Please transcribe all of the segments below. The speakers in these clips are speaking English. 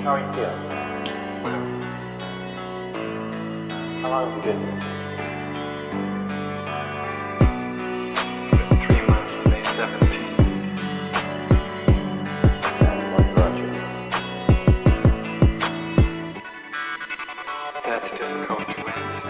How are you feeling? How long have you been here? 3 months, May 17th. And what brought you? That's difficult to answer.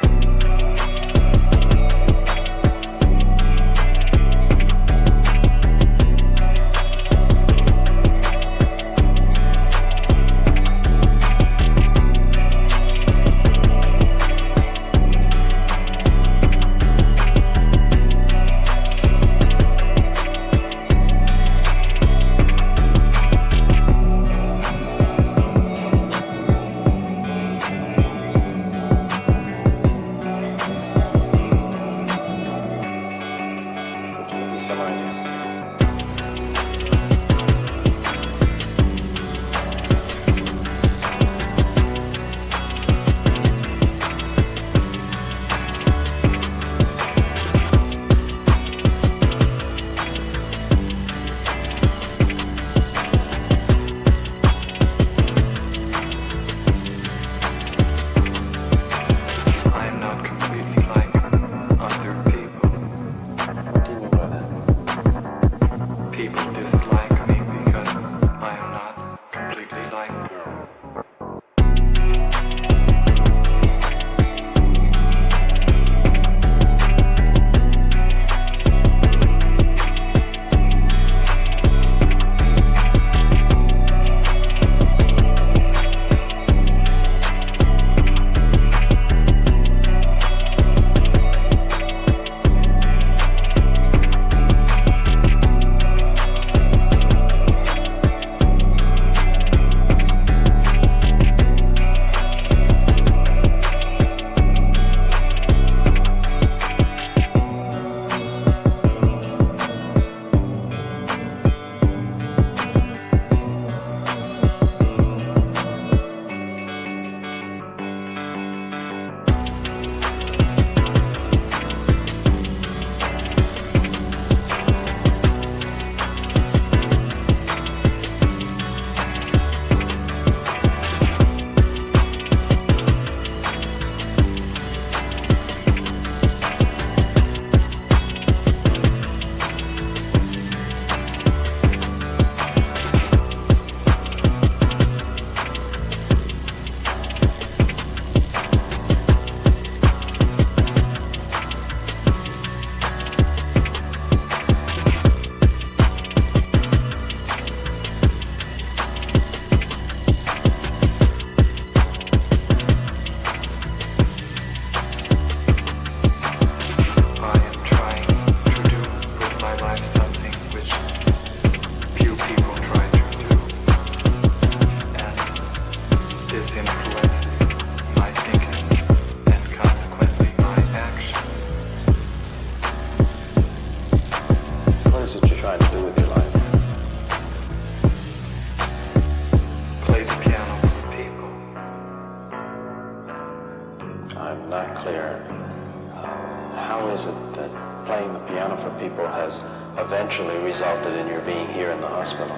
Eventually resulted in your being here in the hospital.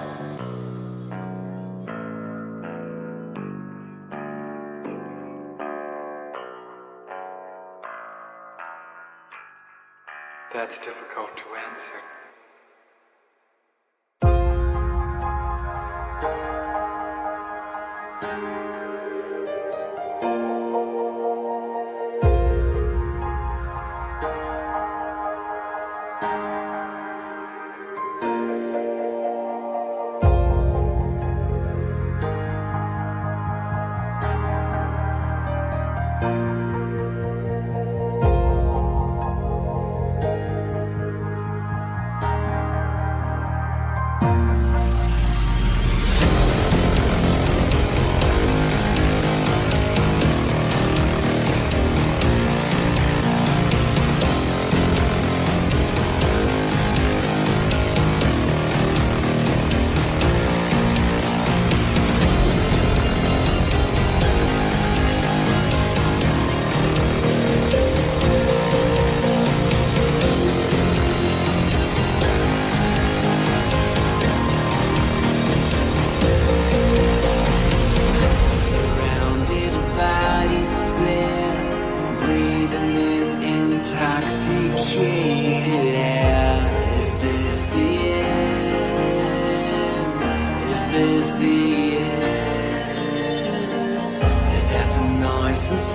That's difficult to answer.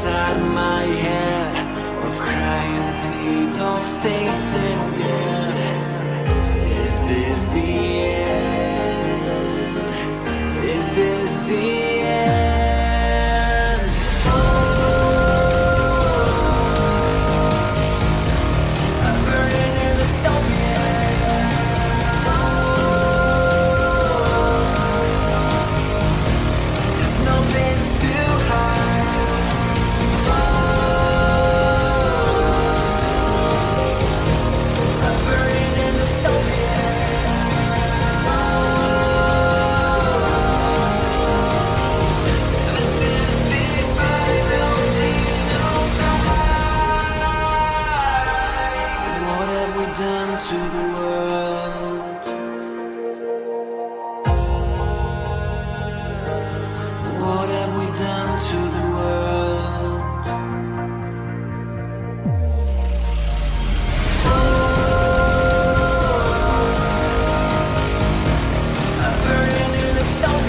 inside my head of crying people facing death. Is this the end? Is this the end? I'm burning in the stone, there's no place to hide. I'm burning in the stone, what have we done to the world? What have we done to the world? I'm burning in the stone,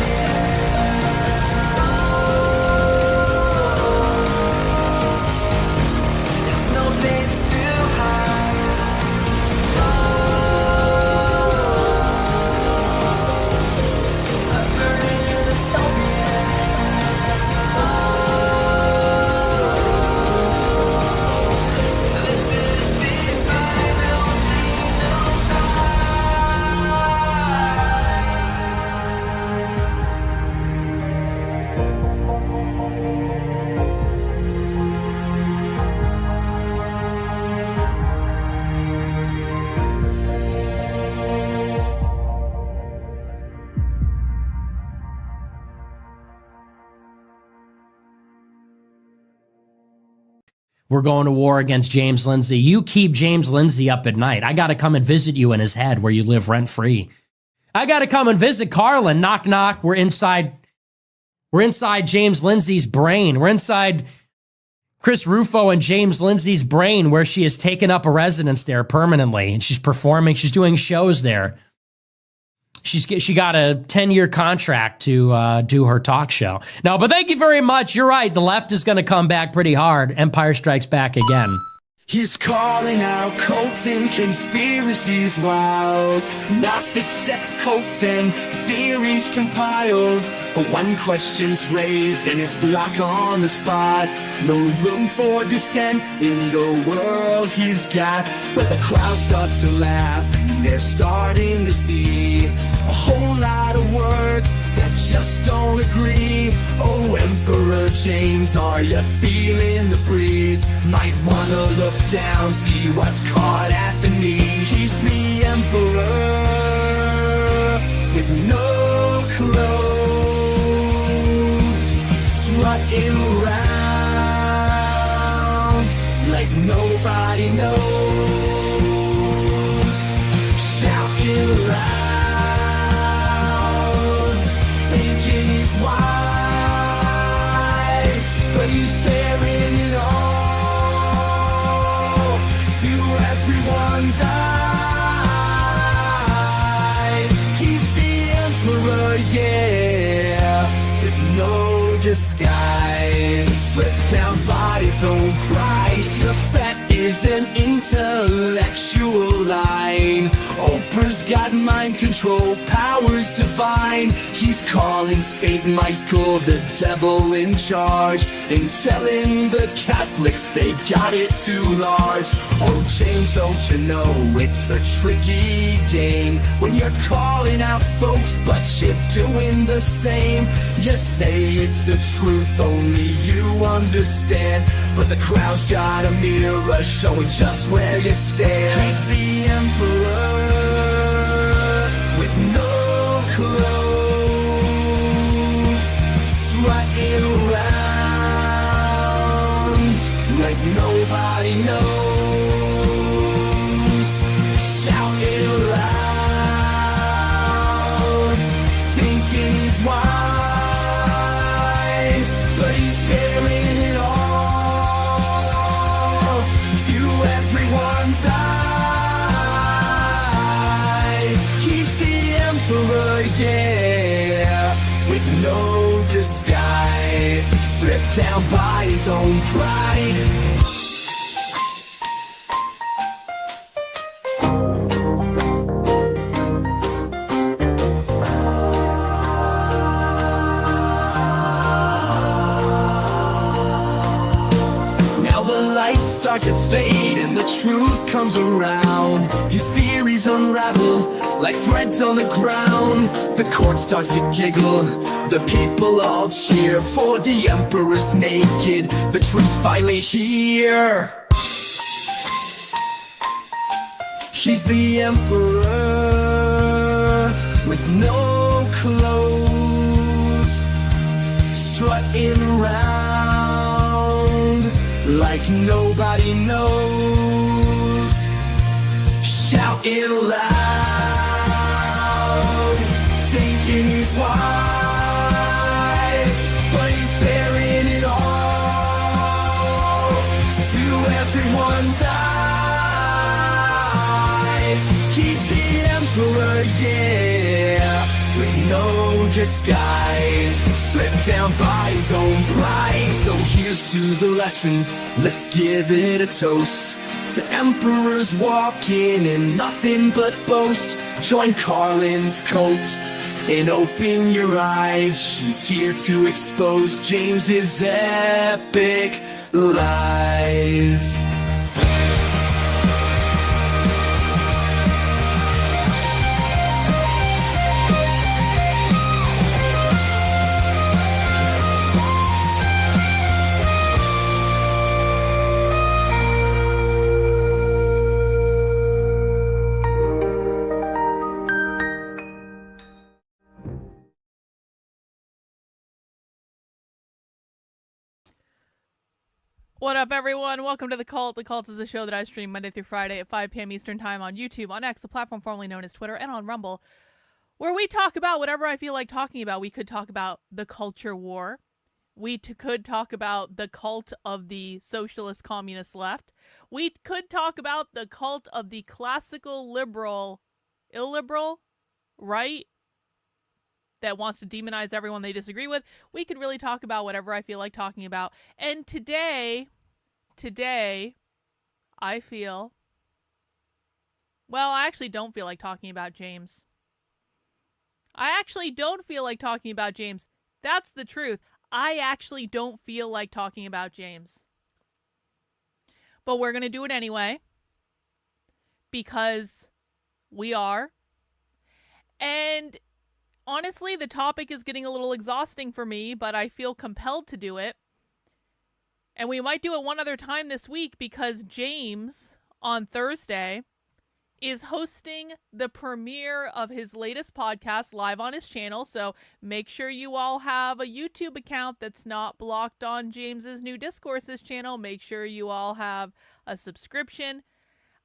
there's no place to hide. I'm burning in the stone, this is the final We're going to war against James Lindsay. You keep James Lindsay up at night. I got to come and visit you in his head where you live rent free. I got to come and visit Carlin. Knock, knock. We're inside James Lindsay's brain. We're inside Chris Rufo and James Lindsay's brain where she has taken up a residence there permanently. And she's performing. She's doing shows there. She got a 10-year contract to do her talk show. No, but thank you very much. You're right. The left is going to come back pretty hard. Empire Strikes Back again. He's calling out cults and conspiracies wild. Gnostic sex cults and theories compiled. But one question's raised and it's blocked on the spot. No room for dissent in the world he's got. But the crowd starts to laugh and they're starting to see a whole lot of words that just don't agree. Oh, Emperor James, are you feeling the breeze? Might wanna look down, see what's caught at the knees. He's the Emperor with no clothes, strutting around like nobody knows, shouting loud, thinking he's wise, but he's bearing it all to everyone's eyes. He's the Emperor, yeah, with no disguise. Slipped down by his own price. Your fat is an intellectual line. Oprah's got mind control, powers divine. He's calling Saint Michael the devil in charge and telling the Catholics they got it too large. Oh, James, don't you know it's a tricky game when you're calling out folks, but you're doing the same. You say it's the truth, only you understand, but the crowd's got a mirror showing just where you stand. He's the Emperor with no clothes, strutting around like nobody knows, shouting loud, thinking he's wise, but he's bearing it all to everyone's eyes. He's the Emperor, yeah, with no disguise. skies, stripped down by his own pride. Start to fade and the truth comes around. His theories unravel like threads on the ground. The court starts to giggle, the people all cheer, for the emperor's naked, the truth's finally here. He's the emperor with no clothes, strutting around like nobody knows, shouting loud, thinking he's wise, but he's bearing it all to everyone's eyes. He's the emperor, yeah, with no disguise, stripped down by his own pride. So here's to the lesson, let's give it a toast to emperors walking in nothing but boast. Join Carlin's cult and open your eyes. She's here to expose James's epic lies. What up, everyone? Welcome to The Cult. The Cult is a show that I stream Monday through Friday at 5 p.m. Eastern Time on YouTube, on X, the platform formerly known as Twitter, and on Rumble, where we talk about whatever I feel like talking about. We could talk about the culture war. We could talk about the cult of the socialist communist left. We could talk about the cult of the classical liberal, illiberal, right? That wants to demonize everyone they disagree with. We could really talk about whatever I feel like talking about. And today, I feel, well, I actually don't feel like talking about James. I actually don't feel like talking about James. That's the truth. I actually don't feel like talking about James. But we're going to do it anyway, because we are. And honestly, the topic is getting a little exhausting for me, but I feel compelled to do it. And we might do it one other time this week, because James, on Thursday, is hosting the premiere of his latest podcast live on his channel. So make sure you all have a YouTube account that's not blocked on James's New Discourses channel. Make sure you all have a subscription.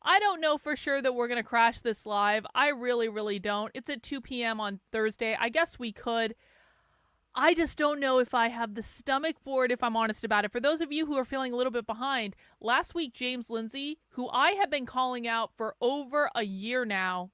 I don't know for sure that we're going to crash this live. I really, really don't. It's at 2 p.m. on Thursday. I guess we could. I just don't know if I have the stomach for it, if I'm honest about it. For those of you who are feeling a little bit behind, last week James Lindsay, who I have been calling out for over a year now,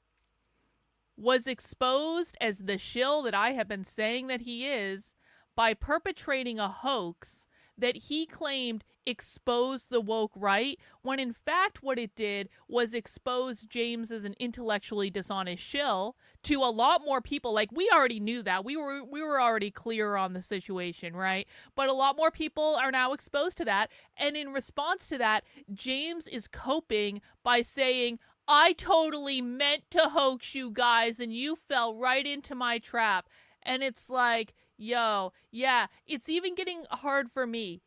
was exposed as the shill that I have been saying that he is by perpetrating a hoax that he claimed exposed the woke right, when in fact what it did was expose James as an intellectually dishonest shill to a lot more people. Like, we already knew that. We were already clear on the situation, right? But a lot more people are now exposed to that. And in response to that, James is coping by saying, I totally meant to hoax you guys and you fell right into my trap. And it's like, yo, yeah, it's even getting hard for me.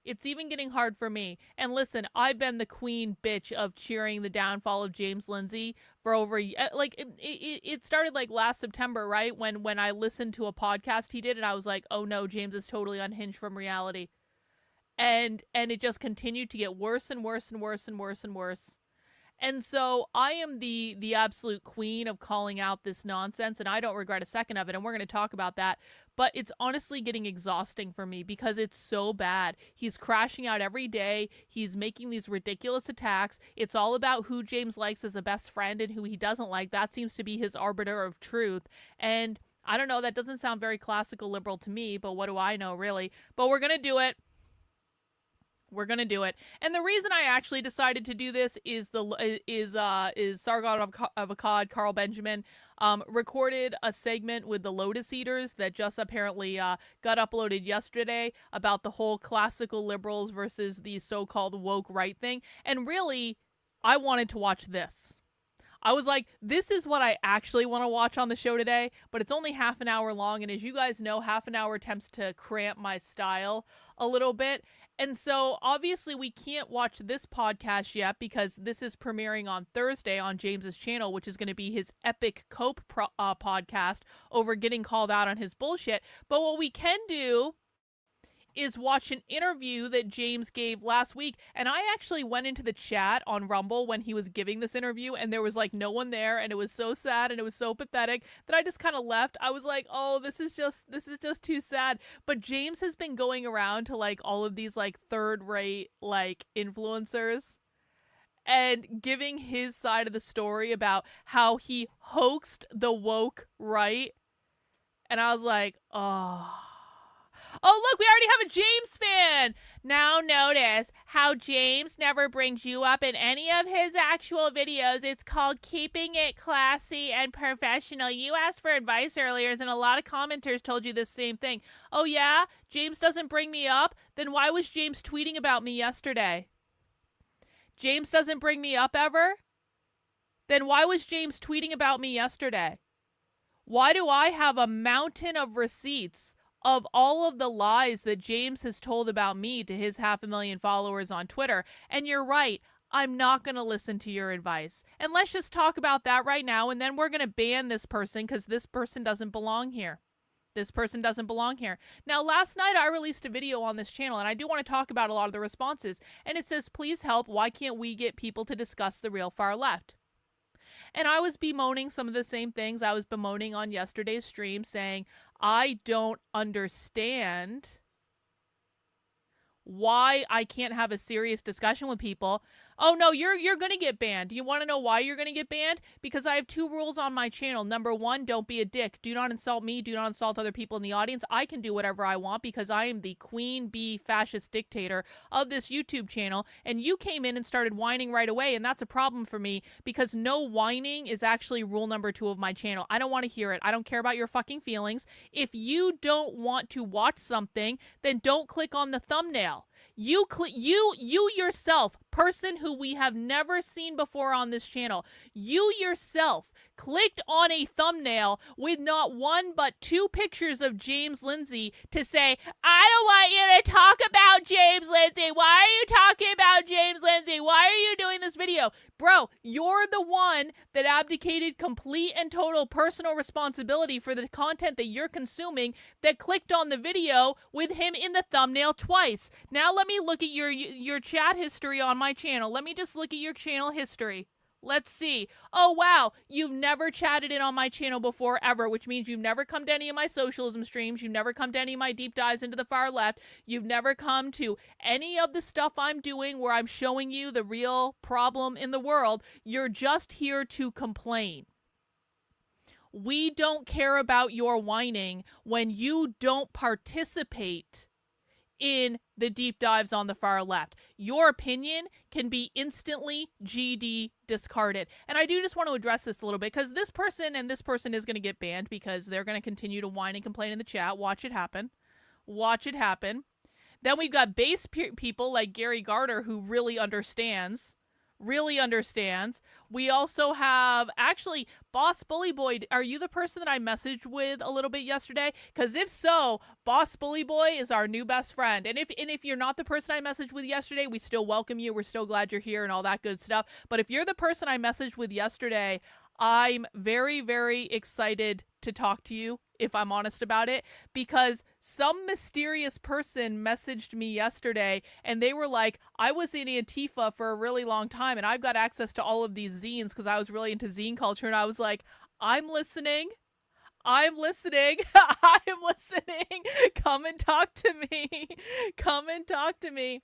And listen, I've been the queen bitch of cheering the downfall of James Lindsay for over, like, it started like last September, right? When I listened to a podcast he did, and I was like, oh no, James is totally unhinged from reality. And it just continued to get worse and worse and worse and worse and worse. And so I am the absolute queen of calling out this nonsense, and I don't regret a second of it, and we're going to talk about that. But it's honestly getting exhausting for me because it's so bad. He's crashing out every day. He's making these ridiculous attacks. It's all about who James likes as a best friend and who he doesn't like. That seems to be his arbiter of truth. And I don't know, that doesn't sound very classical liberal to me, but what do I know, really? But we're going to do it. We're gonna do it, and the reason I actually decided to do this is Sargon of Akkad, Carl Benjamin, recorded a segment with the Lotus Eaters that just apparently got uploaded yesterday about the whole classical liberals versus the so-called woke right thing, and really, I wanted to watch this. I was like, this is what I actually want to watch on the show today, but it's only half an hour long, and as you guys know, half an hour attempts to cramp my style a little bit. And so, obviously, we can't watch this podcast yet because this is premiering on Thursday on James's channel, which is going to be his epic cope podcast over getting called out on his bullshit. But what we can do is watch an interview that James gave last week. And I actually went into the chat on Rumble when he was giving this interview, and there was like no one there, and it was so sad and it was so pathetic that I just kind of left. I was like, oh, this is just too sad. But James has been going around to like all of these like third-rate like influencers and giving his side of the story about how he hoaxed the woke right. And I was like, oh, look, we already have a James fan. Now notice how James never brings you up in any of his actual videos. It's called keeping it classy and professional. You asked for advice earlier, and a lot of commenters told you the same thing. Oh, yeah? James doesn't bring me up? Then why was James tweeting about me yesterday? James doesn't bring me up ever? Then why was James tweeting about me yesterday? Why do I have a mountain of receipts of all of the lies that James has told about me to his 500,000 followers on Twitter? And you're right, I'm not going to listen to your advice. And let's just talk about that right now, and then we're going to ban this person because this person doesn't belong here. This person doesn't belong here. Now, last night I released a video on this channel, and I do want to talk about a lot of the responses. And it says, please help, why can't we get people to discuss the real far left? And I was bemoaning some of the same things I was bemoaning on yesterday's stream, saying, I don't understand why I can't have a serious discussion with people. Oh no, you're going to get banned. Do you want to know why you're going to get banned? Because I have 2 rules on my channel. Number 1, don't be a dick. Do not insult me. Do not insult other people in the audience. I can do whatever I want because I am the queen bee fascist dictator of this YouTube channel. And you came in and started whining right away, and that's a problem for me because no whining is actually rule number 2 of my channel. I don't want to hear it. I don't care about your fucking feelings. If you don't want to watch something, then don't click on the thumbnail. You yourself, person who we have never seen before on this channel, you yourself clicked on a thumbnail with not 1 but 2 pictures of James Lindsay to say, I don't want you to talk about James Lindsay. Why are you talking about James Lindsay? Why are you doing this video? Bro, you're the one that abdicated complete and total personal responsibility for the content that you're consuming that clicked on the video with him in the thumbnail twice. Now let me look at your chat history on my channel. Let me just look at your channel history. Let's see. Oh, wow. You've never chatted in on my channel before, ever, which means you've never come to any of my socialism streams. You've never come to any of my deep dives into the far left. You've never come to any of the stuff I'm doing where I'm showing you the real problem in the world. You're just here to complain. We don't care about your whining when you don't participate in the deep dives on the far left. Your opinion can be instantly GD discarded. And I do just want to address this a little bit because this person and this person is going to get banned because they're going to continue to whine and complain in the chat. Watch it happen. Watch it happen. Then we've got base people like Gary Gardner who really understands. We also have, actually, Boss Bully Boy, are you the person that I messaged with a little bit yesterday? Because if so, Boss Bully Boy is our new best friend. And if you're not the person I messaged with yesterday, we still welcome you. We're still glad you're here and all that good stuff. But if you're the person I messaged with yesterday, I'm very, very excited to talk to you, if I'm honest about it, because some mysterious person messaged me yesterday and they were like, I was in Antifa for a really long time and I've got access to all of these zines because I was really into zine culture. And I was like, I'm listening. I'm listening. Come and talk to me. Come and talk to me.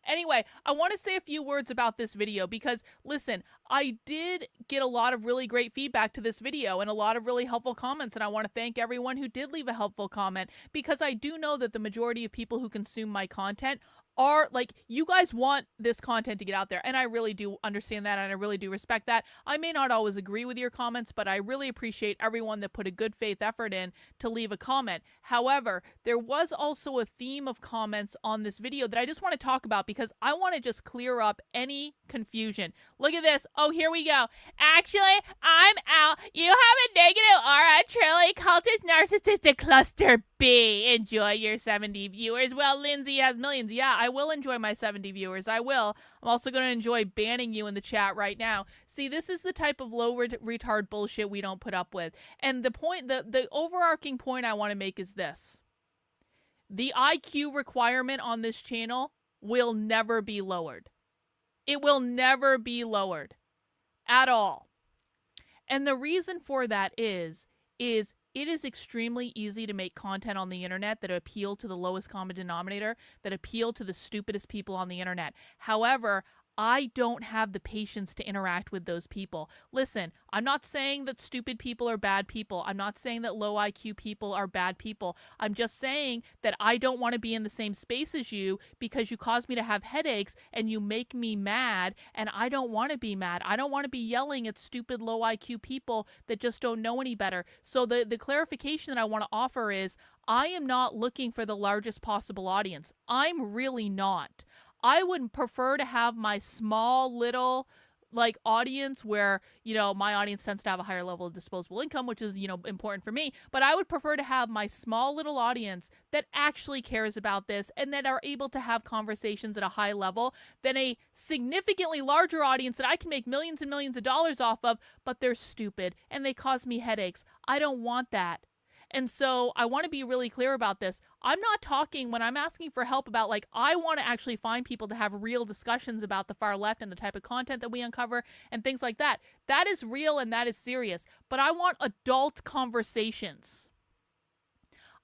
Anyway, I want to say a few words about this video because, listen, I did get a lot of really great feedback to this video and a lot of really helpful comments, and I want to thank everyone who did leave a helpful comment because I do know that the majority of people who consume my content are like, you guys want this content to get out there, and I really do understand that, and I really do respect that. I may not always agree with your comments, but I really appreciate everyone that put a good faith effort in to leave a comment. However, there was also a theme of comments on this video that I just want to talk about because I want to just clear up any confusion. Look at this. Oh, here we go. Actually, I'm out. You have a negative aura, truly cultist, narcissistic cluster B. Enjoy your 70 viewers. Well, Lindsay has millions. Yeah, I will enjoy my 70 viewers. I will. I'm also going to enjoy banning you in the chat right now. See, this is the type of low retard bullshit we don't put up with. And the point, the overarching point I want to make is this. The IQ requirement on this channel will never be lowered. It will never be lowered at all. And the reason for that is it is extremely easy to make content on the internet that appeal to the lowest common denominator, that appeal to the stupidest people on the internet. However, I don't have the patience to interact with those people. Listen, I'm not saying that stupid people are bad people. I'm not saying that low IQ people are bad people. I'm just saying that I don't want to be in the same space as you because you cause me to have headaches and you make me mad, and I don't want to be mad. I don't want to be yelling at stupid low IQ people that just don't know any better. So the clarification that I want to offer is I am not looking for the largest possible audience. I'm really not. I would prefer to have my small little like audience where, you know, my audience tends to have a higher level of disposable income, which is, you know, important for me. But I would prefer to have my small little audience that actually cares about this and that are able to have conversations at a high level than a significantly larger audience that I can make millions and millions of dollars off of, but they're stupid and they cause me headaches. I don't want that. And so I want to be really clear about this. I'm not talking when I'm asking for help about, like, I want to actually find people to have real discussions about the far left and the type of content that we uncover and things like that. That is real and that is serious. But I want adult conversations.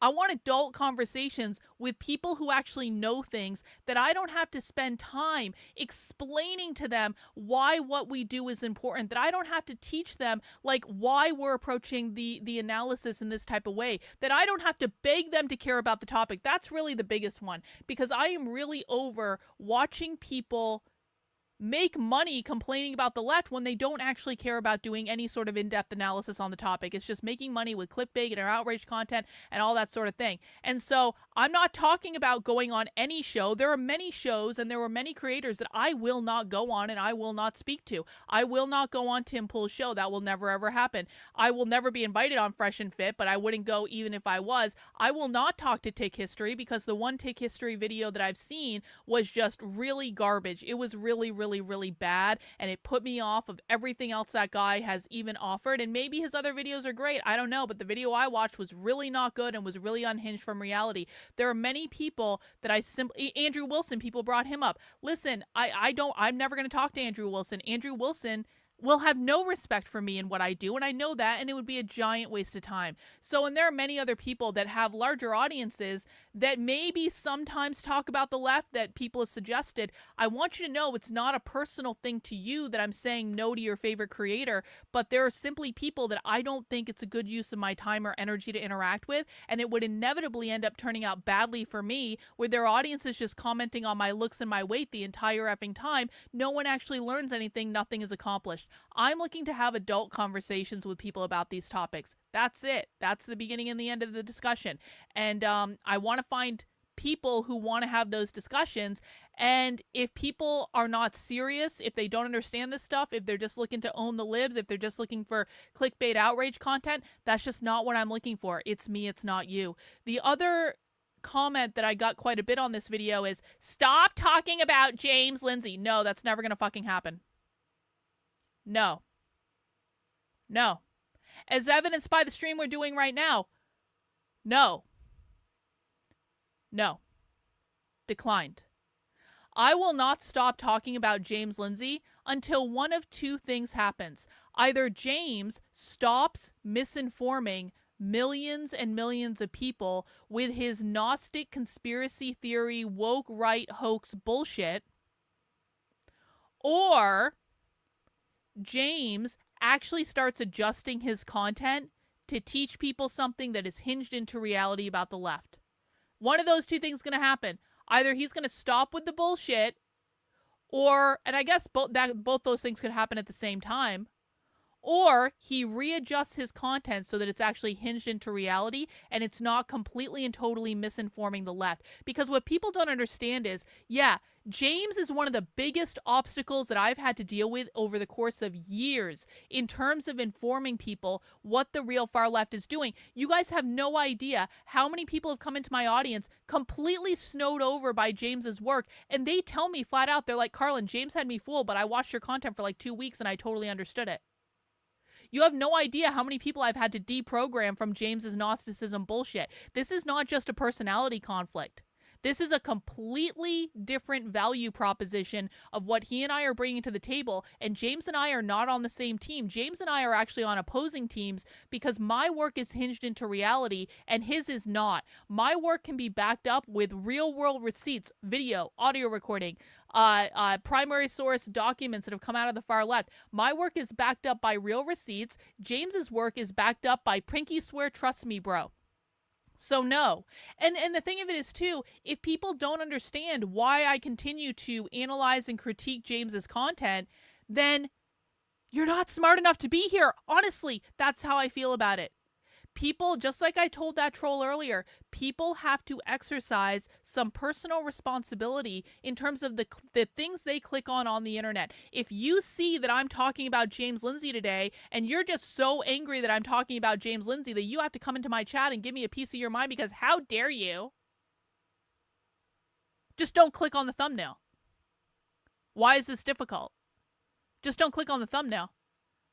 I want adult conversations with people who actually know things that I don't have to spend time explaining to them why what we do is important, that I don't have to teach them like why we're approaching the analysis in this type of way, that I don't have to beg them to care about the topic. That's really the biggest one, because I am really over watching people make money complaining about the left when they don't actually care about doing any sort of in-depth analysis on the topic. It's just making money with clickbait and outrage content and all that sort of thing. And so I'm not talking about going on any show. There are many shows and there are many creators that I will not go on and I will not speak to. I will not go on Tim Pool's show. That will never ever happen. I will never be invited on Fresh and Fit, but I wouldn't go even if I was. I will not talk to Take History because the one Take History video that I've seen was just really garbage. It was really bad, and it put me off of everything else that guy has even offered. And maybe his other videos are great, I don't know, but the video I watched was really not good and was really unhinged from reality. There are many people that I simply, Andrew Wilson, people brought him up. Listen, I'm never going to talk to Andrew Wilson. Andrew Wilson will have no respect for me and what I do, and I know that, and it would be a giant waste of time. So, and there are many other people that have larger audiences that maybe sometimes talk about the left that people have suggested. I want you to know it's not a personal thing to you that I'm saying no to your favorite creator, but there are simply people that I don't think it's a good use of my time or energy to interact with, and it would inevitably end up turning out badly for me, where their audience is just commenting on my looks and my weight the entire effing time. No one actually learns anything, nothing is accomplished. I'm looking to have adult conversations with people about these topics. That's it. That's the beginning and the end of the discussion. And I want to find people who want to have those discussions. And if people are not serious, if they don't understand this stuff, if they're just looking to own the libs, if they're just looking for clickbait outrage content, that's just not what I'm looking for. It's me, it's not you. The other comment that I got quite a bit on this video is, stop talking about James Lindsay. No, that's never going to fucking happen. No. No. As evidenced by the stream we're doing right now. No. No. Declined. I will not stop talking about James Lindsay until one of two things happens. Either James stops misinforming millions and millions of people with his Gnostic conspiracy theory, woke right hoax bullshit, or James actually starts adjusting his content to teach people something that is hinged into reality about the left. One of those two things is going to happen. Either he's going to stop with the bullshit, or, and I guess both those things could happen at the same time, or he readjusts his content so that it's actually hinged into reality and it's not completely and totally misinforming the left. Because what people don't understand is, yeah, James is one of the biggest obstacles that I've had to deal with over the course of years in terms of informing people what the real far left is doing. You guys have no idea how many people have come into my audience completely snowed over by James's work, and they tell me flat out, they're like, Carlin, James had me fooled, but I watched your content for like 2 weeks and I totally understood it. You have no idea how many people I've had to deprogram from James's Gnosticism bullshit. This is not just a personality conflict. This is a completely different value proposition of what he and I are bringing to the table, and James and I are not on the same team. James and I are actually on opposing teams because my work is hinged into reality and his is not. My work can be backed up with real-world receipts, video, audio recording, primary source documents that have come out of the far left. My work is backed up by real receipts. James's work is backed up by Pinky Swear, trust me, bro. So no. And the thing of it is, too, if people don't understand why I continue to analyze and critique James's content, then you're not smart enough to be here. Honestly, that's how I feel about it. People, just like I told that troll earlier, people have to exercise some personal responsibility in terms of the things they click on the internet. If you see that I'm talking about James Lindsay today, and you're just so angry that I'm talking about James Lindsay that you have to come into my chat and give me a piece of your mind because how dare you? Just don't click on the thumbnail. Why is this difficult? Just don't click on the thumbnail.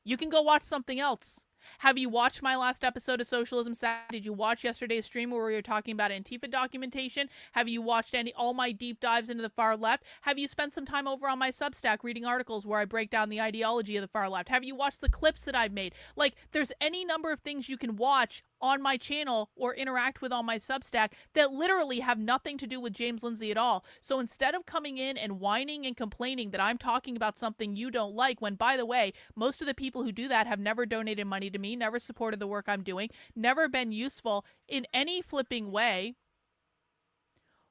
You can go watch something else. Have you watched my last episode of Socialism Saturday? Did you watch yesterday's stream where we were talking about Antifa documentation? Have you watched all my deep dives into the far left? Have you spent some time over on my Substack reading articles where I break down the ideology of the far left? Have you watched the clips that I've made? Like, there's any number of things you can watch on my channel or interact with on my Substack that literally have nothing to do with James Lindsay at all. So instead of coming in and whining and complaining that I'm talking about something you don't like, when, by the way, most of the people who do that have never donated money to me, never supported the work I'm doing, never been useful in any flipping way,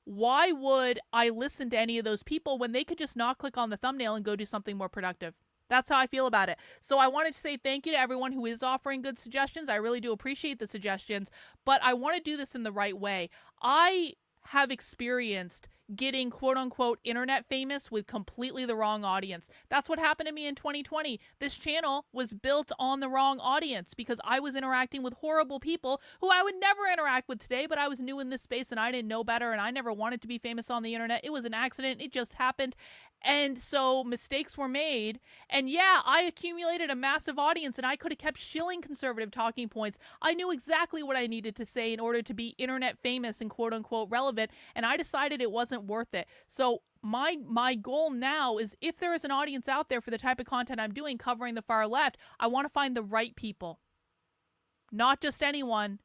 why would I listen to any of those people when they could just not click on the thumbnail and go do something more productive? That's how I feel about it. So I wanted to say thank you to everyone who is offering good suggestions. I really do appreciate the suggestions, but I want to do this in the right way. I have experienced getting quote-unquote internet famous with completely the wrong audience. That's what happened to me in 2020. This channel was built on the wrong audience because I was interacting with horrible people who I would never interact with today, but I was new in this space and I didn't know better and I never wanted to be famous on the internet. It was an accident. It just happened. And so mistakes were made. And yeah, I accumulated a massive audience and I could have kept shilling conservative talking points. I knew exactly what I needed to say in order to be internet famous and quote-unquote relevant, and I decided it wasn't worth it. So my goal now is, if there is an audience out there for the type of content I'm doing covering the far left, I want to find the right people. Not just anyone,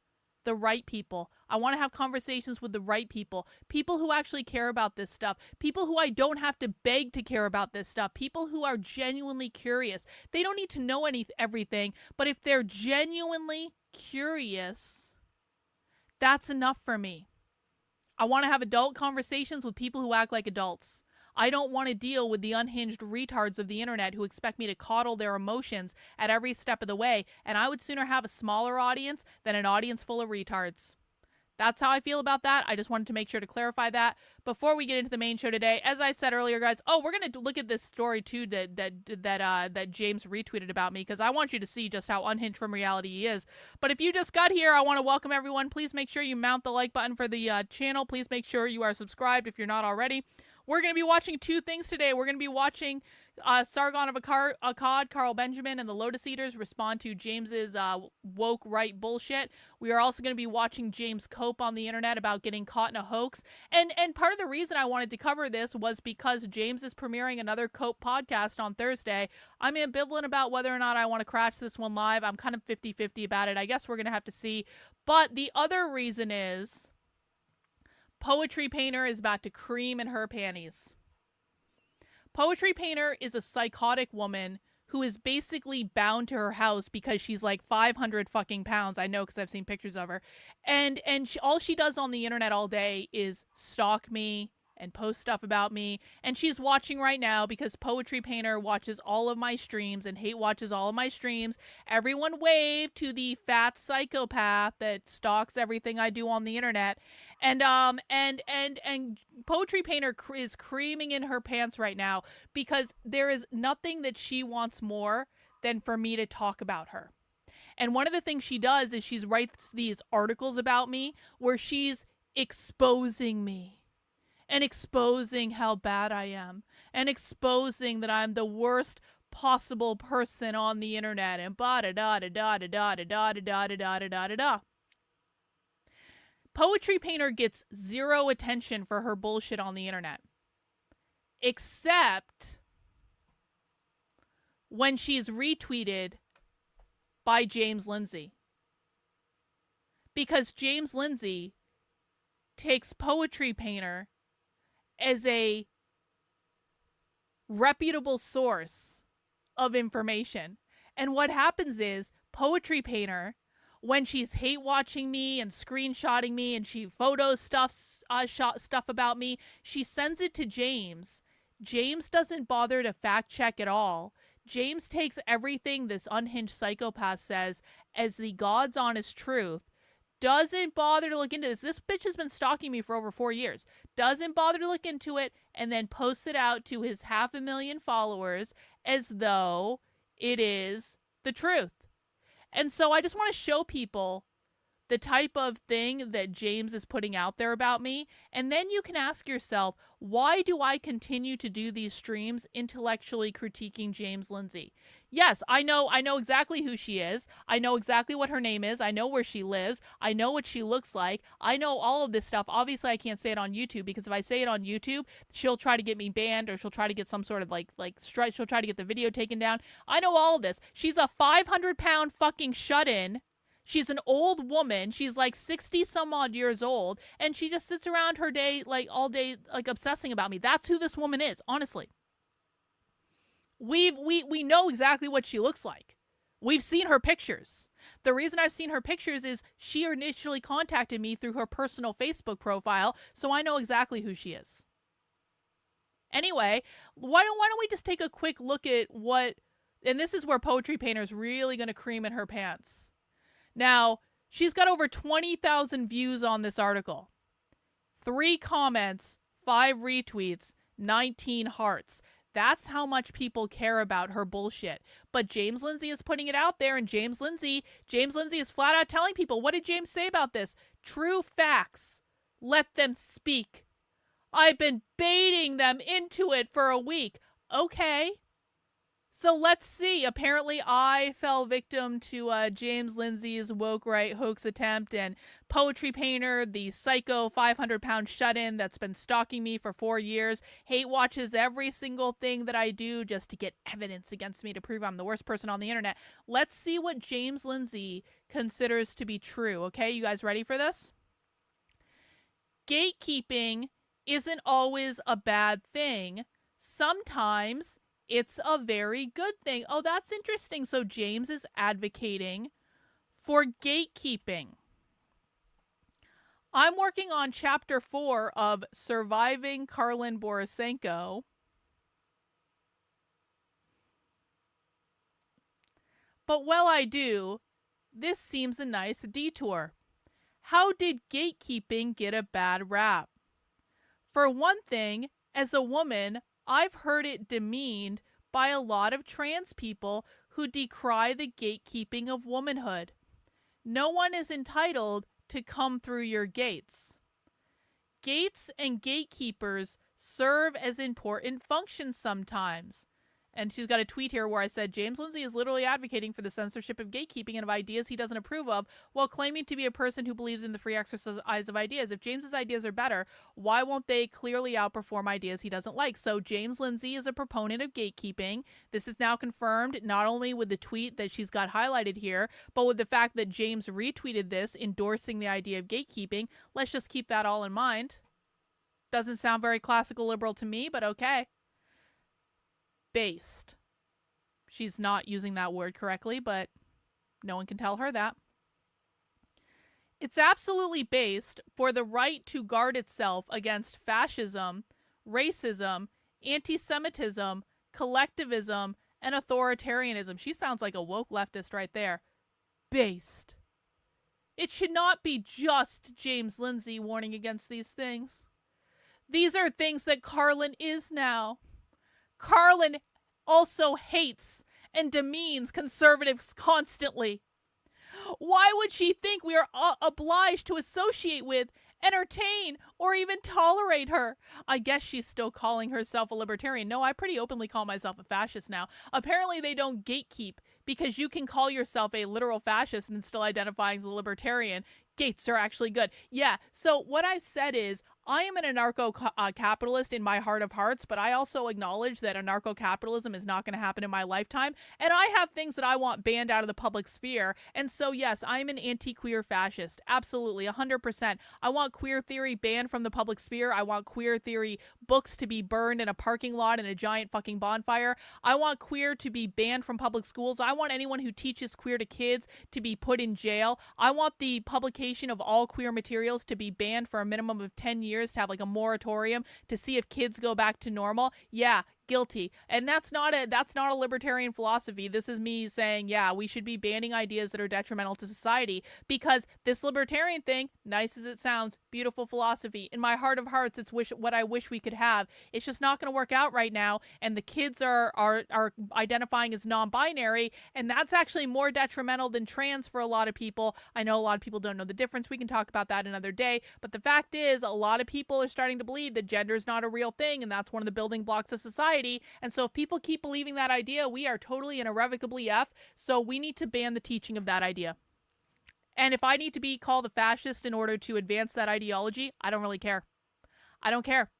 the right people. I want to have conversations with the right people. People who actually care about this stuff. People who I don't have to beg to care about this stuff. People who are genuinely curious. They don't need to know everything, but if they're genuinely curious, that's enough for me. I want to have adult conversations with people who act like adults. I don't want to deal with the unhinged retards of the internet who expect me to coddle their emotions at every step of the way, and I would sooner have a smaller audience than an audience full of retards. That's how I feel about that. I just wanted to make sure to clarify that before we get into the main show today. As I said earlier, guys, we're going to look at this story too that James retweeted about me, because I want you to see just how unhinged from reality he is. But if you just got here, I want to welcome everyone. Please make sure you mount the like button for the channel. Please make sure you are subscribed if you're not already. We're going to be watching two things today. We're going to be watching Sargon of Akkad, Carl Benjamin, and the Lotus Eaters respond to James's woke right bullshit. We are also going to be watching James cope on the internet about getting caught in a hoax. And part of the reason I wanted to cover this was because James is premiering another Cope podcast on Thursday. I'm ambivalent about whether or not I want to crash this one live. I'm kind of 50-50 about it. I guess we're going to have to see. But the other reason is Poetry Painter is about to cream in her panties. Poetry Painter is a psychotic woman who is basically bound to her house because she's like 500 fucking pounds. I know because I've seen pictures of her. And all she does on the internet all day is stalk me and post stuff about me. And she's watching right now because Poetry Painter watches all of my streams and Hate watches all of my streams. Everyone wave to the fat psychopath that stalks everything I do on the internet. And Poetry Painter is creaming in her pants right now because there is nothing that she wants more than for me to talk about her. And one of the things she does is she writes these articles about me where she's exposing me and exposing how bad I am and exposing that I'm the worst possible person on the internet and ba-da-da-da-da-da-da-da-da-da-da-da-da-da. Poetry Painter gets zero attention for her bullshit on the internet. Except when she's retweeted by James Lindsay. Because James Lindsay takes Poetry Painter as a reputable source of information. And what happens is Poetry Painter, when she's hate watching me and screenshotting me and she photos stuff about me, she sends it to James. James doesn't bother to fact check at all. James takes everything this unhinged psychopath says as the God's honest truth. Doesn't bother to look into this. This bitch has been stalking me for over 4 years. Doesn't bother to look into it and then posts it out to his 500,000 followers as though it is the truth. And so I just want to show people the type of thing that James is putting out there about me. And then you can ask yourself, why do I continue to do these streams intellectually critiquing James Lindsay? Yes, I know exactly who she is. I know exactly what her name is. I know where she lives. I know what she looks like. I know all of this stuff. Obviously, I can't say it on YouTube because if I say it on YouTube, she'll try to get me banned or she'll try to get some sort of strike. She'll try to get the video taken down. I know all of this. She's a 500-pound fucking shut-in. She's an old woman. She's like 60 some odd years old. And she just sits around her day, like all day, like obsessing about me. That's who this woman is, honestly. We know exactly what she looks like. We've seen her pictures. The reason I've seen her pictures is she initially contacted me through her personal Facebook profile, so I know exactly who she is. Anyway, why don't we just take a quick look at what, and this is where Poetry Painter's really going to cream in her pants. Now, she's got over 20,000 views on this article. 3 comments, 5 retweets, 19 hearts. That's how much people care about her bullshit. But James Lindsay is putting it out there, and James Lindsay is flat out telling people, what did James say about this? True facts. Let them speak. I've been baiting them into it for a week. Okay. So let's see. Apparently I fell victim to James Lindsay's woke right hoax attempt, and Poetry Painter, the psycho 500-pound shut-in that's been stalking me for 4 years, hate watches every single thing that I do just to get evidence against me to prove I'm the worst person on the internet. Let's see what James Lindsay considers to be true. Okay, you guys ready for this? Gatekeeping isn't always a bad thing. Sometimes it's a very good thing. Oh, that's interesting. So James is advocating for gatekeeping. I'm working on chapter 4 of Surviving Karlin Borisenko. But while I do, this seems a nice detour. How did gatekeeping get a bad rap? For one thing, as a woman, I've heard it demeaned by a lot of trans people who decry the gatekeeping of womanhood. No one is entitled to come through your gates. Gates and gatekeepers serve as important functions sometimes. And she's got a tweet here where I said, James Lindsay is literally advocating for the censorship of gatekeeping and of ideas he doesn't approve of, while claiming to be a person who believes in the free exercise of ideas. If James's ideas are better, why won't they clearly outperform ideas he doesn't like? So James Lindsay is a proponent of gatekeeping. This is now confirmed not only with the tweet that she's got highlighted here, but with the fact that James retweeted this, endorsing the idea of gatekeeping. Let's just keep that all in mind. Doesn't sound very classical liberal to me, but okay. based. She's not using that word correctly, but no one can tell her that. It's absolutely based for the right to guard itself against fascism, racism, anti-Semitism, collectivism, and authoritarianism. She sounds like a woke leftist right there. Based. It should not be just James Lindsay warning against these things. These are things that Carlin is now. Carlin also hates and demeans conservatives constantly. Why would she think we are obliged to associate with, entertain, or even tolerate her? I guess she's still calling herself a libertarian. No, I pretty openly call myself a fascist now. Apparently they don't gatekeep, because you can call yourself a literal fascist and still identify as a libertarian. Gates are actually good. Yeah, so what I've said is, I am an anarcho-capitalist in my heart of hearts, but I also acknowledge that anarcho-capitalism is not going to happen in my lifetime, and I have things that I want banned out of the public sphere, and so yes, I'm an anti-queer fascist. Absolutely, 100%. I want queer theory banned from the public sphere. I want queer theory books to be burned in a parking lot in a giant fucking bonfire. I want queer to be banned from public schools. I want anyone who teaches queer to kids to be put in jail. I want the publication of all queer materials to be banned for a minimum of 10 years, to have like a moratorium to see if kids go back to normal. Yeah, guilty. And that's not a libertarian philosophy. This is me saying, yeah, we should be banning ideas that are detrimental to society, because this libertarian thing, nice as it sounds, beautiful philosophy, in my heart of hearts, it's what I wish we could have. It's just not going to work out right now, and the kids are identifying as non-binary, and that's actually more detrimental than trans for a lot of people. I know a lot of people don't know the difference. We can talk about that another day, but the fact is, a lot of people are starting to believe that gender is not a real thing, and that's one of the building blocks of society. And so if people keep believing that idea, we are totally and irrevocably F. So we need to ban the teaching of that idea. And if I need to be called a fascist in order to advance that ideology, I don't really care. I don't care.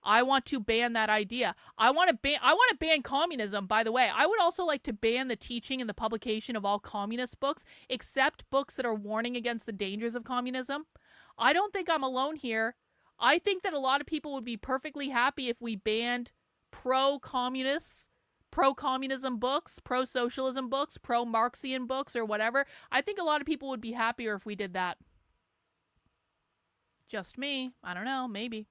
I want to ban that idea. I want to ban communism, by the way. I would also like to ban the teaching and the publication of all communist books, except books that are warning against the dangers of communism. I don't think I'm alone here. I think that a lot of people would be perfectly happy if we banned pro-communism books, pro-socialism books, pro-Marxian books, or whatever. I think a lot of people would be happier if we did that. Just me. I don't know. Maybe.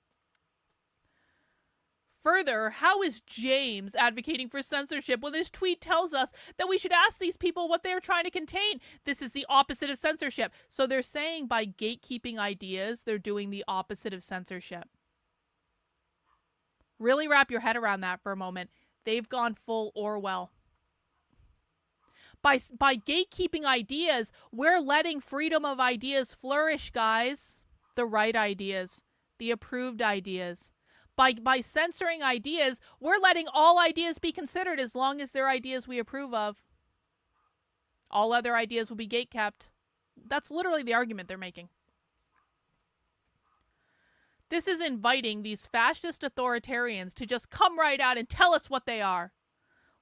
Further, how is James advocating for censorship when his tweet tells us that we should ask these people what they're trying to contain? This is the opposite of censorship. So they're saying by gatekeeping ideas, they're doing the opposite of censorship. Really wrap your head around that for a moment. They've gone full Orwell. By gatekeeping ideas, we're letting freedom of ideas flourish, guys. The right ideas. The approved ideas. By censoring ideas, we're letting all ideas be considered as long as they're ideas we approve of. All other ideas will be gatekept. That's literally the argument they're making. This is inviting these fascist authoritarians to just come right out and tell us what they are.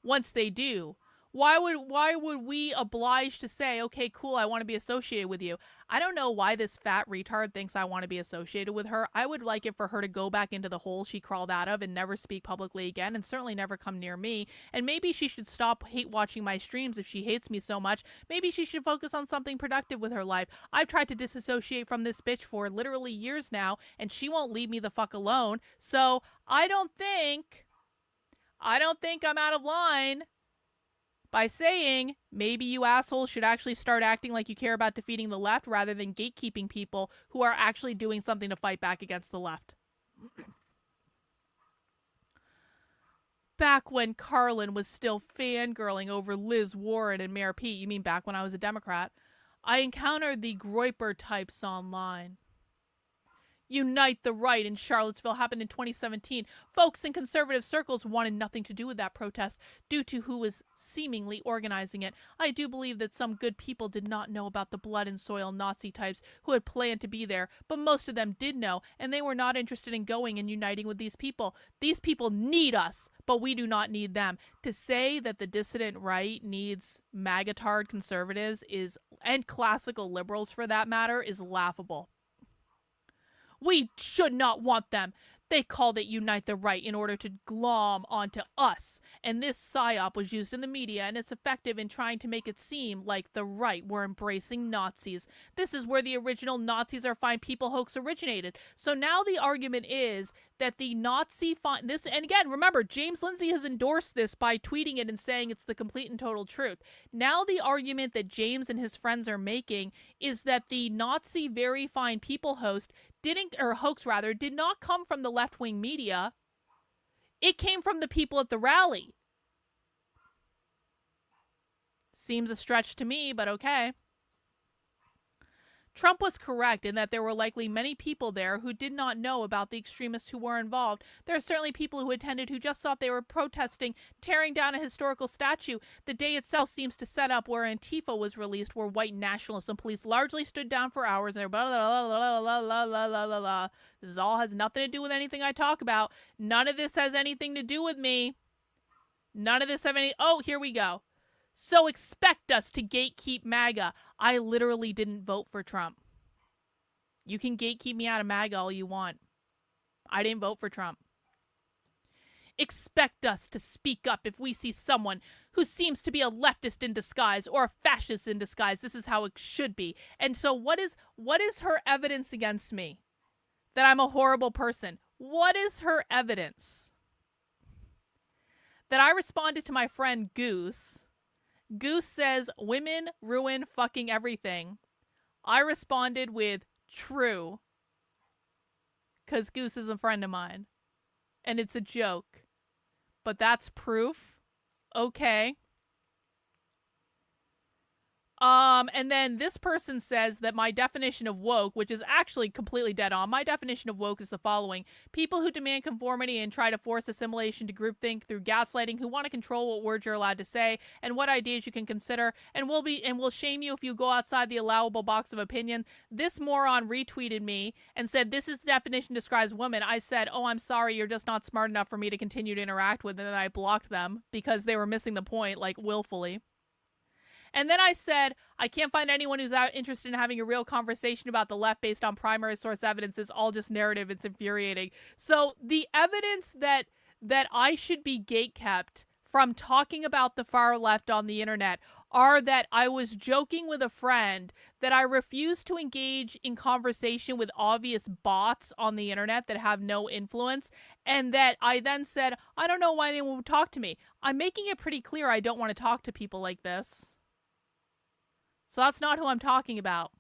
Once they do, why would we oblige to say, okay, cool, I want to be associated with you? I don't know why this fat retard thinks I want to be associated with her. I would like it for her to go back into the hole she crawled out of and never speak publicly again, and certainly never come near me. And maybe she should stop hate watching my streams if she hates me so much. Maybe she should focus on something productive with her life. I've tried to disassociate from this bitch for literally years now, and she won't leave me the fuck alone. So I don't think I'm out of line by saying maybe you assholes should actually start acting like you care about defeating the left rather than gatekeeping people who are actually doing something to fight back against the left. Back when Carlin was still fangirling over Liz Warren and Mayor Pete, you mean back when I was a Democrat, I encountered the Groyper types online. Unite the Right in Charlottesville happened in 2017. Folks in conservative circles wanted nothing to do with that protest due to who was seemingly organizing it. I do believe that some good people did not know about the blood and soil Nazi types who had planned to be there, but most of them did know, and they were not interested in going and uniting with these people. These people need us, but we do not need them. To say that the dissident right needs magatard conservatives and classical liberals for that matter, is laughable. We should not want them. They called it Unite the Right in order to glom onto us. And this psyop was used in the media, and it's effective in trying to make it seem like the right were embracing Nazis. This is where the original Nazis are fine people hoax originated. So now the argument is that the Nazi this, and again, remember, James Lindsay has endorsed this by tweeting it and saying it's the complete and total truth. Now the argument that James and his friends are making is that the Nazi very fine people hoax did not come from the left-wing media. It came from the people at the rally. Seems a stretch to me, but okay. Trump was correct in that there were likely many people there who did not know about the extremists who were involved. There are certainly people who attended who just thought they were protesting, tearing down a historical statue. The day itself seems to set up where Antifa was released, where white nationalists and police largely stood down for hours. And they're blah, blah, blah, blah, blah, blah, blah, blah, blah. This all has nothing to do with anything I talk about. None of this has anything to do with me. None of this have any... Oh, here we go. So expect us to gatekeep MAGA. I literally didn't vote for Trump. You can gatekeep me out of MAGA all you want. I didn't vote for Trump. Expect us to speak up if we see someone who seems to be a leftist in disguise or a fascist in disguise. This is how it should be. And so what is her evidence against me? That I'm a horrible person. What is her evidence? That I responded to my friend Goose. Goose says, women ruin fucking everything. I responded with, true. Because Goose is a friend of mine. And it's a joke. But that's proof. Okay. And then this person says that my definition of woke, which is actually completely dead on, my definition of woke is the following. People who demand conformity and try to force assimilation to groupthink through gaslighting, who want to control what words you're allowed to say and what ideas you can consider, and will shame you if you go outside the allowable box of opinion. This moron retweeted me and said, this is the definition describes women. I said, oh, I'm sorry, you're just not smart enough for me to continue to interact with, and then I blocked them because they were missing the point, like, willfully. And then I said, I can't find anyone who's interested in having a real conversation about the left based on primary source evidence. Is all just narrative. It's infuriating. So the evidence that I should be gatekept from talking about the far left on the internet are that I was joking with a friend, that I refused to engage in conversation with obvious bots on the internet that have no influence, and that I then said, I don't know why anyone would talk to me. I'm making it pretty clear I don't want to talk to people like this. So that's not who I'm talking about.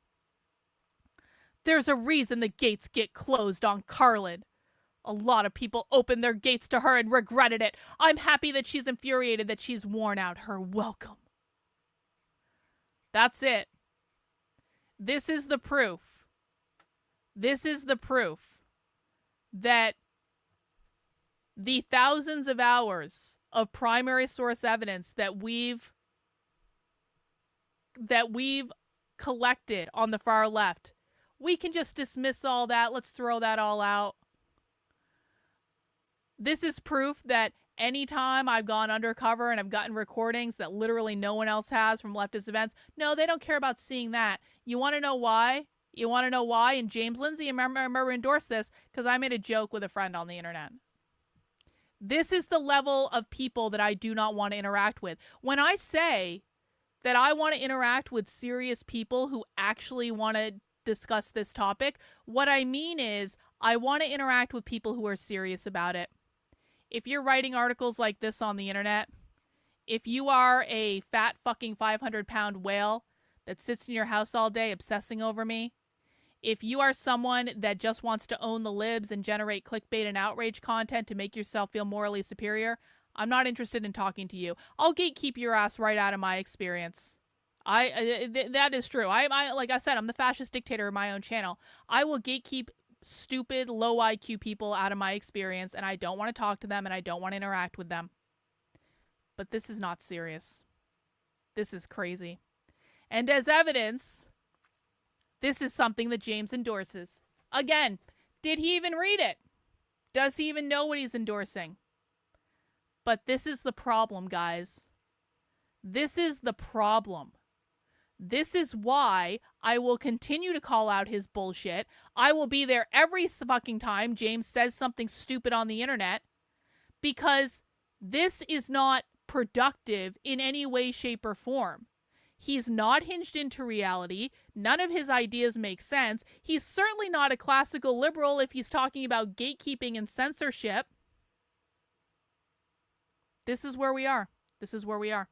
There's a reason the gates get closed on Carlin. A lot of people opened their gates to her and regretted it. I'm happy that she's infuriated that she's worn out her welcome. That's it. This is the proof. This is the proof that the thousands of hours of primary source evidence that we've collected on the far left, we can just dismiss all that. Let's throw that all out. This is proof that anytime I've gone undercover and I've gotten recordings that literally no one else has from leftist events, no, they don't care about seeing that. You want to know why? You want to know why? And James Lindsay, I remember endorsed this because I made a joke with a friend on the internet. This is the level of people that I do not want to interact with. When I say that I want to interact with serious people who actually want to discuss this topic, what I mean is I want to interact with people who are serious about it. If you're writing articles like this on the internet, if you are a fat fucking 500-pound whale that sits in your house all day obsessing over me, if you are someone that just wants to own the libs and generate clickbait and outrage content to make yourself feel morally superior, I'm not interested in talking to you. I'll gatekeep your ass right out of my experience. That is true. I like I said, I'm the fascist dictator of my own channel. I will gatekeep stupid, low IQ people out of my experience, and I don't want to talk to them, and I don't want to interact with them. But this is not serious. This is crazy. And as evidence, this is something that James endorses. Again, did he even read it? Does he even know what he's endorsing? But this is the problem, guys. This is the problem. This is why I will continue to call out his bullshit. I will be there every fucking time James says something stupid on the internet, because this is not productive in any way, shape, or form. He's not hinged into reality. None of his ideas make sense. He's certainly not a classical liberal if he's talking about gatekeeping and censorship. This is where we are. This is where we are.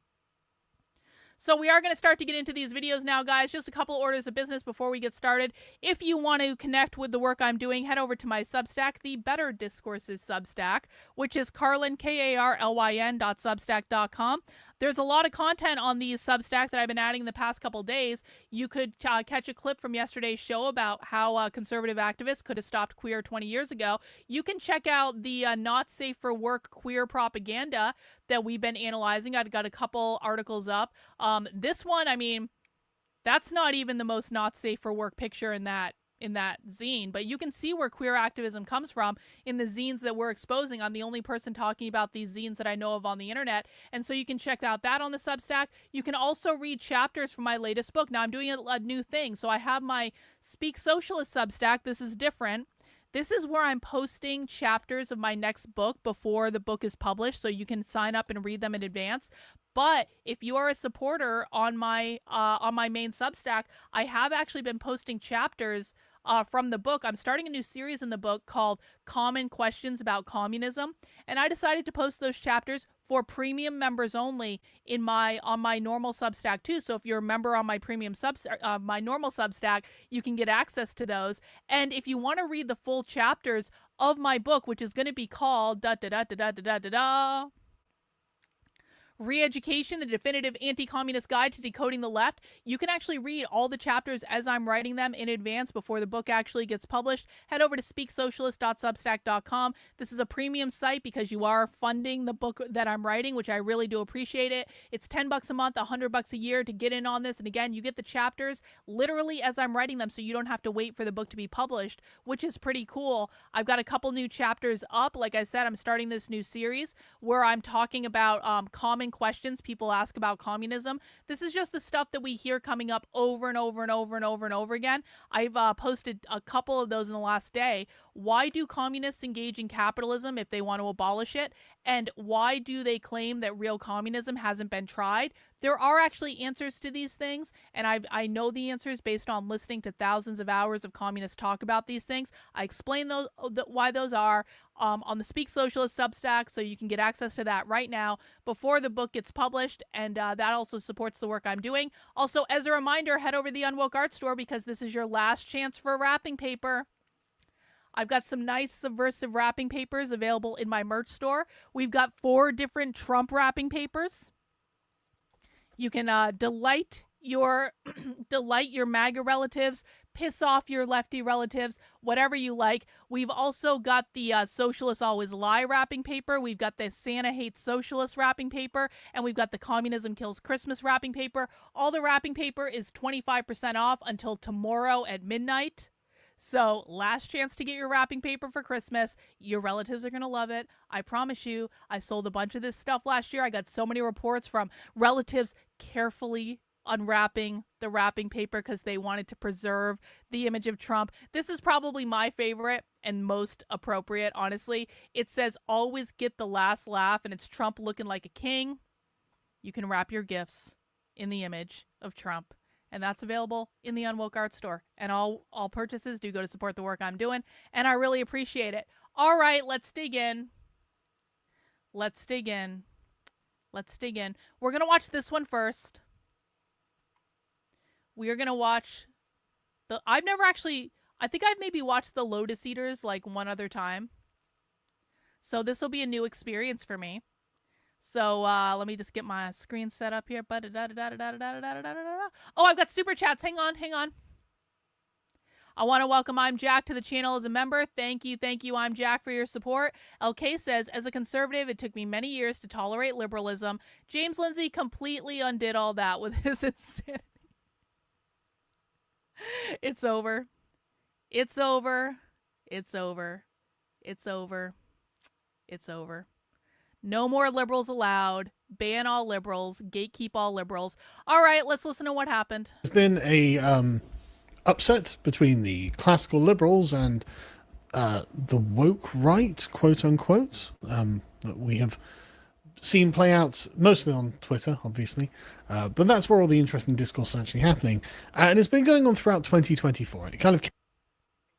So we are going to start to get into these videos now, guys. Just a couple orders of business before we get started. If you want to connect with the work I'm doing, head over to my Substack, the Better Discourses Substack, which is Carlyn, KARLYN.substack.com. There's a lot of content on the Substack that I've been adding the past couple days. You could catch a clip from yesterday's show about how conservative activists could have stopped queer 20 years ago. You can check out the not safe for work queer propaganda that we've been analyzing. I've got a couple articles up. This one, I mean, that's not even the most not safe for work picture in that zine, but you can see where queer activism comes from in the zines that we're exposing. I'm the only person talking about these zines that I know of on the internet, and so you can check out that on the Substack. You can also read chapters from my latest book. Now I'm doing a new thing, so I have my Speak Socialist Substack. This is different. This is where I'm posting chapters of my next book before the book is published, so you can sign up and read them in advance. But if you are a supporter on my main Substack, I have actually been posting chapters from the book. I'm starting a new series in the book called Common Questions About Communism, and I decided to post those chapters for premium members only on my normal Substack too. So if you're a member on my premium my normal Substack, you can get access to those. And if you want to read the full chapters of my book, which is going to be called Re-Education, the Definitive Anti-Communist Guide to Decoding the Left, you can actually read all the chapters as I'm writing them in advance before the book actually gets published. Head over to speaksocialist.substack.com. This is a premium site because you are funding the book that I'm writing, which I really do appreciate it. It's $10 a month, $100 a year to get in on this. And again, you get the chapters literally as I'm writing them, so you don't have to wait for the book to be published, which is pretty cool. I've got a couple new chapters up. Like I said, I'm starting this new series where I'm talking about common questions people ask about communism. This is just the stuff that we hear coming up over and over and over and over and over again. I've posted a couple of those in the last day. Why do communists engage in capitalism if they want to abolish it? And why do they claim that real communism hasn't been tried? There are actually answers to these things, and I know the answers based on listening to thousands of hours of communists talk about these things. I explain why those are on the Speak Socialist Substack, so you can get access to that right now before the book gets published, and that also supports the work I'm doing. Also, as a reminder, head over to the Unwoke Art Store because this is your last chance for wrapping paper. I've got some nice subversive wrapping papers available in my merch store. We've got 4 different Trump wrapping papers. You can delight your MAGA relatives, piss off your lefty relatives, whatever you like. We've also got the Socialists Always Lie wrapping paper. We've got the Santa Hates Socialists wrapping paper, and we've got the Communism Kills Christmas wrapping paper. All the wrapping paper is 25% off until tomorrow at midnight. So, last chance to get your wrapping paper for Christmas. Your relatives are going to love it. I promise you. I sold a bunch of this stuff last year. I got so many reports from relatives carefully unwrapping the wrapping paper because they wanted to preserve the image of Trump. This is probably my favorite and most appropriate, honestly. It says, always get the last laugh, and it's Trump looking like a king. You can wrap your gifts in the image of Trump. And that's available in the Unwoke Art Store. And all purchases do go to support the work I'm doing. And I really appreciate it. All right, let's dig in. Let's dig in. We're going to watch this one first. We are going to watch I think I've maybe watched the Lotus Eaters like one other time. So this will be a new experience for me. So let me just get my screen set up here. Oh, I've got super chats. Hang on. I want to welcome I'm Jack to the channel as a member. Thank you, I'm Jack, for your support. LK says, as a conservative, it took me many years to tolerate liberalism. James Lindsay completely undid all that with his insanity. It's over. No more liberals allowed. Ban all liberals. Gatekeep all liberals. All right, let's listen to what happened. There's been a upset between the classical liberals and the woke right, quote unquote, that we have seen play out mostly on Twitter, obviously, but that's where all the interesting discourse is actually happening, and it's been going on throughout 2024. And it kind of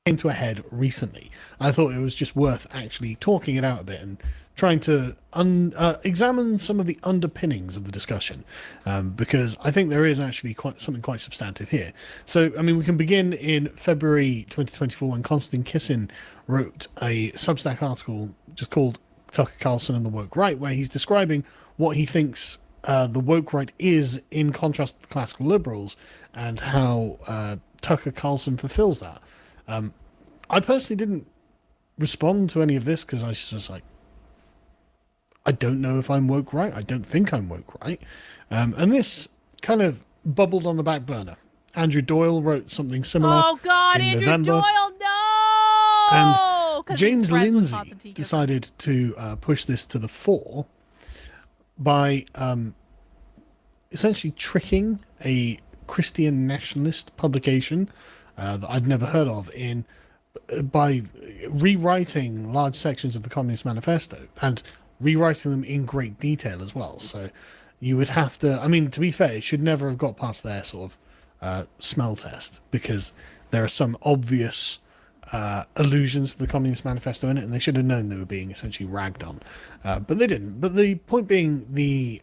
came to a head recently. I thought it was just worth actually talking it out a bit and trying to examine some of the underpinnings of the discussion, because I think there is actually something quite substantive here. So, I mean, we can begin in February 2024 when Konstantin Kisin wrote a Substack article just called Tucker Carlson and the Woke Right, where he's describing what he thinks the woke right is in contrast to the classical liberals and how Tucker Carlson fulfills that. I personally didn't respond to any of this because I was just like, I don't know if I'm woke right. I don't think I'm woke right. And this kind of bubbled on the back burner. Andrew Doyle wrote something similar. Oh God, in Andrew November. Doyle, no! And 'Cause James he's friends with Lindsay Constantine Kisin. decided to push this to the fore by essentially tricking a Christian nationalist publication that I'd never heard of by rewriting large sections of the Communist Manifesto and rewriting them in great detail as well. So you would have to, I mean, to be fair, it should never have got past their sort of smell test, because there are some obvious allusions to the Communist Manifesto in it, and they should have known they were being essentially ragged on. But they didn't. But the point being, the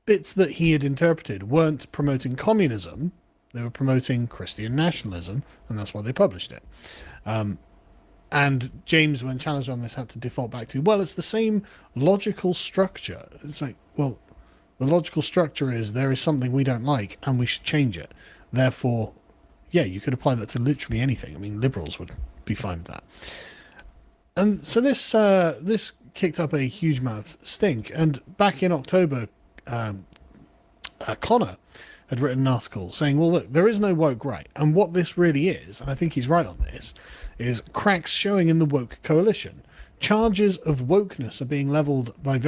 bits that he had interpreted weren't promoting communism, they were promoting Christian nationalism, and that's why they published it. And James, when challenged on this, had to default back to, well, it's the same logical structure. It's like, well, the logical structure is there is something we don't like and we should change it. Therefore, yeah, you could apply that to literally anything. I mean, liberals would be fine with that. And so this kicked up a huge amount of stink. And back in October, Connor had written an article saying, well, look, there is no woke right. And what this really is, and I think he's right on this, is cracks showing in the woke coalition. Charges of wokeness are being levelled at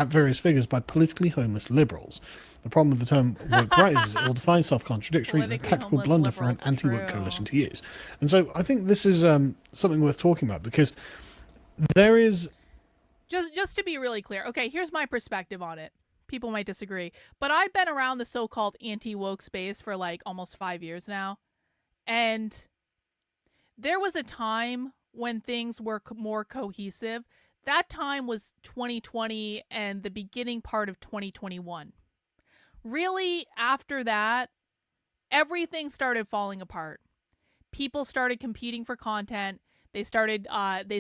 various figures by politically homeless liberals. The problem with the term woke right is it will define self-contradictory and a tactical blunder for an anti-woke coalition to use. And so I think this is something worth talking about, because there is... Just to be really clear, okay, here's my perspective on it. People might disagree, but I've been around the so-called anti-woke space for like almost 5 years now. And there was a time when things were more cohesive. That time was 2020 and the beginning part of 2021. Really, after that, everything started falling apart. People started competing for content. They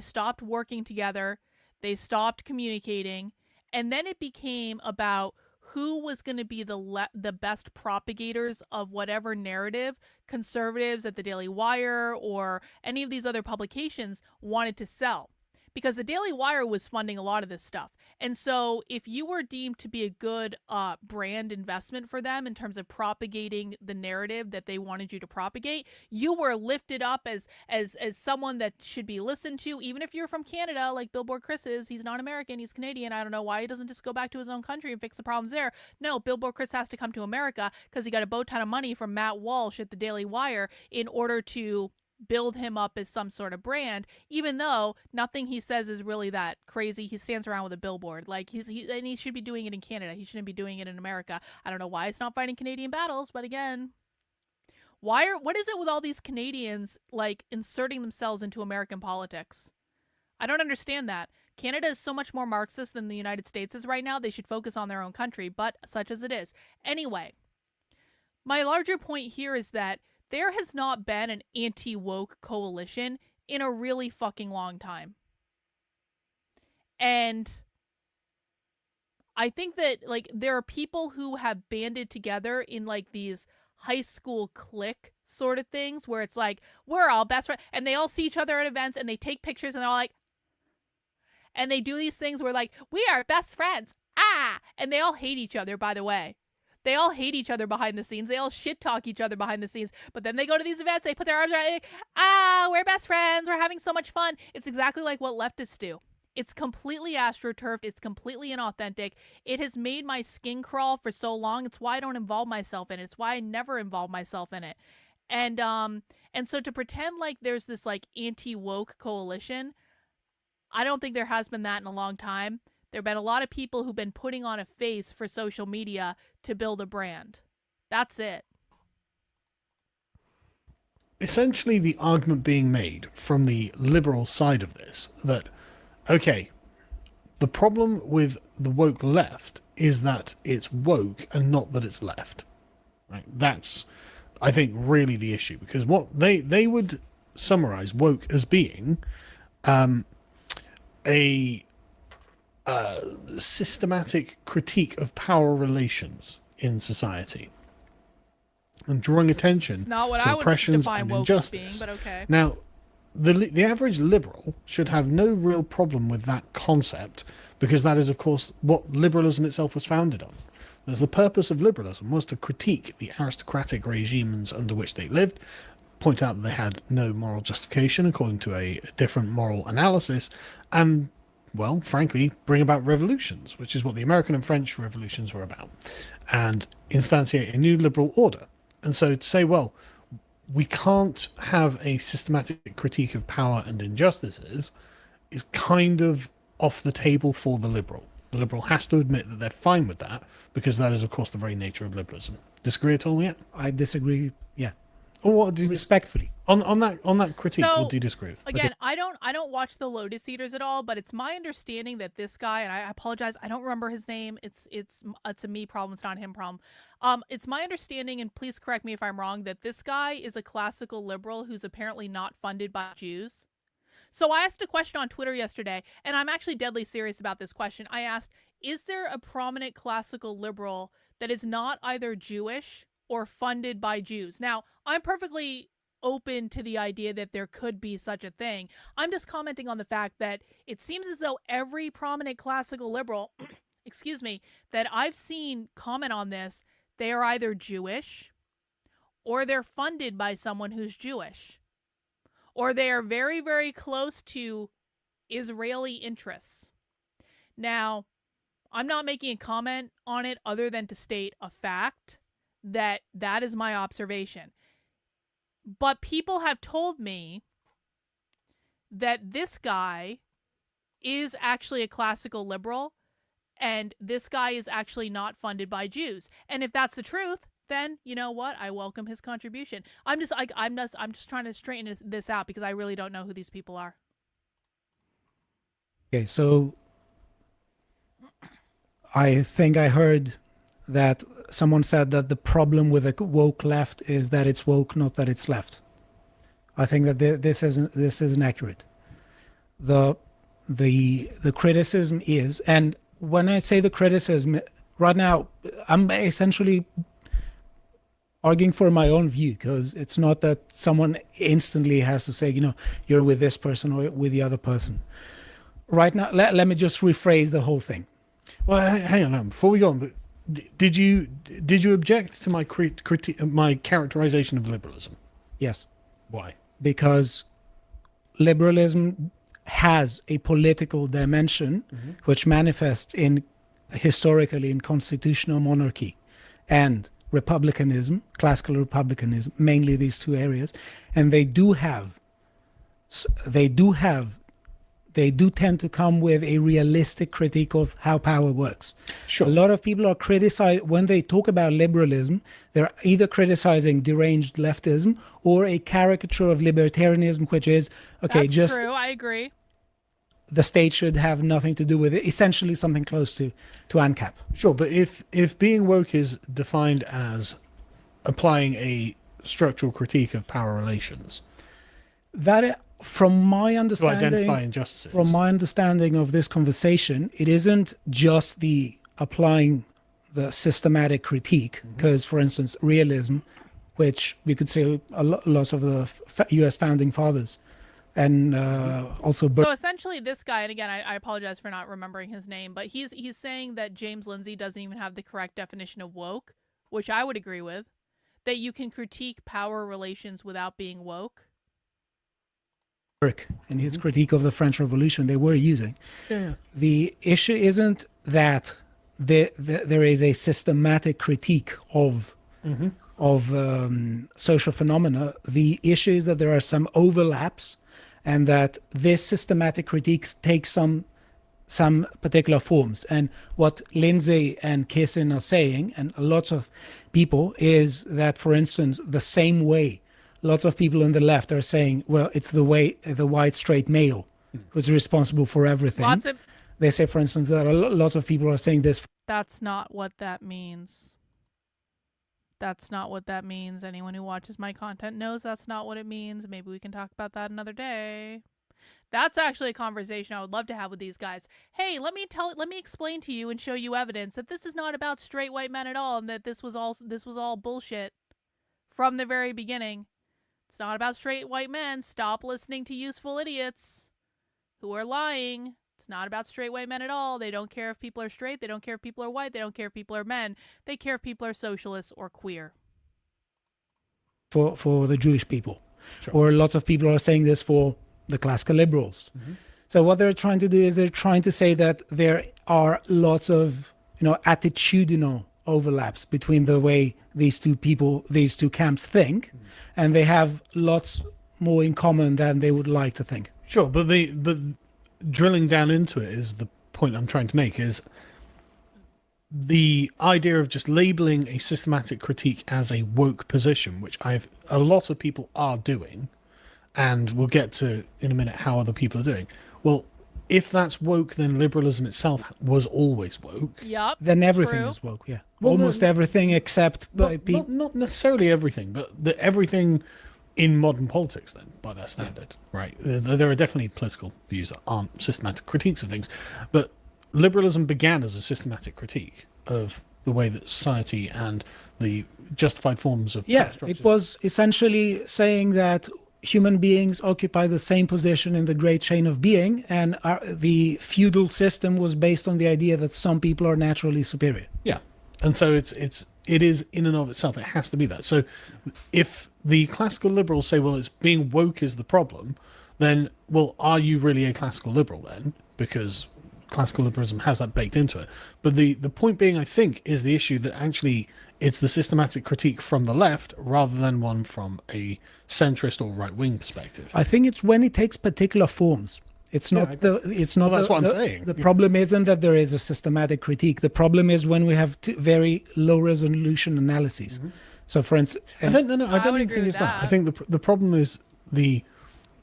stopped working together. They stopped communicating. And then it became about who was going to be the best propagators of whatever narrative conservatives at the Daily Wire or any of these other publications wanted to sell. Because the Daily Wire was funding a lot of this stuff. And so if you were deemed to be a good brand investment for them in terms of propagating the narrative that they wanted you to propagate, you were lifted up as someone that should be listened to, even if you're from Canada, like Billboard Chris is. He's not American, he's Canadian. I don't know why he doesn't just go back to his own country and fix the problems there. No, Billboard Chris has to come to America because he got a boat ton of money from Matt Walsh at the Daily Wire in order to build him up as some sort of brand, even though nothing he says is really that crazy. He stands around with a billboard. Like and he should be doing it in Canada. He shouldn't be doing it in America. I don't know why it's not fighting Canadian battles, but again, what is it with all these Canadians like inserting themselves into American politics? I don't understand that. Canada is so much more Marxist than the United States is right now. They should focus on their own country, but such as it is. Anyway, my larger point here is that there has not been an anti-woke coalition in a really fucking long time. And I think that, like, there are people who have banded together in, like, these high school clique sort of things where it's like, we're all best friends, and they all see each other at events, and they take pictures, and they're all like, and they do these things where, like, we are best friends, and they all hate each other, by the way. They all hate each other behind the scenes. They all shit talk each other behind the scenes. But then they go to these events, they put their arms around, we're best friends, we're having so much fun. It's exactly like what leftists do. It's completely astroturfed. It's completely inauthentic. It has made my skin crawl for so long. It's why I don't involve myself in it. It's why I never involve myself in it. And so to pretend like there's this like anti-woke coalition, I don't think there has been that in a long time. There have been a lot of people who've been putting on a face for social media to build a brand. That's it. Essentially, the argument being made from the liberal side of this that, okay, the problem with the woke left is that it's woke and not that it's left. Right? That's, I think, really the issue, because what they would summarize woke as being a systematic critique of power relations in society and drawing attention It's not what to I would oppressions define and woke as being, injustice. but okay. Now, the average liberal should have no real problem with that concept, because that is, of course, what liberalism itself was founded on. As the purpose of liberalism was to critique the aristocratic regimes under which they lived, point out that they had no moral justification according to a different moral analysis, and, well, frankly, bring about revolutions, which is what the American and French revolutions were about, and instantiate a new liberal order. And so to say, well, we can't have a systematic critique of power and injustices is kind of off the table for the liberal. The liberal has to admit that they're fine with that, because that is, of course, the very nature of liberalism. Disagree at all yet? I disagree. Yeah, Or what do you respectfully. on that critique? So, What do you disagree with? Again, I don't watch the Lotus Eaters at all, but it's my understanding that this guy, and I apologize, I don't remember his name. It's a me problem. It's not a him problem. It's my understanding, and please correct me if I'm wrong, that this guy is a classical liberal who's apparently not funded by Jews. So I asked a question on Twitter yesterday, and I'm actually deadly serious about this question. I asked, is there a prominent classical liberal that is not either Jewish or funded by Jews? Now, I'm perfectly open to the idea that there could be such a thing. I'm just commenting on the fact that it seems as though every prominent classical liberal, excuse me, that I've seen comment on this, they are either Jewish or they're funded by someone who's Jewish, or they are very, very close to Israeli interests. Now, I'm not making a comment on it other than to state a fact that that is my observation. But people have told me that this guy is actually a classical liberal, and this guy is actually not funded by Jews. And if that's the truth, then you know what? I welcome his contribution. I'm just trying to straighten this out, because I really don't know who these people are. Okay, so I think I heard that someone said that the problem with the woke left is that it's woke, not that it's left. I think that this isn't accurate. The criticism is, and when I say the criticism, right now I'm essentially arguing for my own view, because it's not that someone instantly has to say, you know, you're with this person or with the other person. Right now, let me just rephrase the whole thing. Well, hang on. Before we go on, but did you object to my my characterization of liberalism? Yes. Why? Because liberalism has a political dimension which manifests historically in constitutional monarchy and republicanism, classical republicanism, mainly these two areas, and they do tend to come with a realistic critique of how power works. Sure. A lot of people are criticizing, when they talk about liberalism, they're either criticizing deranged leftism or a caricature of libertarianism, which is, okay, That's just true. I agree. the state should have nothing to do with it, essentially something close to ANCAP. Sure, but if being woke is defined as applying a structural critique of power relations, That, from my to understanding, identify injustices, from my understanding of this conversation, it isn't just the applying the systematic critique, because, for instance, realism, which we could say lots of the U.S. founding fathers, and also So essentially, this guy, and again, I apologize for not remembering his name, but he's saying that James Lindsay doesn't even have the correct definition of woke, which I would agree with, that you can critique power relations without being woke. work in his critique of the French Revolution they were using. Yeah. The issue isn't that there is a systematic critique of social phenomena. The issue is that there are some overlaps, and that this systematic critiques take some particular forms. And what Lindsay and Kissin are saying, and lots of people, is that, for instance, the same way lots of people on the left are saying, well, it's the white straight male who's responsible for everything. They say, for instance, that lots of people are saying this. That's not what that means. That's not what that means. Anyone who watches my content knows that's not what it means. Maybe we can talk about that another day. That's actually a conversation I would love to have with these guys. Hey, let me explain to you and show you evidence that this is not about straight white men at all, and that this was all bullshit from the very beginning. It's not about straight white men. Stop listening to useful idiots who are lying. It's not about straight white men at all. They don't care if people are straight. They don't care if people are white. They don't care if people are men. They care if people are socialists or queer. For the Jewish people. Sure. Or lots of people are saying this for the classical liberals. So what they're trying to do is they're trying to say that there are lots of, attitudinal overlaps between the way these two camps think, and they have lots more in common than they would like to think. Sure, but drilling down into it is the point I'm trying to make, is the idea of just labeling a systematic critique as a woke position, which a lot of people are doing, and we'll get to in a minute how other people are doing. Well, if that's woke, then liberalism itself was always woke. Yep. Then everything true. is woke, yeah. Well, Almost everything except... Not necessarily everything, but everything in modern politics, then, by their standard, right? There are definitely political views that aren't systematic critiques of things, but liberalism began as a systematic critique of the way that society and the justified forms of Yeah, power structures. it was essentially saying that human beings occupy the same position in the great chain of being, and the feudal system was based on the idea that some people are naturally superior. Yeah, and so it is in and of itself, it has to be that. So if the classical liberals say, well, it's being woke is the problem, then, well, are you really a classical liberal then? Because classical liberalism has that baked into it. But the point being, I think, is the issue that actually it's the systematic critique from the left rather than one from a centrist or right-wing perspective. I think it's when it takes particular forms. It's not that's what I'm saying. The problem isn't that there is a systematic critique. The problem is when we have very low resolution analyses. So, for instance, I don't even agree think with it's that. I that. think the problem is the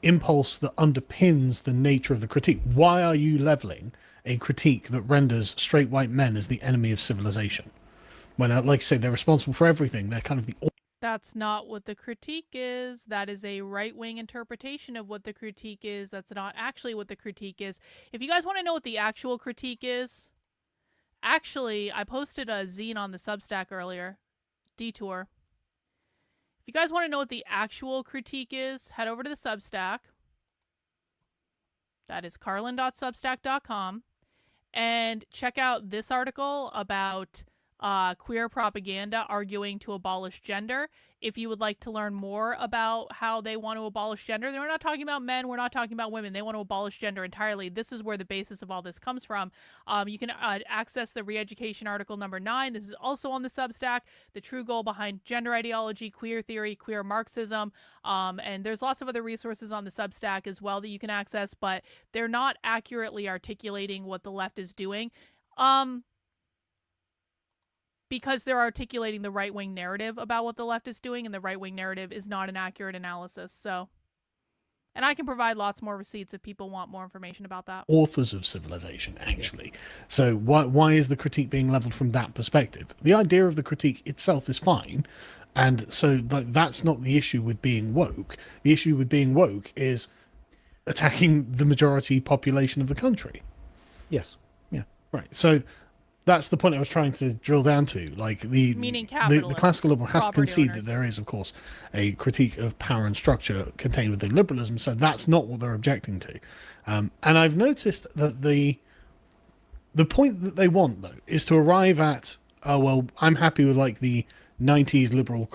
impulse that underpins the nature of the critique. Why are you leveling a critique that renders straight white men as the enemy of civilization? When, like I say, they're responsible for everything. They're kind of the... That's not what the critique is. That is a right-wing interpretation of what the critique is. That's not actually what the critique is. If you guys want to know what the actual critique is, actually, I posted a zine on the Substack earlier, Detour. If you guys want to know what the actual critique is, head over to the Substack. That is carlin.substack.com. And check out this article about queer propaganda arguing to abolish gender. If you would like to learn more about how they want to abolish gender, they're not talking about men, we're not talking about women. They want to abolish gender entirely. This is where the basis of all this comes from. You can access the re-education article number 9. This is also on the Substack. The true goal behind gender ideology, queer theory, queer Marxism. And there's lots of other resources on the Substack as well that you can access, but they're not accurately articulating what the left is doing. Because they're articulating the right-wing narrative about what the left is doing, and the right-wing narrative is not an accurate analysis. So, and I can provide lots more receipts if people want more information about that. authors of civilization, actually. So why is the critique being leveled from that perspective? The idea of the critique itself is fine, and so that's not the issue with being woke. The issue with being woke is attacking the majority population of the country. Yes. Yeah. Right. So that's the point I was trying to drill down to. Like Meaning the capitalists, classical liberal has to property concede owners. that there is, of course, a critique of power and structure contained within liberalism. So that's not what they're objecting to. And I've noticed that the point that they want, though, is to arrive at, oh well, I'm happy with like the 90s liberal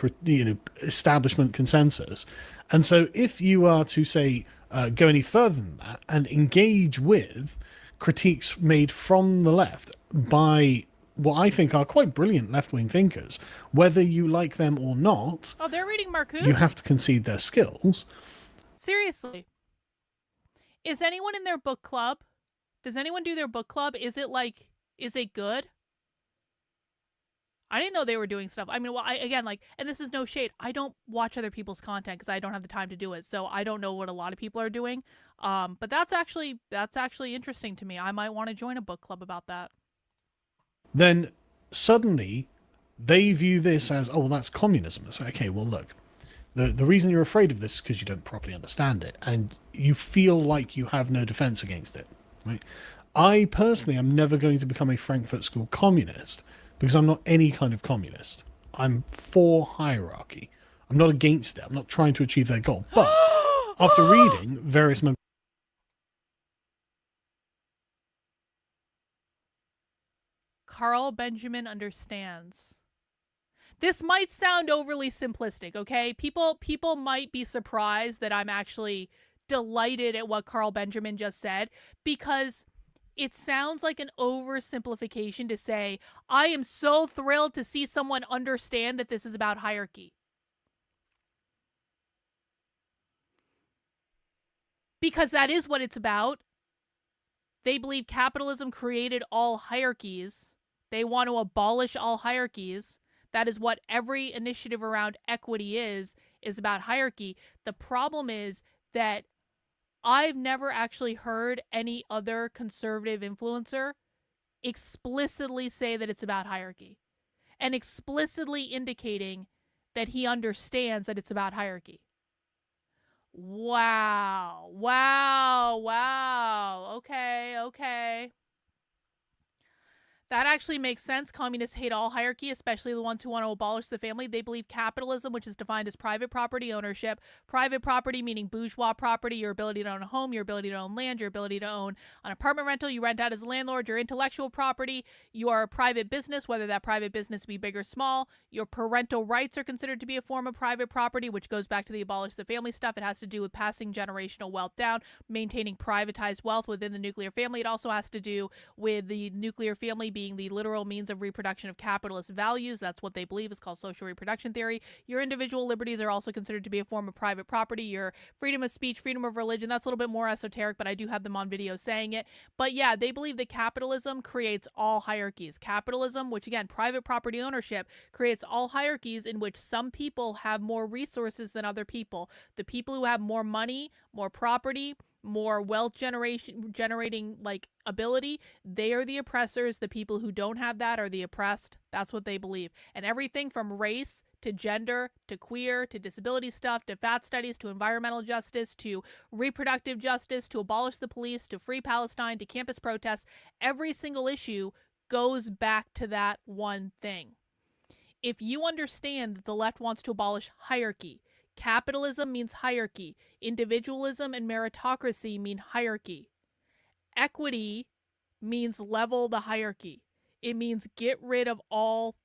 establishment consensus. And so if you are to say, go any further than that and engage with critiques made from the left by what I think are quite brilliant left-wing thinkers. Whether you like them or not, Oh, they're reading Marcuse? you have to concede their skills. Seriously. Is anyone in their book club? Does anyone do their book club? Is it good? I didn't know they were doing stuff. I mean, well, and this is no shade. I don't watch other people's content because I don't have the time to do it. So I don't know what a lot of people are doing. But that's actually interesting to me. I might want to join a book club about that. Then suddenly they view this as, oh, well, that's communism. It's like, okay, well, look, the reason you're afraid of this is because you don't properly understand it and you feel like you have no defense against it, right? I personally am never going to become a Frankfurt School communist because I'm not any kind of communist. I'm for hierarchy. I'm not against it. I'm not trying to achieve their goal. But after reading various members, Carl Benjamin understands. This might sound overly simplistic, okay? People might be surprised that I'm actually delighted at what Carl Benjamin just said, because it sounds like an oversimplification to say, I am so thrilled to see someone understand that this is about hierarchy. Because that is what it's about. They believe capitalism created all hierarchies. They want to abolish all hierarchies. That is what every initiative around equity is about hierarchy. The problem is that I've never actually heard any other conservative influencer explicitly say that it's about hierarchy and explicitly indicating that he understands that it's about hierarchy. Wow. Okay. That actually makes sense. Communists hate all hierarchy, especially the ones who want to abolish the family. They believe capitalism, which is defined as private property ownership. Private property meaning bourgeois property, your ability to own a home, your ability to own land, your ability to own an apartment rental, you rent out as a landlord, your intellectual property, your private business, whether that private business be big or small. Your parental rights are considered to be a form of private property, which goes back to the abolish the family stuff. It has to do with passing generational wealth down, maintaining privatized wealth within the nuclear family. It also has to do with the nuclear family being the literal means of reproduction of capitalist values. That's what they believe is called social reproduction theory. Your individual liberties are also considered to be a form of private property. Your freedom of speech, freedom of religion, that's a little bit more esoteric, but I do have them on video saying it. But yeah, they believe that capitalism creates all hierarchies. Capitalism, which again, private property ownership, creates all hierarchies in which some people have more resources than other people. The people who have more money, more property, more wealth generating like ability, they are the oppressors. The people who don't have that are the oppressed. That's what they believe. And everything from race to gender to queer to disability stuff to fat studies to environmental justice to reproductive justice to abolish the police to free Palestine to campus protests, every single issue goes back to that one thing. If you understand that the left wants to abolish hierarchy, capitalism means hierarchy. Individualism and meritocracy mean hierarchy. Equity means level the hierarchy. It means get rid of all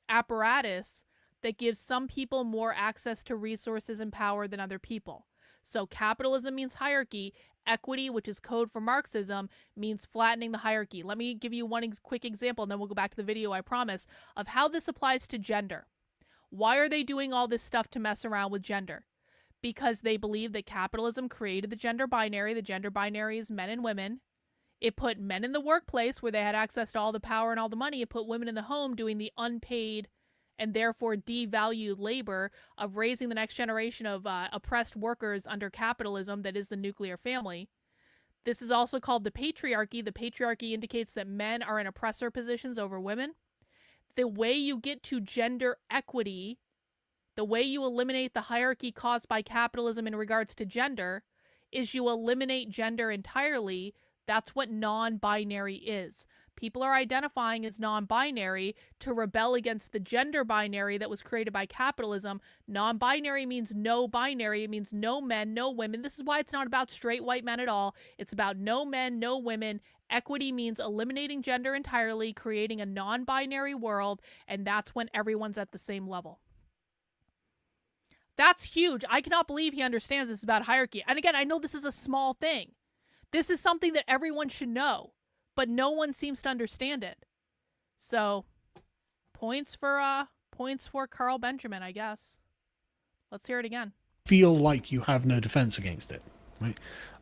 apparatus that gives some people more access to resources and power than other people. So capitalism means hierarchy. Equity, which is code for Marxism, means flattening the hierarchy. Let me give you one quick example, and then we'll go back to the video, I promise, of how this applies to gender. Why are they doing all this stuff to mess around with gender? Because they believe that capitalism created the gender binary. The gender binary is men and women. It put men in the workplace where they had access to all the power and all the money. It put women in the home doing the unpaid and therefore devalued labor of raising the next generation of oppressed workers under capitalism that is the nuclear family. This is also called the patriarchy. The patriarchy indicates that men are in oppressor positions over women. The way you get to gender equity, the way you eliminate the hierarchy caused by capitalism in regards to gender, is you eliminate gender entirely. That's what non-binary is. People are identifying as non-binary to rebel against the gender binary that was created by capitalism. Non-binary means no binary. It means no men, no women. This is why it's not about straight white men at all. It's about no men, no women. Equity means eliminating gender entirely, creating a non-binary world, and that's when everyone's at the same level. That's huge. I cannot believe he understands this about hierarchy. And again, I know this is a small thing. This is something that everyone should know, but no one seems to understand it. So, points for Carl Benjamin, I guess. Let's hear it again. Feel like you have no defense against it, right?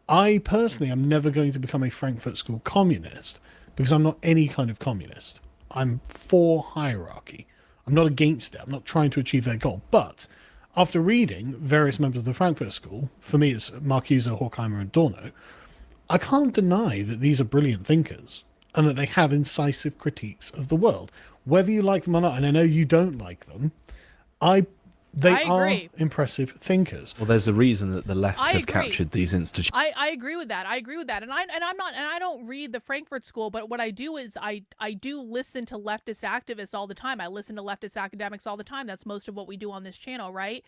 I personally am never going to become a Frankfurt School communist because I'm not any kind of communist. I'm for hierarchy. I'm not against it. I'm not trying to achieve their goal. But after reading various members of the Frankfurt School, for me it's Marcuse, Horkheimer, and Adorno, I can't deny that these are brilliant thinkers and that they have incisive critiques of the world. Whether you like them or not, and I know you don't like them, they are impressive thinkers. Well, there's a reason that the left have captured these institutions. I agree with that. I agree with that. And I don't read the Frankfurt School, but what I do is I do listen to leftist activists all the time. I listen to leftist academics all the time. That's most of what we do on this channel, right?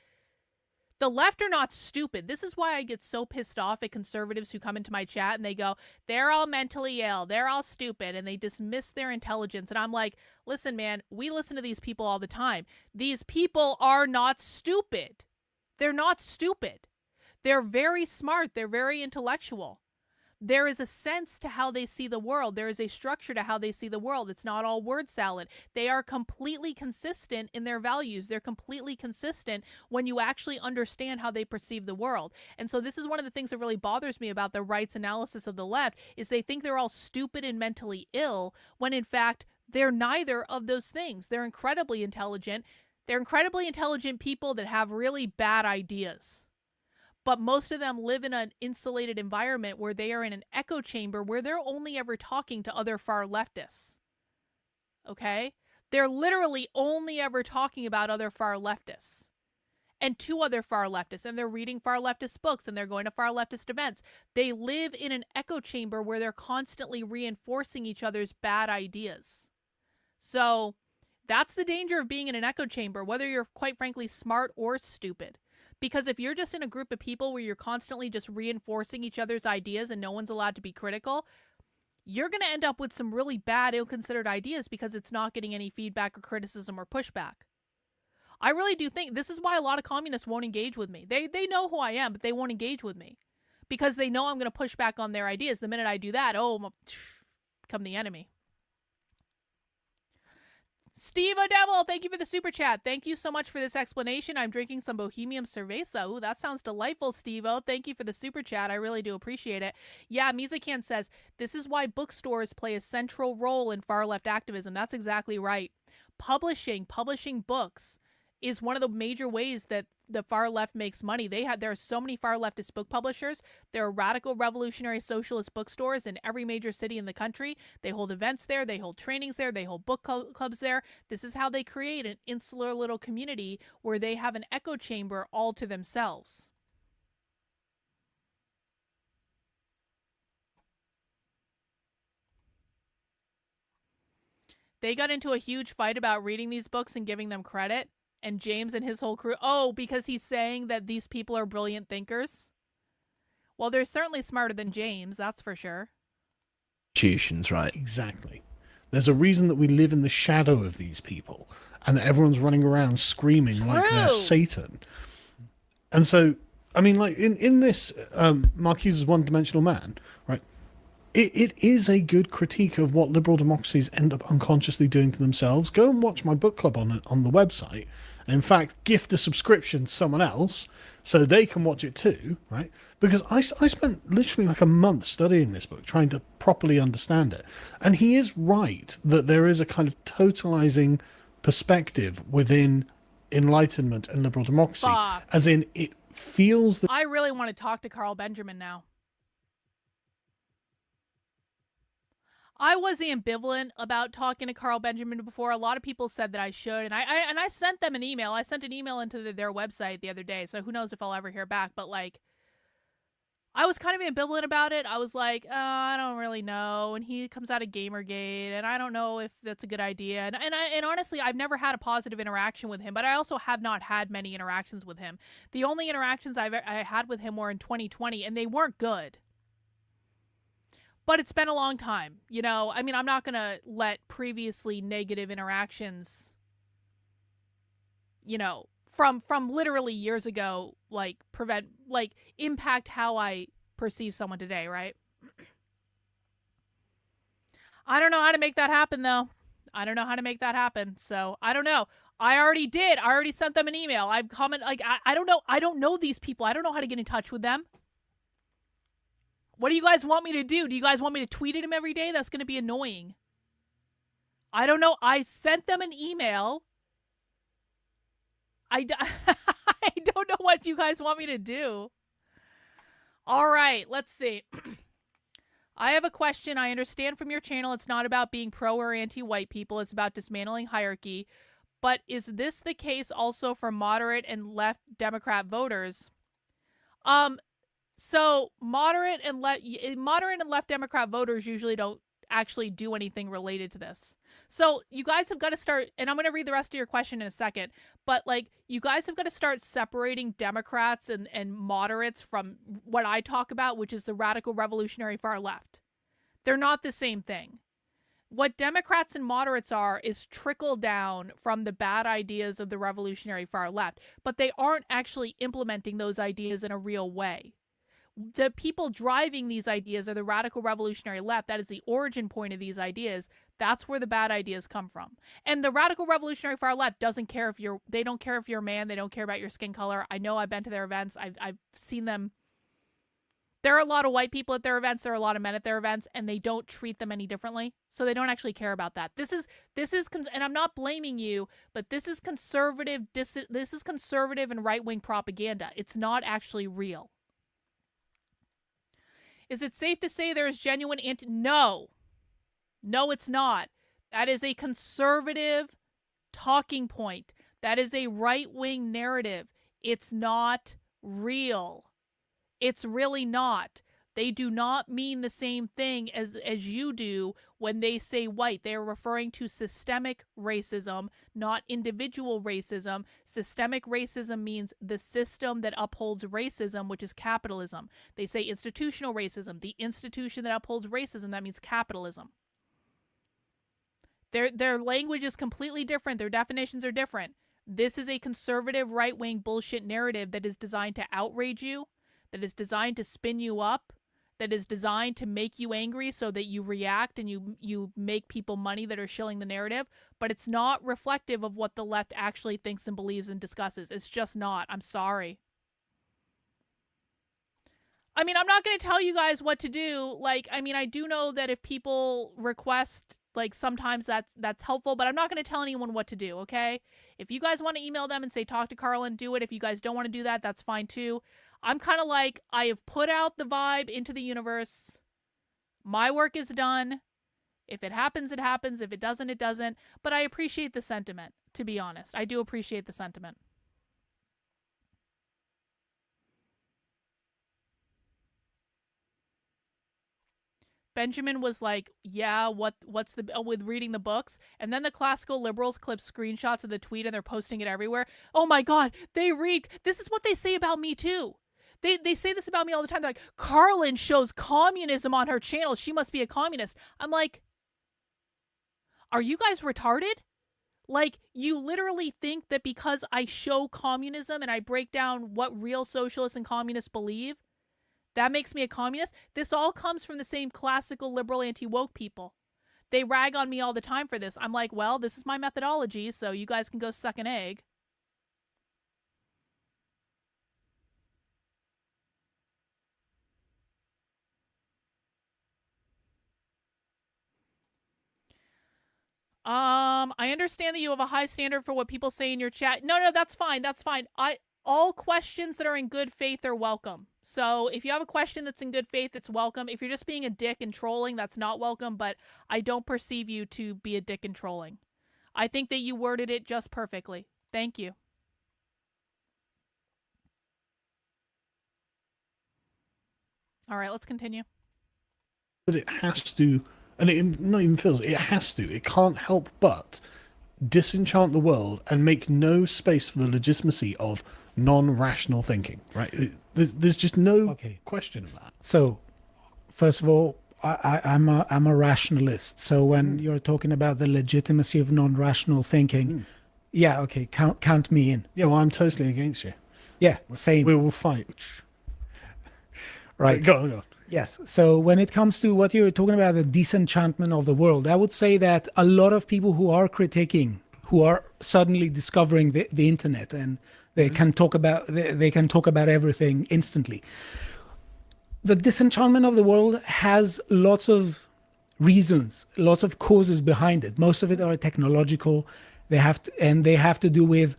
The left are not stupid. This is why I get so pissed off at conservatives who come into my chat and they go, they're all mentally ill, they're all stupid, and they dismiss their intelligence. And I'm like, listen, man, we listen to these people all the time. These people are not stupid. They're not stupid. They're very smart. They're very intellectual. There is a sense to how they see the world. There is a structure to how they see the world. It's not all word salad. They are completely consistent in their values. They're completely consistent when you actually understand how they perceive the world. And so this is one of the things that really bothers me about the right's analysis of the left, is they think they're all stupid and mentally ill, when in fact, they're neither of those things. They're incredibly intelligent. They're incredibly intelligent people that have really bad ideas. But most of them live in an insulated environment where they are in an echo chamber where they're only ever talking to other far leftists. Okay? They're literally only ever talking about other far leftists and to other far leftists, and they're reading far leftist books and they're going to far leftist events. They live in an echo chamber where they're constantly reinforcing each other's bad ideas. So that's the danger of being in an echo chamber, whether you're quite frankly smart or stupid. Because if you're just in a group of people where you're constantly just reinforcing each other's ideas and no one's allowed to be critical, you're going to end up with some really bad, ill-considered ideas because it's not getting any feedback or criticism or pushback. I really do think this is why a lot of communists won't engage with me. They know who I am, but they won't engage with me because they know I'm going to push back on their ideas. The minute I do that, become the enemy. Steve O'Devil, thank you for the super chat. Thank you so much for this explanation. I'm drinking some Bohemian Cerveza. Ooh, that sounds delightful, Steve-O. Thank you for the super chat. I really do appreciate it. Yeah, Mizakan says, this is why bookstores play a central role in far-left activism. That's exactly right. Publishing books is one of the major ways that the far left makes money. There are so many far leftist book publishers. There are radical revolutionary socialist bookstores in every major city in the country. They hold events there. They hold trainings there. They hold book clubs there. This is how they create an insular little community where they have an echo chamber all to themselves. They got into a huge fight about reading these books and giving them credit. And James and his whole crew, because he's saying that these people are brilliant thinkers? Well, they're certainly smarter than James, that's for sure. Institutions, right? Exactly. There's a reason that we live in the shadow of these people and that everyone's running around screaming like they're Satan. And so, I mean, like in this Marcuse's One-Dimensional Man, right? It is a good critique of what liberal democracies end up unconsciously doing to themselves. Go and watch my book club on the website. And in fact, gift a subscription to someone else so they can watch it too, right? Because I spent literally like a month studying this book, trying to properly understand it. And he is right that there is a kind of totalizing perspective within Enlightenment and liberal democracy. As in, it feels that... I really want to talk to Carl Benjamin now. I was ambivalent about talking to Carl Benjamin before. A lot of people said that I should, and I sent them an email. I sent an email into their website the other day, so who knows if I'll ever hear back. But like, I was kind of ambivalent about it. I was like, I don't really know. And he comes out of Gamergate, and I don't know if that's a good idea. And honestly, I've never had a positive interaction with him, but I also have not had many interactions with him. The only interactions I had with him were in 2020, and they weren't good. But it's been a long time, you know. I mean, I'm not going to let previously negative interactions, you know, from literally years ago, like impact how I perceive someone today, right? I don't know how to make that happen, though. I don't know how to make that happen. So I don't know. I already did. I already sent them an email. I've commented, like, I don't know. I don't know these people. I don't know how to get in touch with them. What do you guys want me to do? Do you guys want me to tweet at them every day? That's going to be annoying. I don't know. I sent them an email. I don't know what you guys want me to do. All right, let's see. I have a question. I understand from your channel it's not about being pro or anti-white people. It's about dismantling hierarchy. But is this the case also for moderate and left Democrat voters? So moderate and left Democrat voters usually don't actually do anything related to this. So you guys have got to start, and I'm going to read the rest of your question in a second, but like you guys have got to start separating Democrats and moderates from what I talk about, which is the radical revolutionary far left. They're not the same thing. What Democrats and moderates are is trickle down from the bad ideas of the revolutionary far left, but they aren't actually implementing those ideas in a real way. The people driving these ideas are the radical revolutionary left. That is the origin point of these ideas. That's where the bad ideas come from. And the radical revolutionary far left doesn't care if they don't care if you're a man. They don't care about your skin color. I know, I've been to their events. I've seen them. There are a lot of white people at their events. There are a lot of men at their events, and they don't treat them any differently. So they don't actually care about that. This is, and I'm not blaming you, but this is conservative. This is conservative and right-wing propaganda. It's not actually real. Is it safe to say there is genuine No. No, it's not. That is a conservative talking point. That is a right-wing narrative. It's not real. It's really not. They do not mean the same thing as you do when they say white. They are referring to systemic racism, not individual racism. Systemic racism means the system that upholds racism, which is capitalism. They say institutional racism, the institution that upholds racism, that means capitalism. Their language is completely different. Their definitions are different. This is a conservative right-wing bullshit narrative that is designed to outrage you, that is designed to spin you up, that is designed to make you angry so that you react and you make people money that are shilling the narrative, but it's not reflective of what the left actually thinks and believes and discusses. It's just not. I'm sorry. I mean, I'm not going to tell you guys what to do. Like, I mean, I do know that if people request, like, sometimes that's helpful, but I'm not going to tell anyone what to do, okay? If you guys want to email them and say, talk to Carlin, do it. If you guys don't want to do that, that's fine too. I'm kind of like, I have put out the vibe into the universe. My work is done. If it happens, it happens. If it doesn't, it doesn't. But I appreciate the sentiment, to be honest. I do appreciate the sentiment. Benjamin was like, yeah, what's the with reading the books? And then the classical liberals clip screenshots of the tweet and they're posting it everywhere. Oh my God, they read. This is what they say about me too. They say this about me all the time. They're like, Carlin shows communism on her channel. She must be a communist. I'm like, are you guys retarded? Like, you literally think that because I show communism and I break down what real socialists and communists believe, that makes me a communist? This all comes from the same classical liberal anti-woke people. They rag on me all the time for this. I'm like, well, this is my methodology, so you guys can go suck an egg. I understand that you have a high standard for what people say in your chat. No, that's fine. That's fine. All questions that are in good faith are welcome. So if you have a question that's in good faith, it's welcome. If you're just being a dick and trolling, that's not welcome, but I don't perceive you to be a dick and trolling. I think that you worded it just perfectly. Thank you. All right, let's continue. But it has to, and it not even feels, it has to, it can't help but disenchant the world and make no space for the legitimacy of non-rational thinking, right? There's just no question of that. So, first of all, I'm a rationalist. So when you're talking about the legitimacy of non-rational thinking, Yeah, okay, count me in. Yeah, well, I'm totally against you. Yeah, same. We will fight. Right. Go on. Yes. So when it comes to what you're talking about, the disenchantment of the world, I would say that a lot of people who are critiquing, who are suddenly discovering the internet, and they can talk about everything instantly. The disenchantment of the world has lots of reasons, lots of causes behind it. Most of it are technological. They have to do with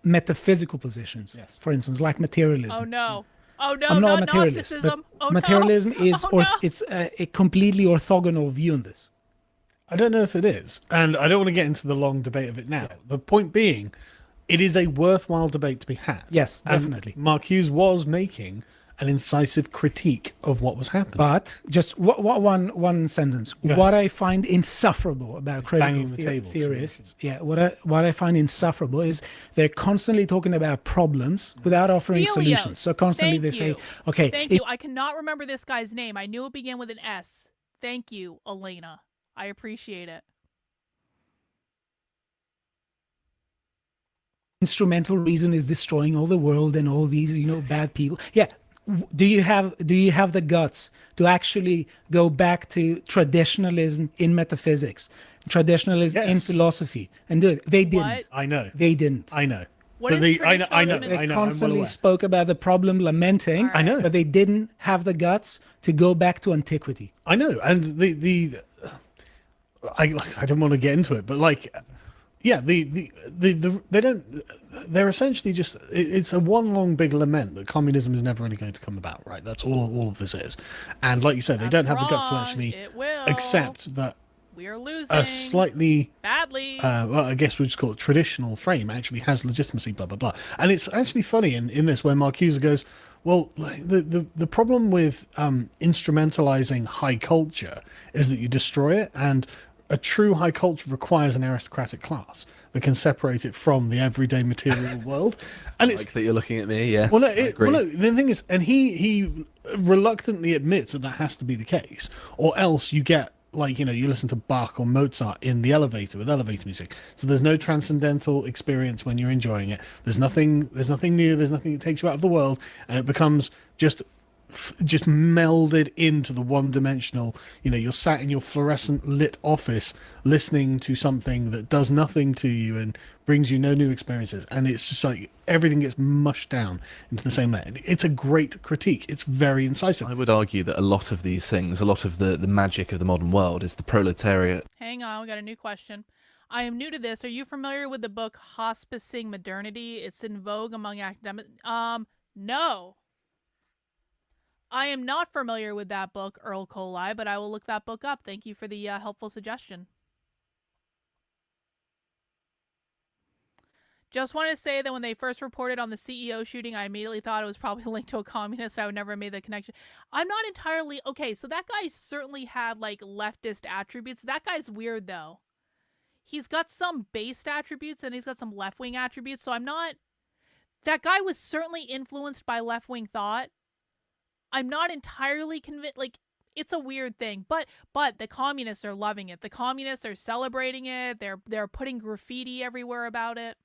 metaphysical positions. Yes. For instance, like materialism. Oh no. Oh no, I'm not a not materialist, Gnosticism. but Oh materialism no. is, Oh, no. it's a completely orthogonal view on this. I don't know if it is, and I don't want to get into the long debate of it now. The point being, it is a worthwhile debate to be had. Yes, And definitely. Marcuse was making an incisive critique of what was happening. But just one sentence. ahead. What I find insufferable about critical banging the table, theorists, what I find insufferable is they're constantly talking about problems without offering Stelios. solutions. So constantly Thank they say, you. okay, Thank you. I cannot remember this guy's name. I knew it began with an S. Thank you, Elena. I appreciate it. instrumental reason is destroying all the world and all these, bad people. Yeah. Do you have the guts to actually go back to traditionalism in metaphysics, traditionalism in philosophy, and do it? They didn't. What? I know. They didn't. I know. What is traditionalism in- They I'm well constantly aware. spoke about the problem, lamenting. All right. I know. But they didn't have the guts to go back to antiquity. I know, and I don't want to get into it, but they don't. They're essentially just. It's a one long big lament that communism is never really going to come about, right? That's all of this is, and like you said, they That's don't have the guts to wrong. actually It will. accept that We are losing. a slightly. badly. Well, I guess we just call it traditional frame actually has legitimacy, blah blah blah. And it's actually funny in this where Marcuse goes, well, the problem with instrumentalizing high culture is that you destroy it, and a true high culture requires an aristocratic class that can separate it from the everyday material world. And it's Like that you're looking at me, yeah. well, no, I agree. the thing is, and he reluctantly admits that has to be the case, or else you get you listen to Bach or Mozart in the elevator with elevator music. So there's no transcendental experience when you're enjoying it. There's nothing new. There's nothing that takes you out of the world, and it becomes just melded into the one-dimensional. You're sat in your fluorescent lit office listening to something that does nothing to you and brings you no new experiences, and it's just like everything gets mushed down into the same layer. It's a great critique. It's very incisive. I would argue that a lot of these things, a lot of the magic of the modern world is the proletariat. Hang on, we got a new question. I am new to this. Are you familiar with the book Hospicing Modernity? It's in vogue among academics. No. I am not familiar with that book, Earl Coli, but I will look that book up. Thank you for the helpful suggestion. Just want to say that when they first reported on the CEO shooting, I immediately thought it was probably linked to a communist. I would never have made the connection. I'm not entirely... Okay, so that guy certainly had, leftist attributes. That guy's weird, though. He's got some based attributes, and he's got some left-wing attributes, so I'm not... That guy was certainly influenced by left-wing thought. I'm not entirely convinced. It's a weird thing, but the communists are loving it. The communists are celebrating it. They're putting graffiti everywhere about it.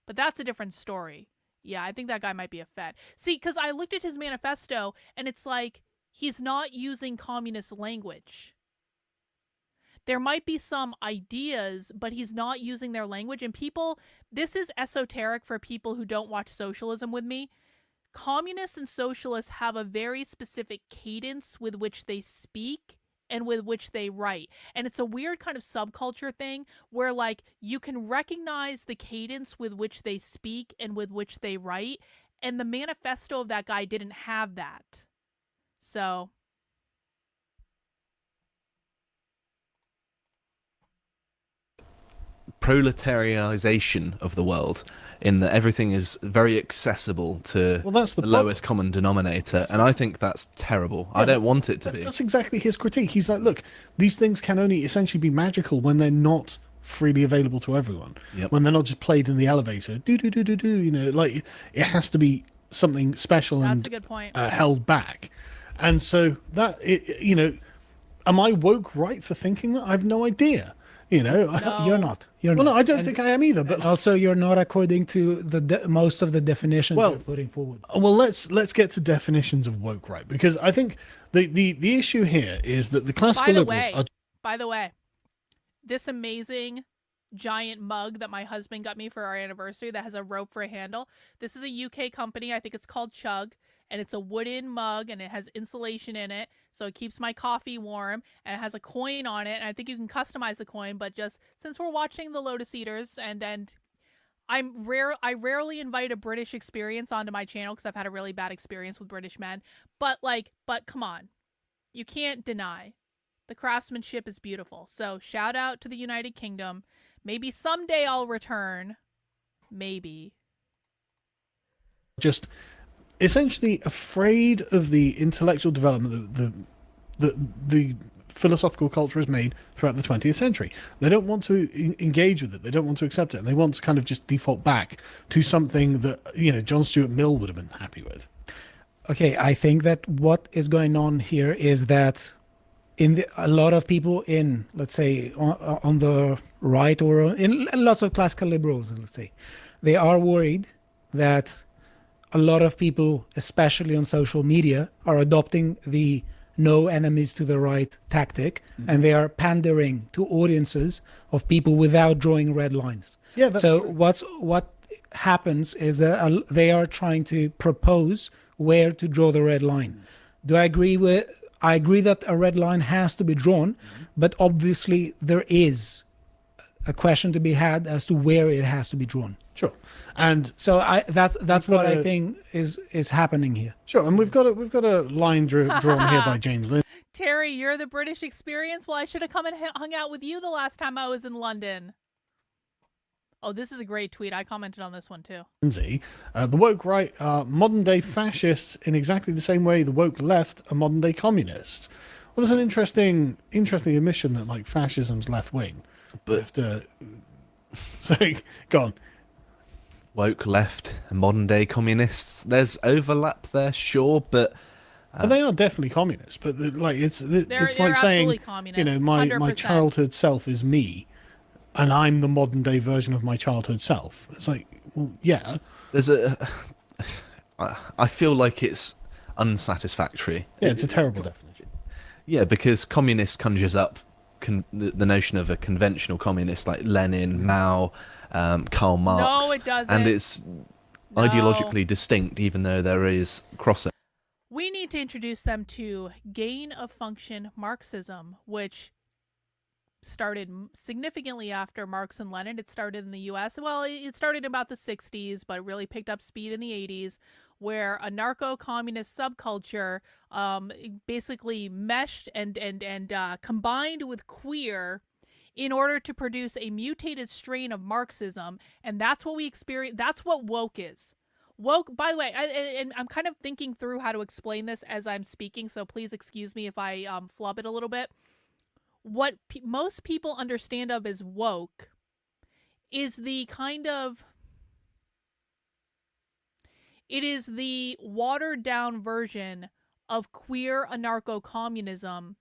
But that's a different story. Yeah, I think that guy might be a Fed. See, because I looked at his manifesto, and it's like he's not using communist language. There might be some ideas, but he's not using their language. And this is esoteric for people who don't watch socialism with me. Communists and socialists have a very specific cadence with which they speak and with which they write. And it's a weird kind of subculture thing where you can recognize the cadence with which they speak and with which they write. And the manifesto of that guy didn't have that. So... Proletarialization of the world, in that everything is very accessible to that's the lowest common denominator, and I think that's terrible. I don't want it to be. That's exactly his critique. He's like, look, these things can only essentially be magical when they're not freely available to everyone. Yep. When they're not just played in the elevator, it has to be something special. That's and a good point. Held back. And so am I woke right for thinking that? I have no idea. You know, No. You're not. You're well, not. no, I don't And- think I am either. But and also, you're not according to most of the definitions Well, you're putting forward. well, let's get to definitions of woke, right? Because I think the issue here is that the classical liberals are. By the way, this amazing giant mug that my husband got me for our anniversary that has a rope for a handle. This is a UK company. I think it's called Chug, and it's a wooden mug, and it has insulation in it, so it keeps my coffee warm, and it has a coin on it, and I think you can customize the coin, but just since we're watching the Lotus Eaters, and I rarely invite a British experience onto my channel because I've had a really bad experience with British men, but come on. You can't deny the craftsmanship is beautiful. So shout out to the United Kingdom. Maybe someday I'll return. Maybe. Just essentially afraid of the intellectual development that the philosophical culture has made throughout the 20th century. They don't want to engage with it. They don't want to accept it. And they want to kind of just default back to something that, you know, John Stuart Mill would have been happy with. Okay, I think that what is going on here is that a lot of people in, let's say, on the right or in lots of classical liberals, let's say, they are worried that a lot of people, especially on social media, are adopting the no enemies to the right tactic, and they are pandering to audiences of people without drawing red lines. Yeah, that's so true. what happens is that they are trying to propose where to draw the red line. I agree that a red line has to be drawn, but obviously there is a question to be had as to where it has to be drawn. Sure. And so that's what I a- think is happening here. sure, and we've got a line drawn here by James Lindsay. Terry, you're the British experience? Well, I should have come and hung out with you the last time I was in London. Oh, this is a great tweet. I commented on this one too. The woke right are modern day fascists in exactly the same way the woke left are modern day communists. Well, there's an interesting admission that like fascism's left wing. But Sorry, go on. woke left and modern day communists, there's overlap there, sure, but But they are definitely communists. But it's They're like saying, absolutely communists, you know, my 100%. childhood self is me, and I'm the modern day version of my childhood self. It's like, well, yeah, there's I feel like it's unsatisfactory. yeah, it's a terrible definition. Yeah, because communist conjures up the notion of a conventional communist like Lenin, Mao, Karl Marx. No, it doesn't. And it's No. ideologically distinct, even though there is crossover. We need to introduce them to gain of function Marxism, which started significantly after Marx and Lenin. It started in the US. Well, it started in about the 60s, but it really picked up speed in the 80s, where a narco-communist subculture basically meshed and combined with queer in order to produce a mutated strain of Marxism. And that's what we experience. That's what woke is. Woke, by the way, and I'm kind of thinking through how to explain this as I'm speaking, so please excuse me if I flub it a little bit. What most people understand of as woke is the kind of, it is the watered down version of queer anarcho-communism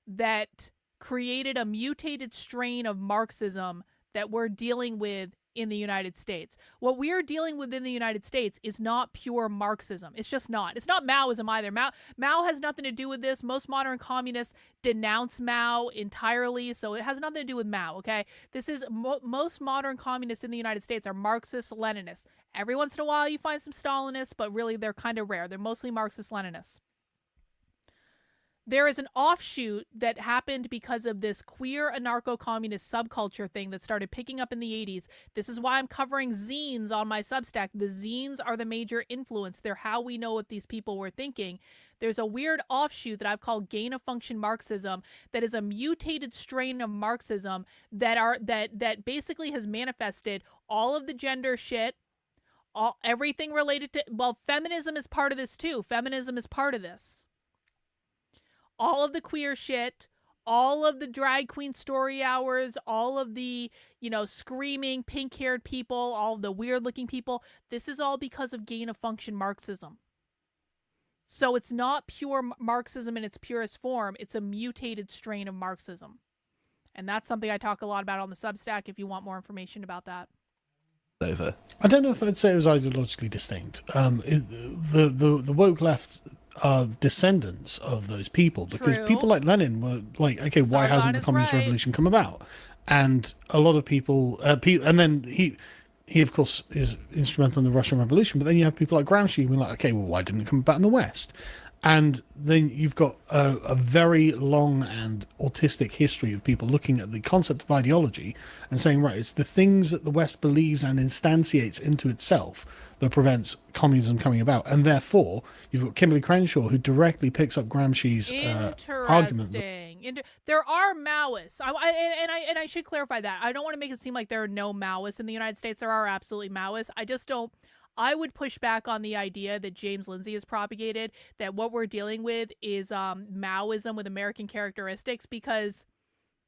that created a mutated strain of Marxism that we're dealing with in the United States. What we're dealing with in the United States is not pure Marxism. It's just not. It's not Maoism either. Mao has nothing to do with this. Most modern communists denounce Mao entirely, so it has nothing to do with Mao, okay? This is, most modern communists in the United States are Marxist-Leninists. Every once in a while you find some Stalinists, but really they're kind of rare. They're mostly Marxist-Leninists. There is an offshoot that happened because of this queer anarcho-communist subculture thing that started picking up in the 80s. This is why I'm covering zines on my Substack. The zines are the major influence. They're how we know what these people were thinking. There's a weird offshoot that I've called gain-of-function Marxism that is a mutated strain of Marxism that basically has manifested all of the gender shit, everything related to, well, feminism is part of this too. Feminism is part of this. All of the queer shit, all of the drag queen story hours, all of the, you know, screaming pink-haired people, all of the weird-looking people, this is all because of gain-of-function Marxism. So it's not pure Marxism in its purest form. It's a mutated strain of Marxism. And that's something I talk a lot about on the Substack if you want more information about that. Over. I don't know if I'd say it was ideologically distinct. The woke left are descendants of those people, because True. people like Lenin were like, okay, why Sargon hasn't the is communist right. revolution come about? And a lot of people, and then he of course is instrumental in the Russian Revolution. But then you have people like Gramsci being like, okay, well, why didn't it come about in the West? And then you've got a very long and autistic history of people looking at the concept of ideology and saying, right, it's the things that the West believes and instantiates into itself that prevents communism coming about. And therefore, you've got Kimberly Crenshaw, who directly picks up Gramsci's argument. There are Maoists, and I should clarify that. I don't want to make it seem like there are no Maoists in the United States. There are absolutely Maoists. I just don't. I would push back on the idea that James Lindsay has propagated, that what we're dealing with is Maoism with American characteristics, because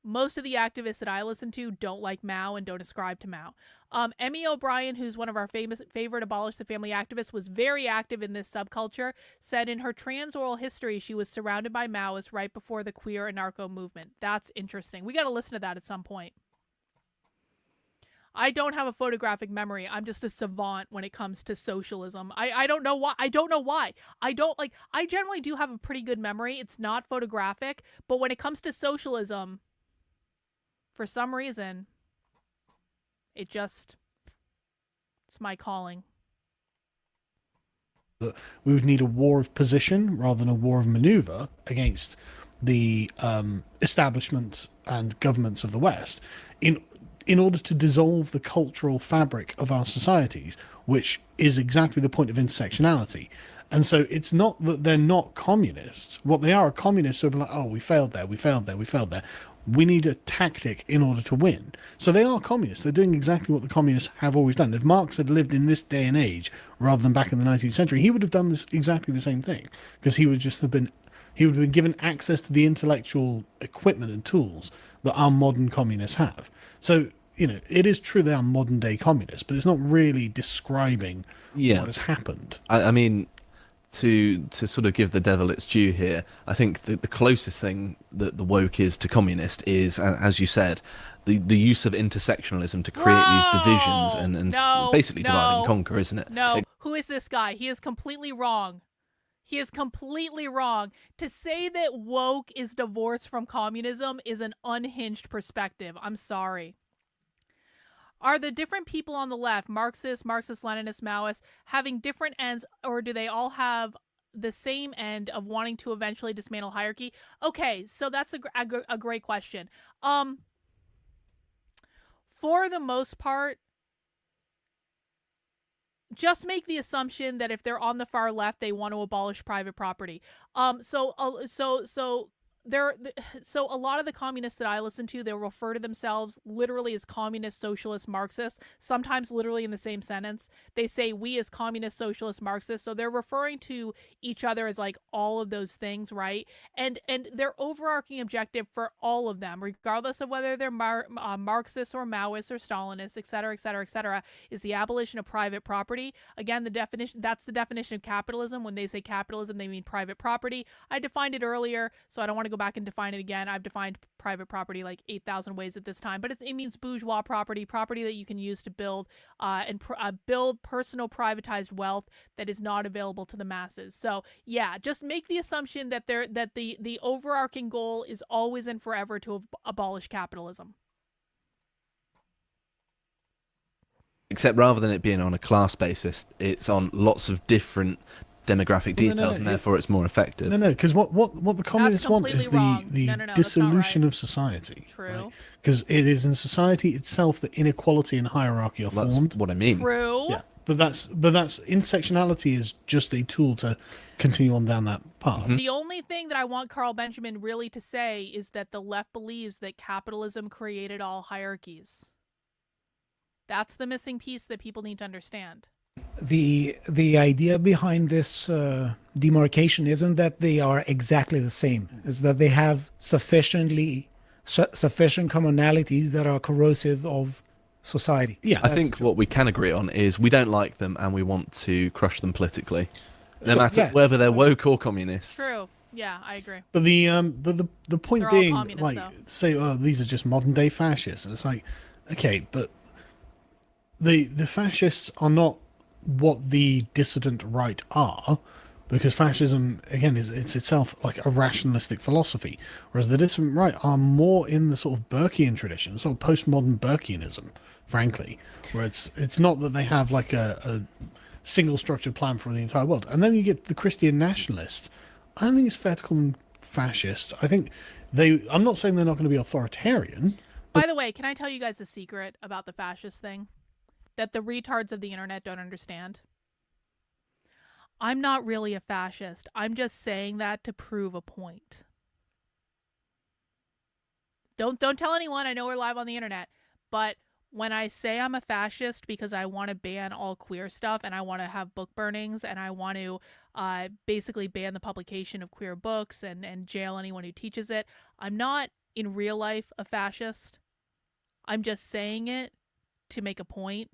most of the activists that I listen to don't like Mao and don't ascribe to Mao. Emmy O'Brien, who's one of our favorite Abolish the Family activists, was very active in this subculture, said in her trans oral history she was surrounded by Maoists right before the queer anarcho movement. That's interesting. We got to listen to that at some point. I don't have a photographic memory. I'm just a savant when it comes to socialism. I don't know why. I generally do have a pretty good memory. It's not photographic, but when it comes to socialism, for some reason, it's my calling. We would need a war of position rather than a war of maneuver against the establishment and governments of the West in order to dissolve the cultural fabric of our societies, which is exactly the point of intersectionality. And so it's not that they're not communists. What they are communists who are like, oh, we failed there, we failed there, we failed there. We need a tactic in order to win. So they are communists. They're doing exactly what the communists have always done. If Marx had lived in this day and age rather than back in the 19th century, he would have done exactly the same thing, because he would have been given access to the intellectual equipment and tools that our modern communists have. So, it is true they are modern day communists, but it's not really describing what has happened. I mean, to sort of give the devil its due here, I think the closest thing that the woke is to communist is, as you said, the use of intersectionalism to create these divisions and basically divide and conquer, isn't it? No, who is this guy? He is completely wrong. He is completely wrong. To say that woke is divorced from communism is an unhinged perspective. I'm sorry. Are the different people on the left, Marxist, Leninist, Maoist, having different ends, or do they all have the same end of wanting to eventually dismantle hierarchy? Okay, so that's a great question. For the most part, just make the assumption that if they're on the far left, they want to abolish private property. So a lot of the communists that I listen to, they'll refer to themselves literally as communist, socialist, Marxist, sometimes literally in the same sentence. They say we as communist, socialist, Marxist. So they're referring to each other as like all of those things, right? And their overarching objective for all of them, regardless of whether they're Marxists or Maoists or Stalinists, et cetera, is the abolition of private property. Again, that's the definition of capitalism. When they say capitalism, they mean private property. I defined it earlier, so I don't want to go back and define it again. I've defined private property like 8,000 ways at this time, but it means bourgeois property that you can use to build build personal privatized wealth that is not available to the masses. So yeah, just make the assumption that the overarching goal is always and forever to abolish capitalism. Except rather than it being on a class basis, it's on lots of different demographic details, and therefore it's more effective. No, because what the communists want is the dissolution of society. True. Because it is in society itself that inequality and hierarchy are formed. That's what I mean. True. Yeah, but that's intersectionality is just a tool to continue on down that path. Mm-hmm. The only thing that I want Carl Benjamin really to say is that the left believes that capitalism created all hierarchies. That's the missing piece that people need to understand. The idea behind this demarcation isn't that they are exactly the same. It's that they have sufficient commonalities that are corrosive of society. Yeah, I think what we can agree on is we don't like them and we want to crush them politically, no matter whether they're woke or communist. True. Yeah, I agree. But the point They're all being, communists, like, though. say, oh, these are just modern day fascists. And it's like, okay, but the fascists are not what the dissident right are, because fascism again it's itself like a rationalistic philosophy, whereas the dissident right are more in the sort of Burkean tradition, sort of postmodern Burkeanism, frankly, where it's not that they have like a single structured plan for the entire world. And then you get the Christian nationalists. I don't think it's fair to call them fascist. I think I'm not saying they're not going to be authoritarian. By the way, can I tell you guys a secret about the fascist thing that the retards of the internet don't understand? I'm not really a fascist. I'm just saying that to prove a point. Don't tell anyone. I know we're live on the internet, but when I say I'm a fascist because I want to ban all queer stuff and I want to have book burnings and I want to basically ban the publication of queer books and jail anyone who teaches it, I'm not in real life a fascist. I'm just saying it to make a point.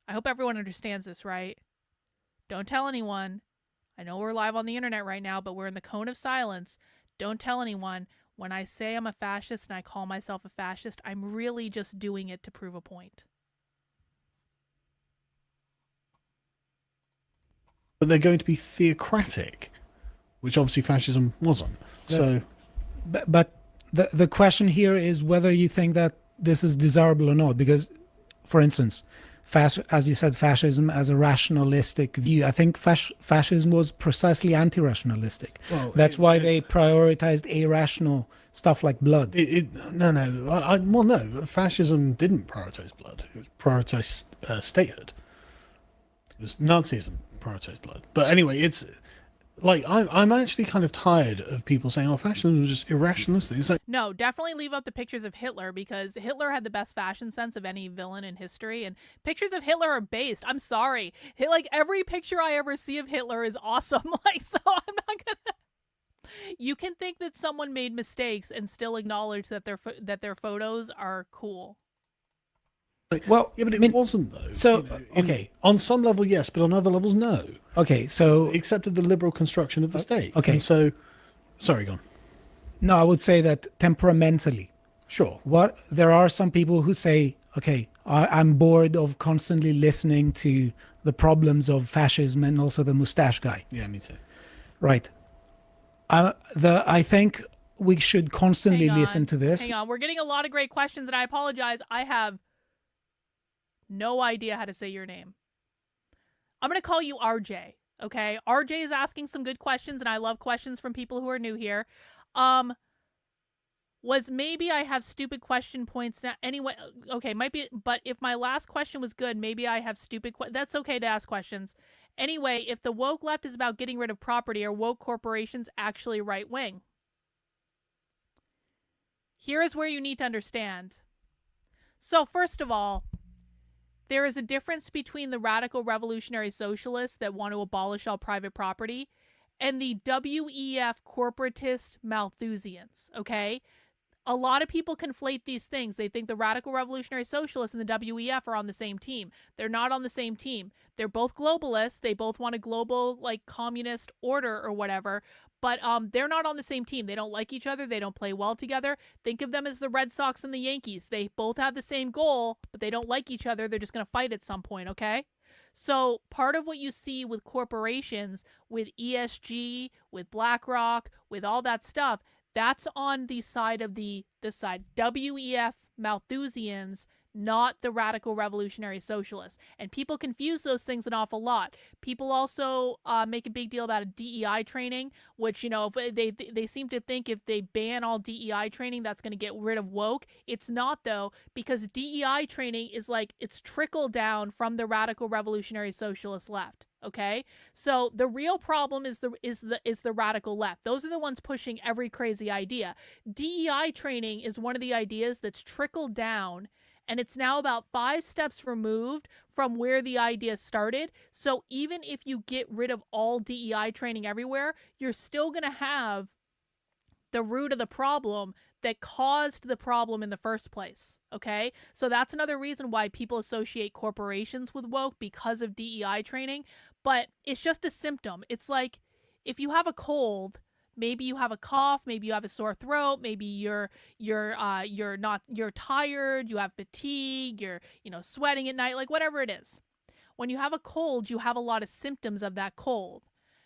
I hope everyone understands this, right? Don't tell anyone. I know we're live on the internet right now, but we're in the cone of silence. Don't tell anyone. When I say I'm a fascist and I call myself a fascist, I'm really just doing it to prove a point. But they're going to be theocratic, which obviously fascism wasn't. So, But the question here is whether you think that this is desirable or not. Because, for instance, as you said, fascism as a rationalistic view. I think fascism was precisely anti-rationalistic. Well, that's why they prioritized irrational stuff like blood. No. Fascism didn't prioritize blood. It prioritized statehood. It was Nazism prioritized blood. But anyway, it's like I'm actually kind of tired of people saying, "Oh, fascism was just irrationalistic." It's like, no, definitely leave up the pictures of Hitler, because Hitler had the best fashion sense of any villain in history, and pictures of Hitler are based. I'm sorry, like every picture I ever see of Hitler is awesome. Like, so I'm not gonna. You can think that someone made mistakes and still acknowledge that their photos are cool. Well, yeah, but it wasn't though. So, okay, on some level, yes, but on other levels, no. Okay, so they accepted the liberal construction of the state. Okay, and so sorry, go on. No, I would say that temperamentally, sure. There are some people who say, okay, I'm bored of constantly listening to the problems of fascism and also the mustache guy. Yeah, me too. Right. I think we should constantly listen to this. Hang on, we're getting a lot of great questions, and I apologize. I have no idea how to say your name. I'm going to call you RJ, okay? RJ is asking some good questions, and I love questions from people who are new here. Was maybe I have stupid question points now. Anyway, okay, might be, but if my last question was good, maybe I have stupid that's okay to ask questions. Anyway, if the woke left is about getting rid of property, are woke corporations actually right-wing? Here is where you need to understand. So first of all, there is a difference between the radical revolutionary socialists that want to abolish all private property and the WEF corporatist Malthusians, okay? A lot of people conflate these things. They think the radical revolutionary socialists and the WEF are on the same team. They're not on the same team. They're both globalists. They both want a global, like, communist order or whatever, but they're not on the same team. They don't like each other. They don't play well together. Think of them as the Red Sox and the Yankees. They both have the same goal, but they don't like each other. They're just going to fight at some point, okay? So part of what you see with corporations, with ESG, with BlackRock, with all that stuff, that's on the side of this side. WEF Malthusians, not the radical revolutionary socialists. And people confuse those things an awful lot. People also make a big deal about a DEI training, which, you know, if they seem to think if they ban all DEI training, that's going to get rid of woke. It's not, though, because DEI training is like, it's trickled down from the radical revolutionary socialist left. Okay, so the real problem is the radical left. Those are the ones pushing every crazy idea. DEI training is one of the ideas that's trickled down, and it's now about 5 steps removed from where the idea started. So even if you get rid of all DEI training everywhere, you're still going to have the root of the problem that caused the problem in the first place, okay? So that's another reason why people associate corporations with woke, because of DEI training, but it's just a symptom. It's like if you have a cold, maybe you have a cough, maybe you have a sore throat, maybe you're tired, you have fatigue, you're sweating at night, like whatever it is. When you have a cold, you have a lot of symptoms of that cold.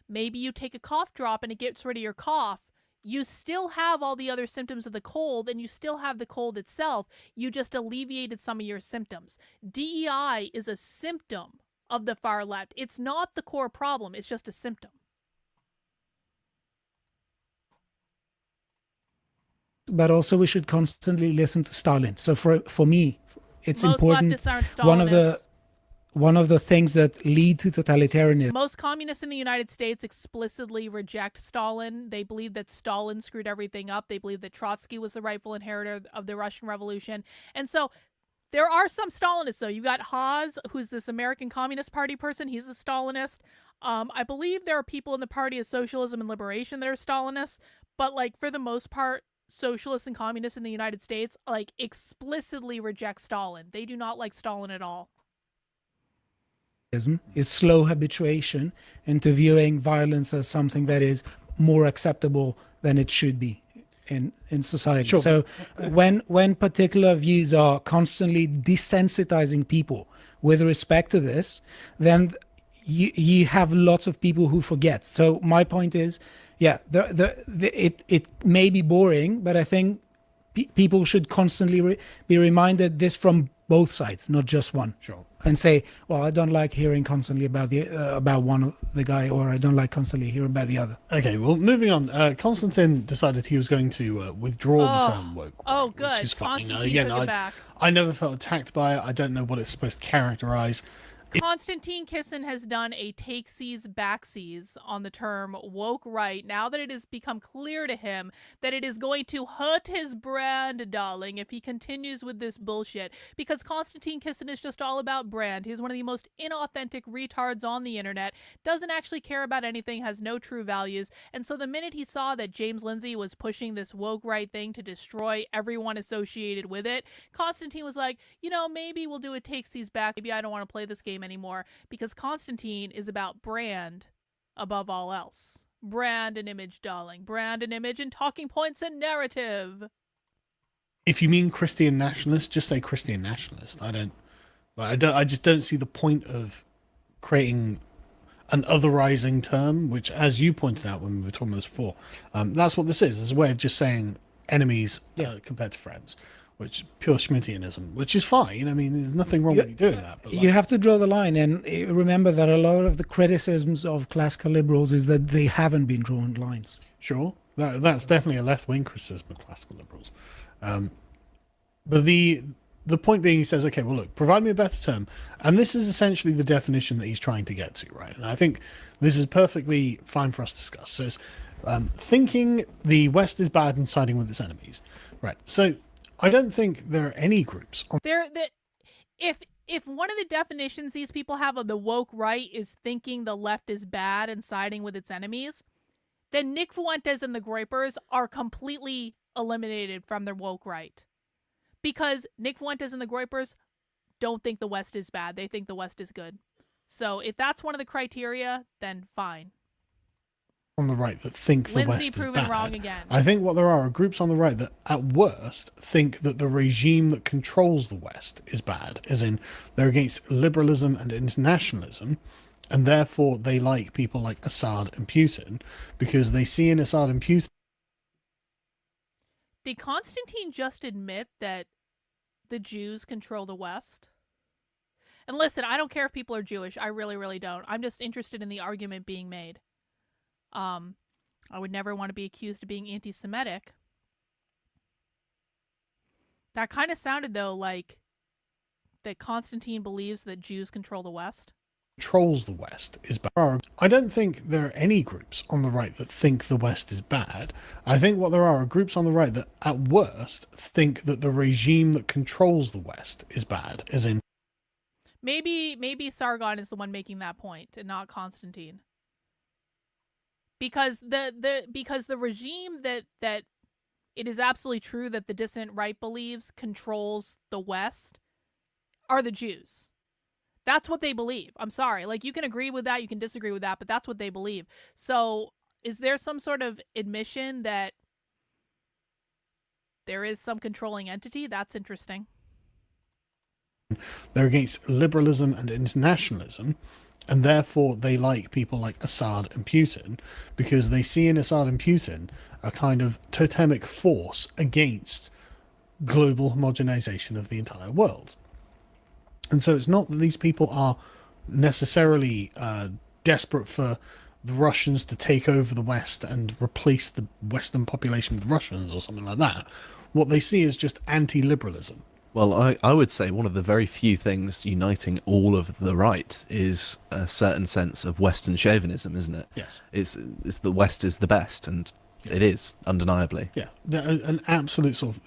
Maybe you take a cough drop and it gets rid of your cough. You still have all the other symptoms of the cold, and you still have the cold itself. You just alleviated some of your symptoms. DEI is a symptom of the far left. It's not the core problem. It's just a symptom. But also we should constantly listen to Stalin. So for me, it's Most important. leftists aren't Stalinists. One of the things that lead to totalitarianism. Most communists in the United States explicitly reject Stalin. They believe that Stalin screwed everything up. They believe that Trotsky was the rightful inheritor of the Russian Revolution. And so there are some Stalinists, though. You got Haas, who's this American Communist Party person. He's a Stalinist. I believe there are people in the Party of Socialism and Liberation that are Stalinists. But, like, for the most part, socialists and communists in the United States, like, explicitly reject Stalin. They do not like Stalin at all. Is slow habituation into viewing violence as something that is more acceptable than it should be in society. Sure. So when particular views are constantly desensitizing people with respect to this, then you have lots of people who forget. So my point is, yeah, it may be boring, but I think people should constantly be reminded this from both sides, not just one. Sure. And say, well, I don't like hearing constantly about one of the guy, or I don't like constantly hearing about the other. Okay, well, moving on. Konstantin decided he was going to withdraw the term woke. Oh, good. Which is fine. Konstantin Again, took it back. I never felt attacked by it. I don't know what it's supposed to characterize. Konstantin Kisin has done a takesies backsies on the term woke right now that it has become clear to him that it is going to hurt his brand, darling, if he continues with this bullshit. Because Konstantin Kisin is just all about brand. He's one of the most inauthentic retards on the internet, doesn't actually care about anything, has no true values. And so the minute he saw that James Lindsay was pushing this woke right thing to destroy everyone associated with it, Konstantin was like, maybe we'll do a takesies back. Maybe I don't want to play this game anymore, because Konstantin is about brand above all else. Brand and image, darling. Brand and image and talking points and narrative. If you mean Christian nationalist, just say Christian nationalist. I just don't see the point of creating an otherizing term, which, as you pointed out when we were talking about this before, that's what this is. It's a way of just saying enemies compared to friends. Which pure Schmittianism, which is fine. I mean, there's nothing wrong with you doing that. But you have to draw the line, and remember that a lot of the criticisms of classical liberals is that they haven't been drawn lines. Sure, that's definitely a left-wing criticism of classical liberals. But the point being, he says, okay, well, look, provide me a better term, and this is essentially the definition that he's trying to get to, right? And I think this is perfectly fine for us to discuss. So it's thinking the West is bad and siding with its enemies, right? So I don't think there are any groups on if one of the definitions these people have of the woke right is thinking the left is bad and siding with its enemies, then Nick Fuentes and the Groypers are completely eliminated from the woke right. Because Nick Fuentes and the Groypers don't think the West is bad. They think the West is good. So if that's one of the criteria, then fine. On the right that think the Lindsay West is proven bad. wrong again. I think what there are groups on the right that at worst think that the regime that controls the West is bad, as in they're against liberalism and internationalism, and therefore they like people like Assad and Putin because they see in Assad and Putin. Did Konstantin just admit that the Jews control the West? And listen, I don't care if people are Jewish. I really, really don't. I'm just interested in the argument being made. I would never want to be accused of being anti-Semitic. That kind of sounded, though, like that Konstantin believes that Jews control the West. Controls the West is bad. I don't think there are any groups on the right that think the West is bad. I think what there are groups on the right that at worst think that the regime that controls the West is bad, as in maybe Sargon is the one making that point and not Konstantin. Because the regime that it is absolutely true that the dissident right believes controls the West are the Jews. That's what they believe. I'm sorry. Like, you can agree with that, you can disagree with that, but that's what they believe. So is there some sort of admission that there is some controlling entity? That's interesting. They're against liberalism and internationalism, and therefore they like people like Assad and Putin, because they see in Assad and Putin a kind of totemic force against global homogenization of the entire world. And so it's not that these people are necessarily desperate for the Russians to take over the West and replace the Western population with Russians or something like that. What they see is just anti-liberalism. Well, I would say one of the very few things uniting all of the right is a certain sense of Western chauvinism, isn't it? Yes. It's the West is the best, and it is, undeniably. Yeah, an absolute sort of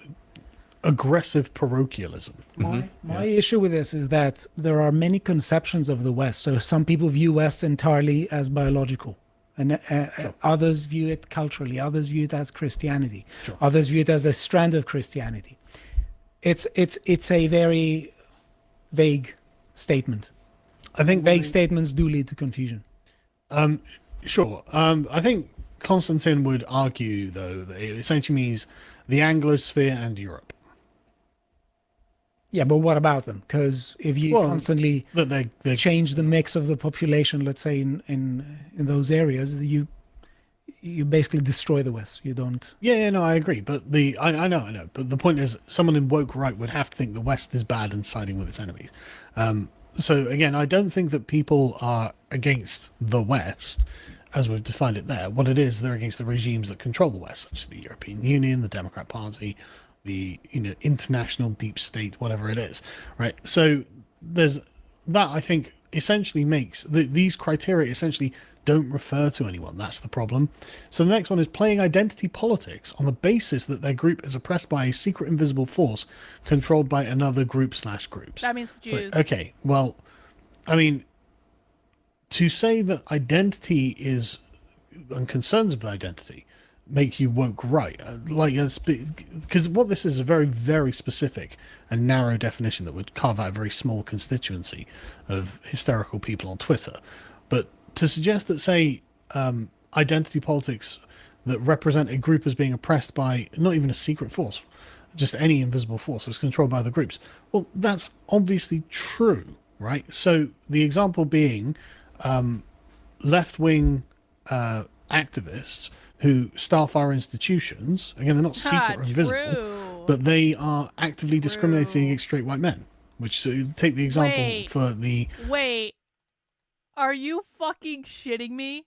aggressive parochialism. My issue with this is that there are many conceptions of the West. So some people view West entirely as biological, and others view it culturally. Others view it as Christianity. Sure. Others view it as a strand of Christianity. It's a very vague statement. I think vague statements do lead to confusion. Sure. I think Constantine would argue, though, that it essentially means the Anglosphere and Europe. Yeah, but what about them? Because if you constantly they change the mix of the population, let's say in those areas, you basically destroy the West. You don't. Yeah, no, I agree. But I know. But the point is, someone in woke right would have to think the West is bad and siding with its enemies. So again, I don't think that people are against the West, as we've defined it there. What it is, they're against the regimes that control the West, such as the European Union, the Democrat Party, the international deep state, whatever it is, right? So there's that. I think essentially makes these criteria essentially don't refer to anyone. That's the problem. So the next one is playing identity politics on the basis that their group is oppressed by a secret invisible force controlled by another group/groups. That means the Jews. So, okay, well, I mean, to say that identity is and concerns of identity make you woke right, because what this is a very, very specific and narrow definition that would carve out a very small constituency of hysterical people on Twitter. But to suggest that, say, identity politics that represent a group as being oppressed by not even a secret force, just any invisible force that's controlled by the groups, well, that's obviously true, right? So the example being left-wing activists who staff our institutions. Again, they're not secret or invisible, but they are actively discriminating against straight white men. Which, so take the example for the... Wait. Are you fucking shitting me?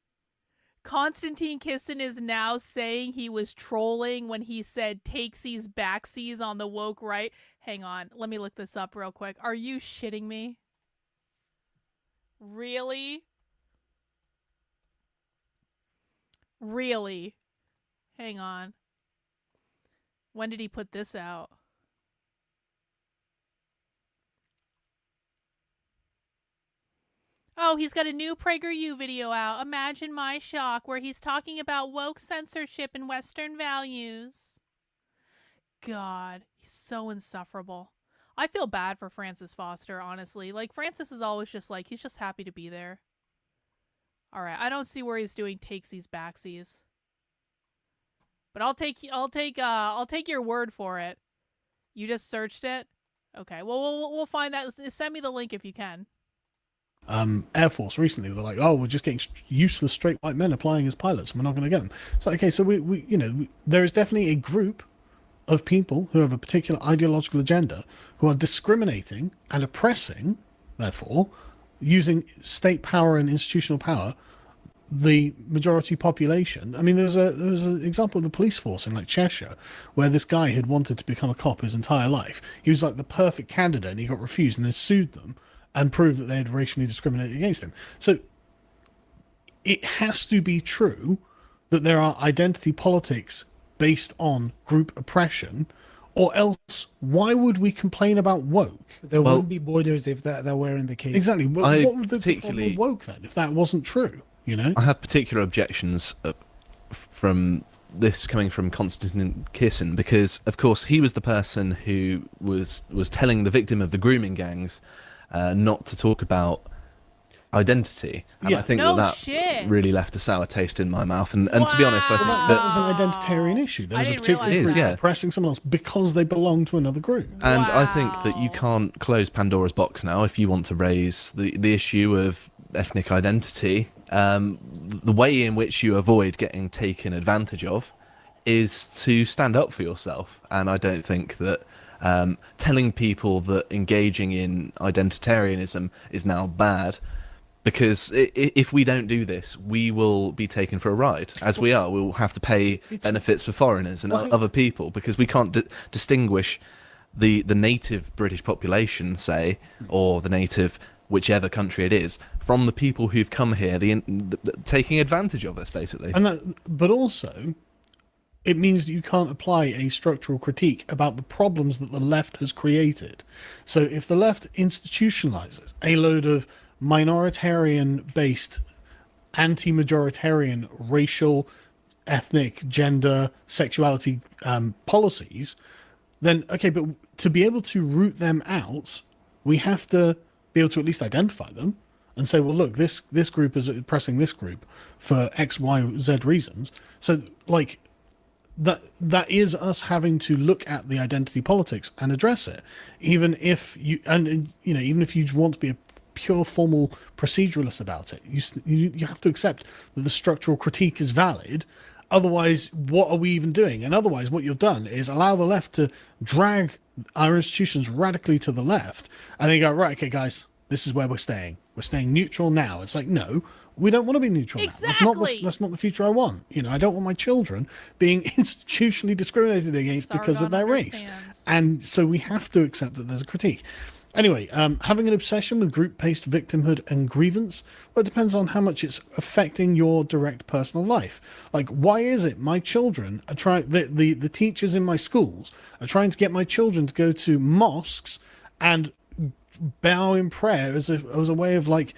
Konstantin Kisin is now saying he was trolling when he said takesies backsies on the woke right. Hang on, let me look this up real quick. Are you shitting me? Really? Really? Hang on. When did he put this out? Oh, he's got a new PragerU video out, Imagine My Shock, where he's talking about woke censorship and Western values. God, he's so insufferable. I feel bad for Francis Foster, honestly. Like, Francis is always just like, he's just happy to be there. Alright, I don't see where he's doing takesies backsies. But I'll take your word for it. You just searched it? Okay, well, we'll find that. Send me the link if you can. Air Force recently, they're like, oh, we're just getting useless straight white men applying as pilots, and we're not going to get them. So, okay, so there is definitely a group of people who have a particular ideological agenda who are discriminating and oppressing, therefore, using state power and institutional power, the majority population. I mean, there was an example of the police force in like Cheshire, where this guy had wanted to become a cop his entire life. He was like the perfect candidate, and he got refused, and they sued them and proved that they had racially discriminated against him. So it has to be true that there are identity politics based on group oppression, or else why would we complain about woke? There wouldn't be borders if that weren't the case. Exactly. What would the problem with woke then if that wasn't true? I have particular objections from this coming from Konstantin Kisin, because of course he was the person who was telling the victim of the grooming gangs not to talk about identity, and Yeah. I think No that shit. really left a sour taste in my mouth. And to be honest, I think Wow. That was an identitarian issue. There I was a didn't particular realize group that. It is, yeah. oppressing someone else because they belong to another group. And I think that you Wow. can't close Pandora's box now if you want to raise the issue of ethnic identity. The way in which you avoid getting taken advantage of is to stand up for yourself. And I don't think that telling people that engaging in identitarianism is now bad, because if we don't do this, we will be taken for a ride, as we are. We'll have to pay benefits for foreigners and other people, because we can't distinguish the native British population, say, or the native whichever country it is, from the people who've come here, taking advantage of us, basically. But also, it means that you can't apply a structural critique about the problems that the left has created. So if the left institutionalizes a load of minoritarian-based, anti-majoritarian, racial, ethnic, gender, sexuality policies, then, okay, but to be able to root them out, we have to be able to at least identify them and say, well, look, this group is oppressing this group for X, Y, Z reasons. So, like, that is us having to look at the identity politics and address it, even if you want to be a pure formal proceduralist about it. You have to accept that the structural critique is valid. Otherwise, what are we even doing? And otherwise, what you've done is allow the left to drag our institutions radically to the left, and then you go, right, okay, guys, this is where we're staying. We're staying neutral now. It's like, no, we don't want to be neutral now. Exactly. That's not the future I want. I don't want my children being institutionally discriminated against because of their race. understands. And so we have to accept that there's a critique. Anyway, having an obsession with group-based victimhood and grievance, well, it depends on how much it's affecting your direct personal life. Like, why is it my children are trying, the teachers in my schools are trying to get my children to go to mosques and bow in prayer as a way of, like,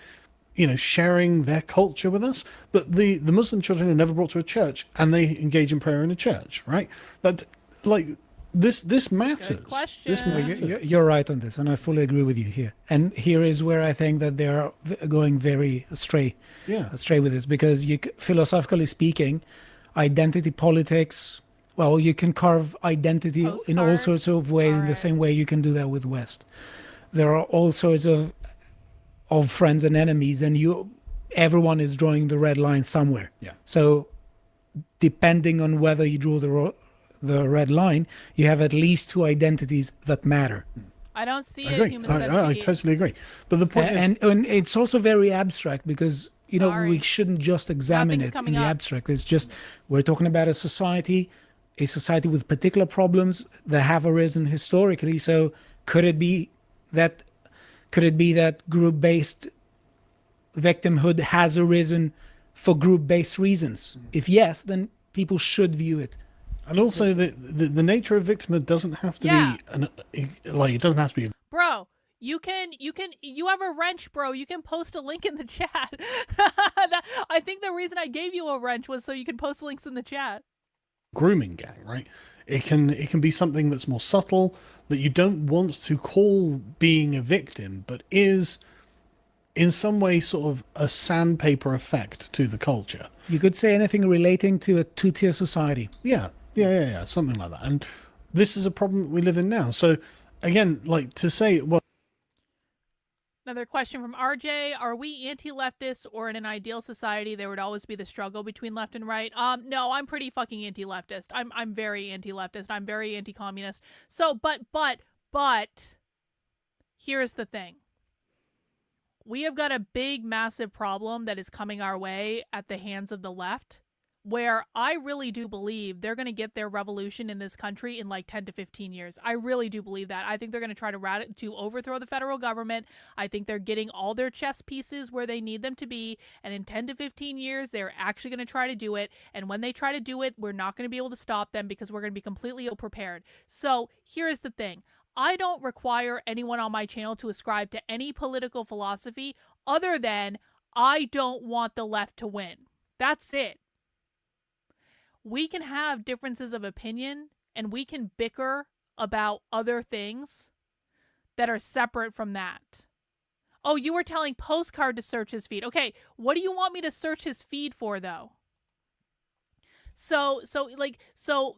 sharing their culture with us, but the Muslim children are never brought to a church and they engage in prayer in a church, right? That, like, this matters. question. This matters. You're right on this, and I fully agree with you here. And here is where I think that they are going very astray with this, because philosophically speaking, identity politics, well, you can carve identity in all sorts of ways, in the same way you can do that with West. There are all sorts of friends and enemies, and everyone is drawing the red line somewhere. Yeah. So depending on whether you draw the red line, you have at least two identities that matter. I don't see I a agree. human I totally agree. But the point is, And it's also very abstract, because Sorry. we shouldn't just examine Nothing's it in coming the up. abstract. It's just, we're talking about a society with particular problems that have arisen historically. So could it be that group-based victimhood has arisen for group-based reasons? If yes, then people should view it. and also the nature of victimhood doesn't have to be it doesn't have to be. Bro, you have a wrench, bro. You can post a link in the chat. I think the reason I gave you a wrench was so you could post links in the chat. Grooming gang, right? It can be something that's more subtle, that you don't want to call being a victim, but is in some way sort of a sandpaper effect to the culture. You could say anything relating to a two-tier society. Yeah, something like that. And this is a problem that we live in now. So again, like, to say, well, Another question from RJ. Are we anti-leftist, or in an ideal society there would always be the struggle between left and right? No, I'm pretty fucking anti-leftist. I'm very anti-leftist. I'm very anti-communist. So, but here's the thing. We have got a big, massive problem that is coming our way at the hands of the left, where I really do believe they're going to get their revolution in this country in like 10 to 15 years. I really do believe that. I think they're going to try to overthrow the federal government. I think they're getting all their chess pieces where they need them to be. And in 10 to 15 years, they're actually going to try to do it. And when they try to do it, we're not going to be able to stop them, because we're going to be completely ill-prepared. So here's the thing. I don't require anyone on my channel to ascribe to any political philosophy other than I don't want the left to win. That's it. We can have differences of opinion and we can bicker about other things that are separate from that. Oh, you were telling Postcard to search his feed. Okay, what do you want me to search his feed for, though? So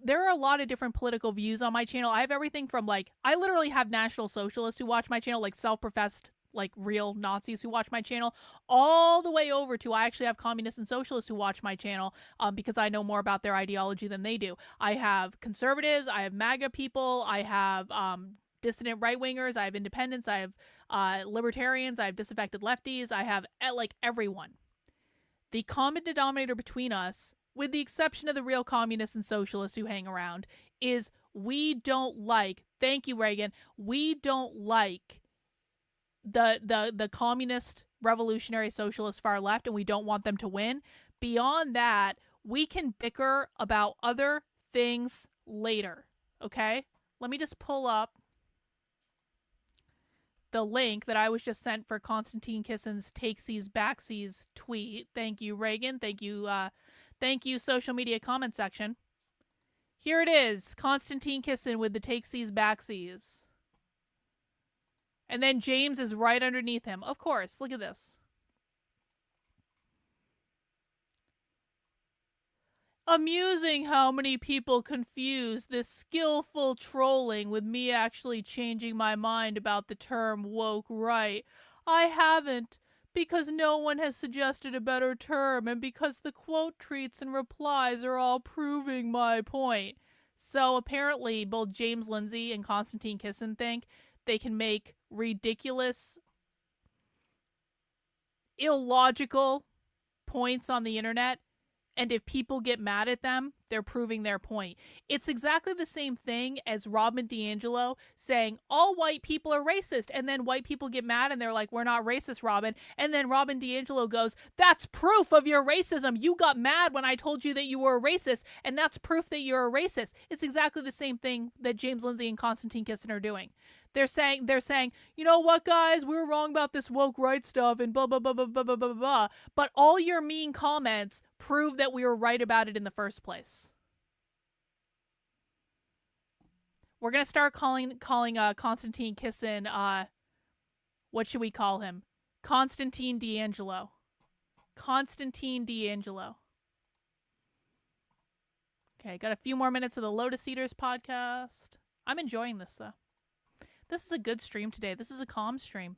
there are a lot of different political views on my channel. I have everything from, like, I literally have National Socialists who watch my channel, like self-professed, like, real Nazis who watch my channel, all the way over to I actually have communists and socialists who watch my channel because I know more about their ideology than they do. I have conservatives, I have MAGA people, I have dissident right-wingers, I have independents, I have libertarians, I have disaffected lefties, I have, like, everyone. The common denominator between us, with the exception of the real communists and socialists who hang around, is we don't like, thank you, Reagan, we don't like the communist, revolutionary, socialist far left, and we don't want them to win. Beyond that, we can bicker about other things later, okay? Let me just pull up the link that I was just sent for Konstantin Kissin's Takesies Backsies tweet. Thank you, Reagan. Thank you, social media comment section. Here it is, Konstantin Kissin with the Takesies Backsies. And then James is right underneath him. Of course, look at this. Amusing how many people confuse this skillful trolling with me actually changing my mind about the term woke right. I haven't, because no one has suggested a better term, and because the quote tweets and replies are all proving my point. So apparently both James Lindsay and Konstantin Kissin think they can make ridiculous, illogical points on the internet, and if people get mad at them, they're proving their point. It's exactly the same thing as Robin DiAngelo saying all white people are racist, and then white people get mad and they're like, we're not racist, Robin. And then Robin DiAngelo goes, that's proof of your racism. You got mad when I told you that you were a racist, and that's proof that you're a racist. It's exactly the same thing that James Lindsay and Konstantin Kissin are doing. They're saying, you know what, guys, we were wrong about this woke right stuff and blah, blah, blah, blah, blah, blah, blah, blah. But all your mean comments prove that we were right about it in the first place. We're going to start calling Konstantin Kissin, what should we call him? Konstantin DiAngelo. Konstantin DiAngelo. Okay, got a few more minutes of the Lotus Eaters podcast. I'm enjoying this, though. This is a good stream today. This is a calm stream.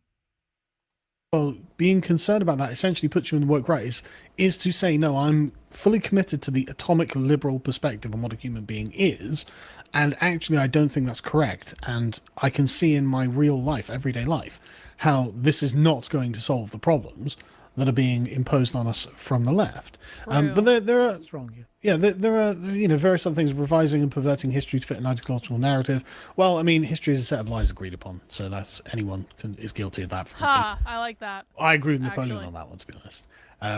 Well, being concerned about that essentially puts you in the woke right is to say, no, I'm fully committed to the atomic liberal perspective on what a human being is, and actually I don't think that's correct, and I can see in my real life, everyday life, how this is not going to solve the problems that are being imposed on us from the left. But there are... That's wrong, yeah. Yeah, there are, various other things, revising and perverting history to fit an ideological narrative. Well, I mean, history is a set of lies agreed upon, so that's is guilty of that. Ha, I like that. I agree with Napoleon on that one, to be honest.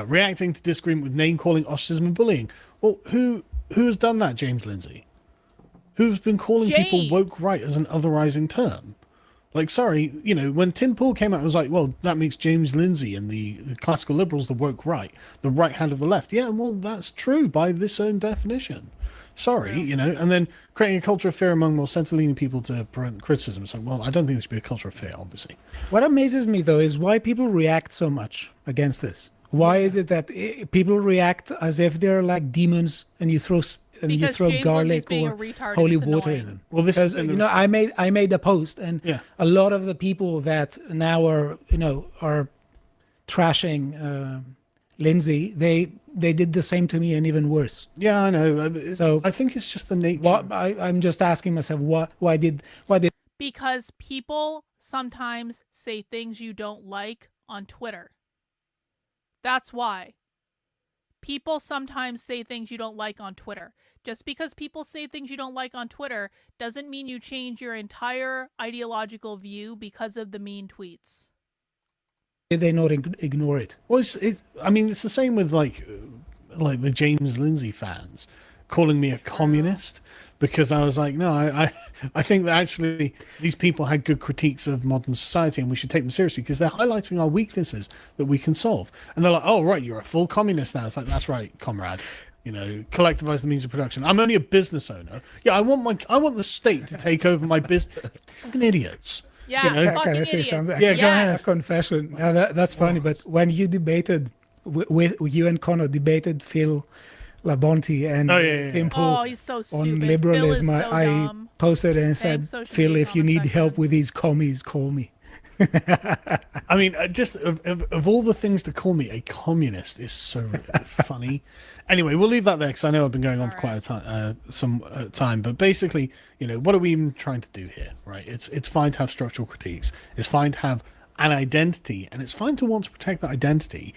Reacting to disagreement with name-calling, ostracism, and bullying. Well, who has done that, James Lindsay? Who's been calling people woke right as an otherizing term? Like, sorry, when Tim Pool came out, I was like, well, that makes James Lindsay and the classical liberals the woke right, the right hand of the left. Yeah, well, that's true by this own definition. Sorry, and then creating a culture of fear among more center-leaning people to prevent criticism. It's like, well, I don't think there should be a culture of fear, obviously. What amazes me, though, is why people react so much against this. Why is it that people react as if they're like demons, and you throw James garlic or holy water in them? Well, this is I made a post, and a lot of the people that now are trashing Lindsay, they did the same to me and even worse. Yeah, I know. So I think it's just the nature. I'm just asking myself, why did? Because people sometimes say things you don't like on Twitter. That's why. People sometimes say things you don't like on Twitter. Just because people say things you don't like on Twitter doesn't mean you change your entire ideological view because of the mean tweets. Did they not ignore it? Well, it's the same with like the James Lindsay fans calling me a communist because I was like, no, I think that actually these people had good critiques of modern society and we should take them seriously because they're highlighting our weaknesses that we can solve. And they're like, oh, right, you're a full communist now. It's like, that's right, comrade. Collectivize the means of production. I'm only a business owner. Yeah, I want the state to take over my business. Fucking idiots. Yeah, know, fucking can I say idiots. something? Yeah, go ahead. A confession. That's funny, but when you debated with you and Connor debated Phil Labonte and Tim Pool Oh, he's so on stupid. liberalism, Phil is so I dumb. posted and said, Social Phil, media if you comment need help section. with these commies, call me. I mean, just of all the things to call me, a communist is so funny. Anyway, we'll leave that there because I know I've been going on for quite a time, time. But basically, you know, what are we even trying to do here, right? It's fine to have structural critiques. It's fine to have an identity, and it's fine to want to protect that identity.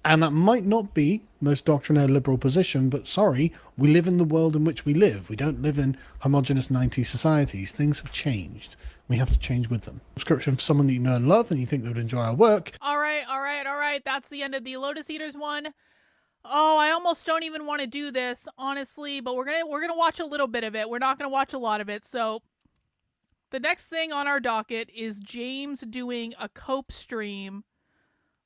And that might not be most doctrinaire liberal position, but sorry, we live in the world in which we live. We don't live in homogenous 90s societies. Things have changed. We have to change with them. Subscription for someone that you know and love and you think they would enjoy our work. All right. That's the end of the Lotus Eaters one. Oh, I almost don't even want to do this, honestly, but we're gonna watch a little bit of it. We're not gonna watch a lot of it. So the next thing on our docket is James doing a cope stream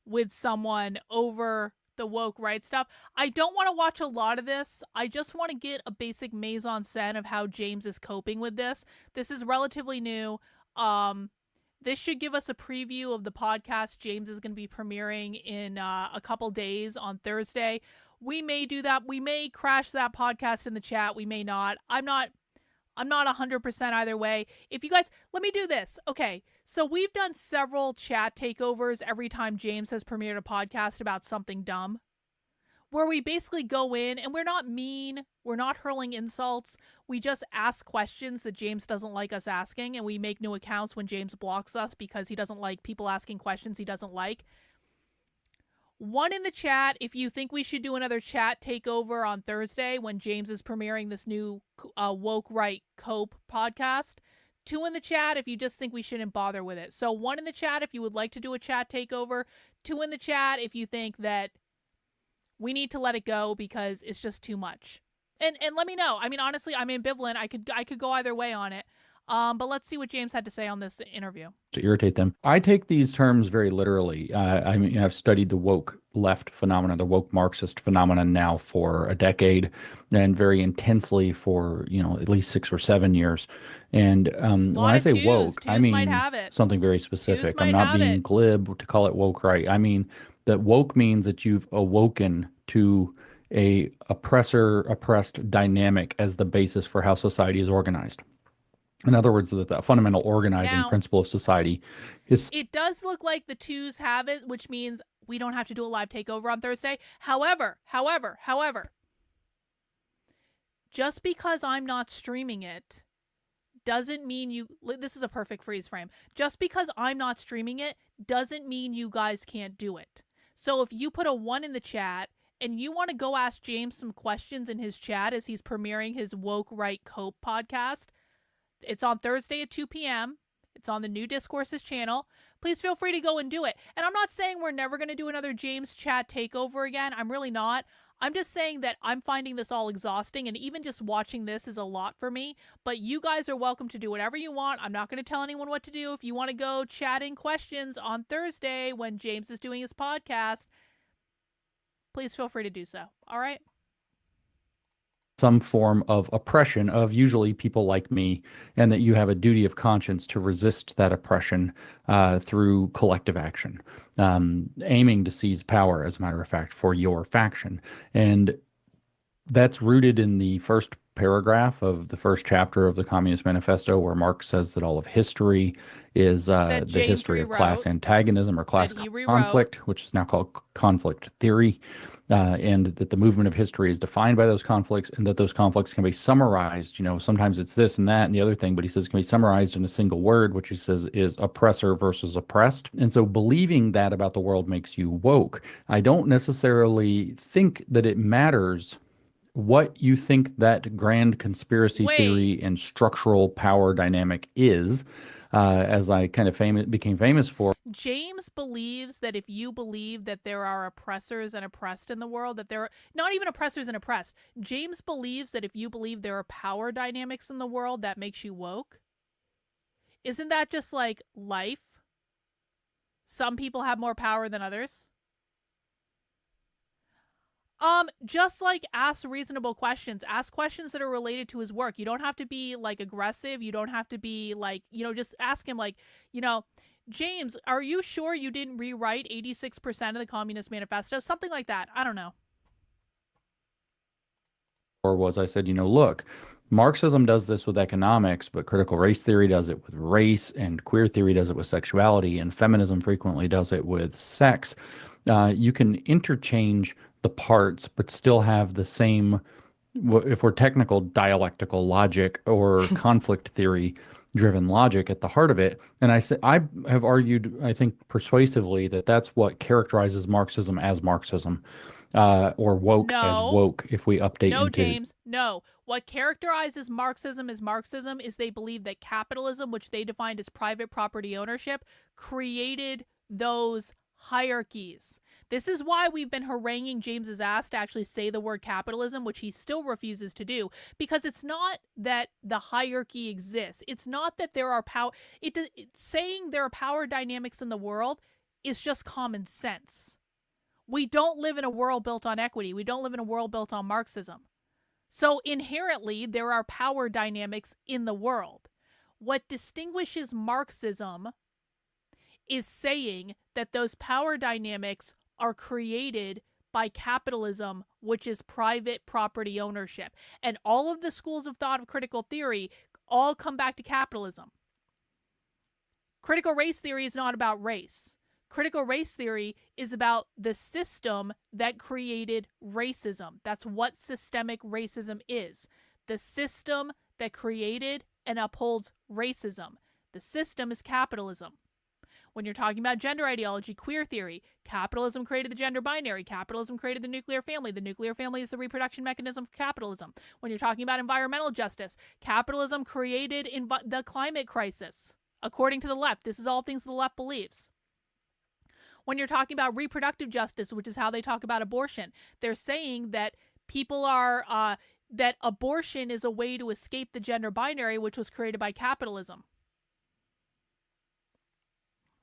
with someone over the woke right stuff. I don't want to watch a lot of this. I just want to get a basic mise-en-scène of how James is coping with this. This is relatively new. This should give us a preview of the podcast James is going to be premiering in a couple days on Thursday. We may do that. We may crash that podcast in the chat. We may not. I'm not 100% either way. If you guys, let me do this. Okay, so we've done several chat takeovers every time James has premiered a podcast about something dumb, where we basically go in and we're not mean, we're not hurling insults, we just ask questions that James doesn't like us asking, and we make new accounts when James blocks us because he doesn't like people asking questions he doesn't like. One in the chat if you think we should do another chat takeover on Thursday when James is premiering this new Woke Right Cope podcast. 2 in the chat if you just think we shouldn't bother with it. So 1 in the chat if you would like to do a chat takeover. 2 in the chat if you think that we need to let it go because it's just too much. And let me know. I mean, honestly, I'm ambivalent. I could go either way on it. But let's see what James had to say on this interview. To irritate them. I take these terms very literally. I mean, I've studied the woke left phenomenon, the woke Marxist phenomenon now for a decade, and very intensely for, at least 6 or 7 years. And when I say woke, I mean something very specific. I'm not being glib to call it woke right. I mean that woke means that you've awoken to a oppressor-oppressed dynamic as the basis for how society is organized. In other words, that the fundamental organizing principle of society is... It does look like the 2s have it, which means we don't have to do a live takeover on Thursday. However, just because I'm not streaming it doesn't mean you... This is a perfect freeze frame. Just because I'm not streaming it doesn't mean you guys can't do it. So if you put a 1 in the chat and you want to go ask James some questions in his chat as he's premiering his Woke Right Cope podcast... It's on Thursday at 2 p.m. It's on the New Discourses channel. Please feel free to go and do it. And I'm not saying we're never going to do another James chat takeover again. I'm really not. I'm just saying that I'm finding this all exhausting, and even just watching this is a lot for me. But you guys are welcome to do whatever you want. I'm not going to tell anyone what to do. If you want to go chatting questions on Thursday when James is doing his podcast, please feel free to do so. All right? Some form of oppression of usually people like me, and that you have a duty of conscience to resist that oppression through collective action, aiming to seize power, as a matter of fact, for your faction. And that's rooted in the first paragraph of the first chapter of the Communist Manifesto, where Marx says that all of history is the history of class antagonism or class conflict, which is now called conflict theory. And that the movement of history is defined by those conflicts, and that those conflicts can be summarized. Sometimes it's this and that and the other thing, but he says it can be summarized in a single word, which he says is oppressor versus oppressed. And so believing that about the world makes you woke. I don't necessarily think that it matters what you think that grand conspiracy theory and structural power dynamic is, as I kind of became famous for. James believes that if you believe that there are oppressors and oppressed in the world, that there are not even oppressors and oppressed. James believes that if you believe there are power dynamics in the world, that makes you woke. Isn't that just like life? Some people have more power than others. Just like ask reasonable questions. Ask questions that are related to his work. You don't have to be like aggressive. You don't have to be like, just ask him like, James, are you sure you didn't rewrite 86% of the Communist Manifesto? Something like that. I don't know. Or was I said, look, Marxism does this with economics, but critical race theory does it with race, and queer theory does it with sexuality, and feminism frequently does it with sex. You can interchange the parts, but still have the same, if we're technical, dialectical logic or conflict theory driven logic at the heart of it. And I have argued, I think persuasively, that that's what characterizes Marxism as Marxism, or woke as woke, if we update No, into... James, no. What characterizes Marxism as Marxism is they believe that capitalism, which they defined as private property ownership, created those hierarchies. This is why we've been haranguing James's ass to actually say the word capitalism, which he still refuses to do, because it's not that the hierarchy exists. It's not that there are saying there are power dynamics in the world is just common sense. We don't live in a world built on equity. We don't live in a world built on Marxism. So inherently, there are power dynamics in the world. What distinguishes Marxism is saying that those power dynamics are created by capitalism, which is private property ownership. And all of the schools of thought of critical theory all come back to capitalism. Critical race theory is not about race. Critical race theory is about the system that created racism. That's what systemic racism is. The system that created and upholds racism. The system is capitalism. When you're talking about gender ideology, queer theory, capitalism created the gender binary. Capitalism created the nuclear family. The nuclear family is the reproduction mechanism for capitalism. When you're talking about environmental justice, capitalism created the climate crisis. According to the left, this is all things the left believes. When you're talking about reproductive justice, which is how they talk about abortion, they're saying that people are, that abortion is a way to escape the gender binary, which was created by capitalism.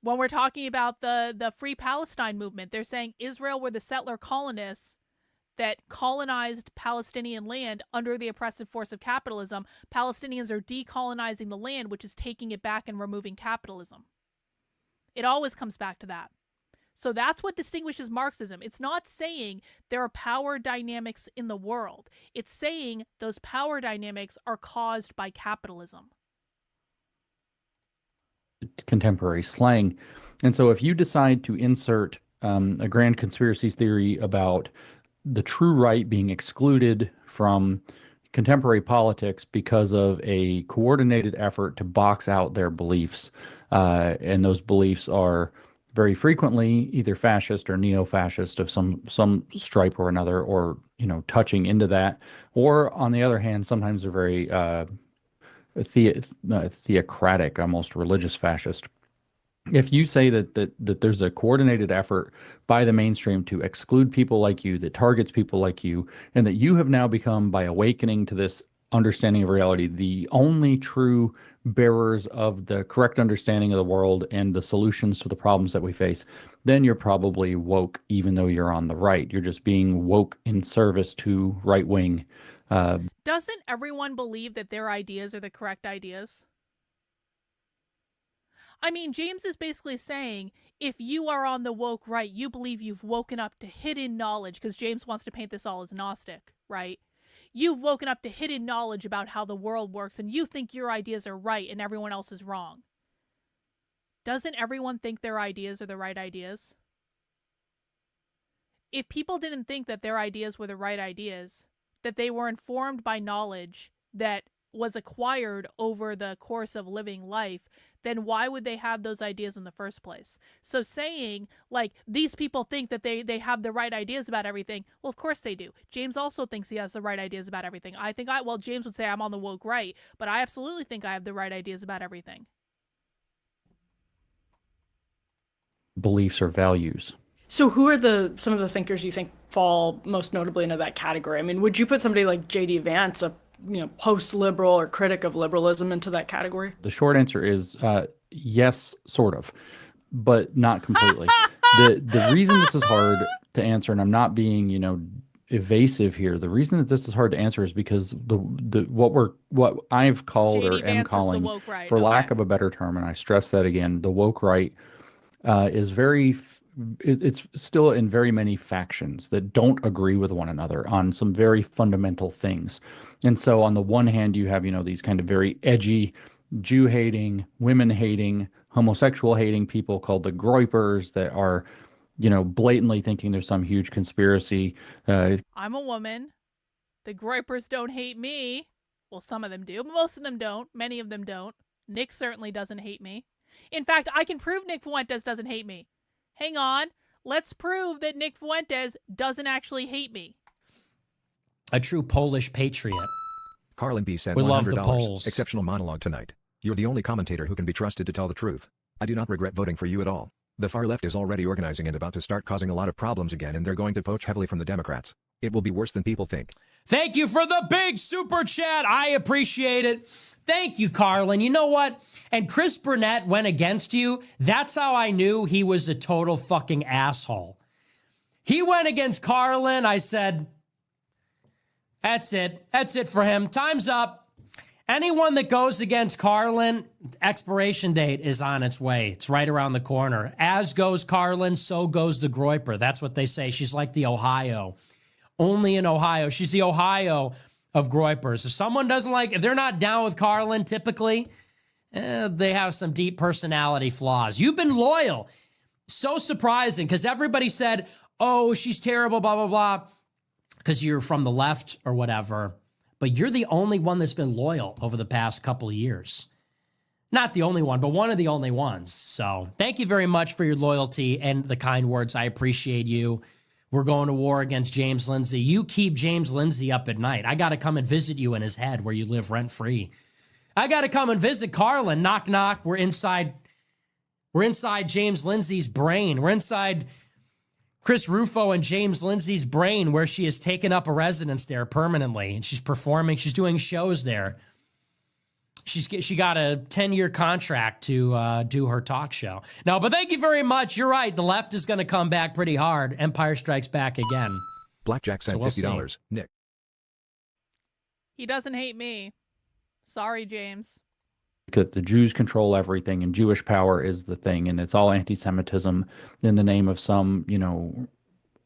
When we're talking about the Free Palestine movement, they're saying Israel were the settler colonists that colonized Palestinian land under the oppressive force of capitalism. Palestinians are decolonizing the land, which is taking it back and removing capitalism. It always comes back to that. So that's what distinguishes Marxism. It's not saying there are power dynamics in the world. It's saying those power dynamics are caused by capitalism. Contemporary slang. And so if you decide to insert a grand conspiracy theory about the true right being excluded from contemporary politics because of a coordinated effort to box out their beliefs, and those beliefs are very frequently either fascist or neo-fascist of some stripe or another, or touching into that, or on the other hand, sometimes they're very theocratic, almost religious fascist. If you say that there's a coordinated effort by the mainstream to exclude people like you, that targets people like you, and that you have now become, by awakening to this understanding of reality, the only true bearers of the correct understanding of the world and the solutions to the problems that we face, then you're probably woke, even though you're on the right. You're just being woke in service to right-wing. Doesn't everyone believe that their ideas are the correct ideas? I mean, James is basically saying, if you are on the woke right, you believe you've woken up to hidden knowledge, because James wants to paint this all as Gnostic, right? You've woken up to hidden knowledge about how the world works, and you think your ideas are right and everyone else is wrong. Doesn't everyone think their ideas are the right ideas? If people didn't think that their ideas were the right ideas, that they were informed by knowledge that was acquired over the course of living life, then why would they have those ideas in the first place? So saying, like, these people think that they have the right ideas about everything, well, of course they do. James also thinks he has the right ideas about everything. James would say I'm on the woke right, but I absolutely think I have the right ideas about everything. Beliefs or values. So who are some of the thinkers you think fall most notably into that category? I mean, would you put somebody like J.D. Vance, a post-liberal or critic of liberalism, into that category? The short answer is yes, sort of, but not completely. The reason this is hard to answer, and I'm not being, evasive here. The reason that this is hard to answer is because what I've called JD or am Vance is the calling, woke right. for lack Okay. of a better term, and I stress that again, the woke right is it's still in very many factions that don't agree with one another on some very fundamental things. And so on the one hand, you have, these kind of very edgy, Jew hating, women hating, homosexual hating people called the Groypers that are, blatantly thinking there's some huge conspiracy. I'm a woman. The Groypers don't hate me. Well, some of them do, but most of them don't. Many of them don't. Nick certainly doesn't hate me. In fact, I can prove Nick Fuentes doesn't hate me. Hang on. Let's prove that Nick Fuentes doesn't actually hate me. A true Polish patriot. Carlin B. sent We love the $100. Poles. Exceptional monologue tonight. You're the only commentator who can be trusted to tell the truth. I do not regret voting for you at all. The far left is already organizing and about to start causing a lot of problems again, and they're going to poach heavily from the Democrats. It will be worse than people think. Thank you for the big super chat. I appreciate it. Thank you, Carlin. You know what? And Chris Burnett went against you. That's how I knew he was a total fucking asshole. He went against Carlin. I said, that's it. That's it for him. Time's up. Anyone that goes against Carlin, expiration date is on its way. It's right around the corner. As goes Carlin, so goes the Groyper. That's what they say. She's like the Ohio. Only in Ohio. She's the Ohio of Groypers. If they're not down with Carlin, typically, they have some deep personality flaws. You've been loyal. So surprising, because everybody said, oh, she's terrible, blah, blah, blah, because you're from the left or whatever. But you're the only one that's been loyal over the past couple of years. Not the only one, but one of the only ones. So thank you very much for your loyalty and the kind words. I appreciate you. We're going to war against James Lindsay. You keep James Lindsay up at night. I got to come and visit you in his head where you live rent-free. I got to come and visit Carlin. Knock, knock. We're inside James Lindsay's brain. We're inside Chris Rufo and James Lindsay's brain, where she has taken up a residence there permanently, and she's performing. She's doing shows there. She got a 10-year contract to do her talk show. No, but thank you very much. You're right. The left is going to come back pretty hard. Empire Strikes Back again. Blackjack sent $50. Nick. He doesn't hate me. Sorry, James. That the Jews control everything and Jewish power is the thing, and it's all anti-Semitism in the name of some,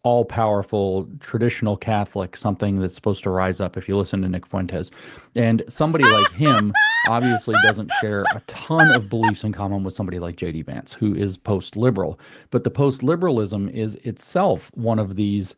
all-powerful traditional Catholic, something that's supposed to rise up if you listen to Nick Fuentes. And somebody like him obviously doesn't share a ton of beliefs in common with somebody like JD Vance, who is post-liberal. But the post-liberalism is itself one of these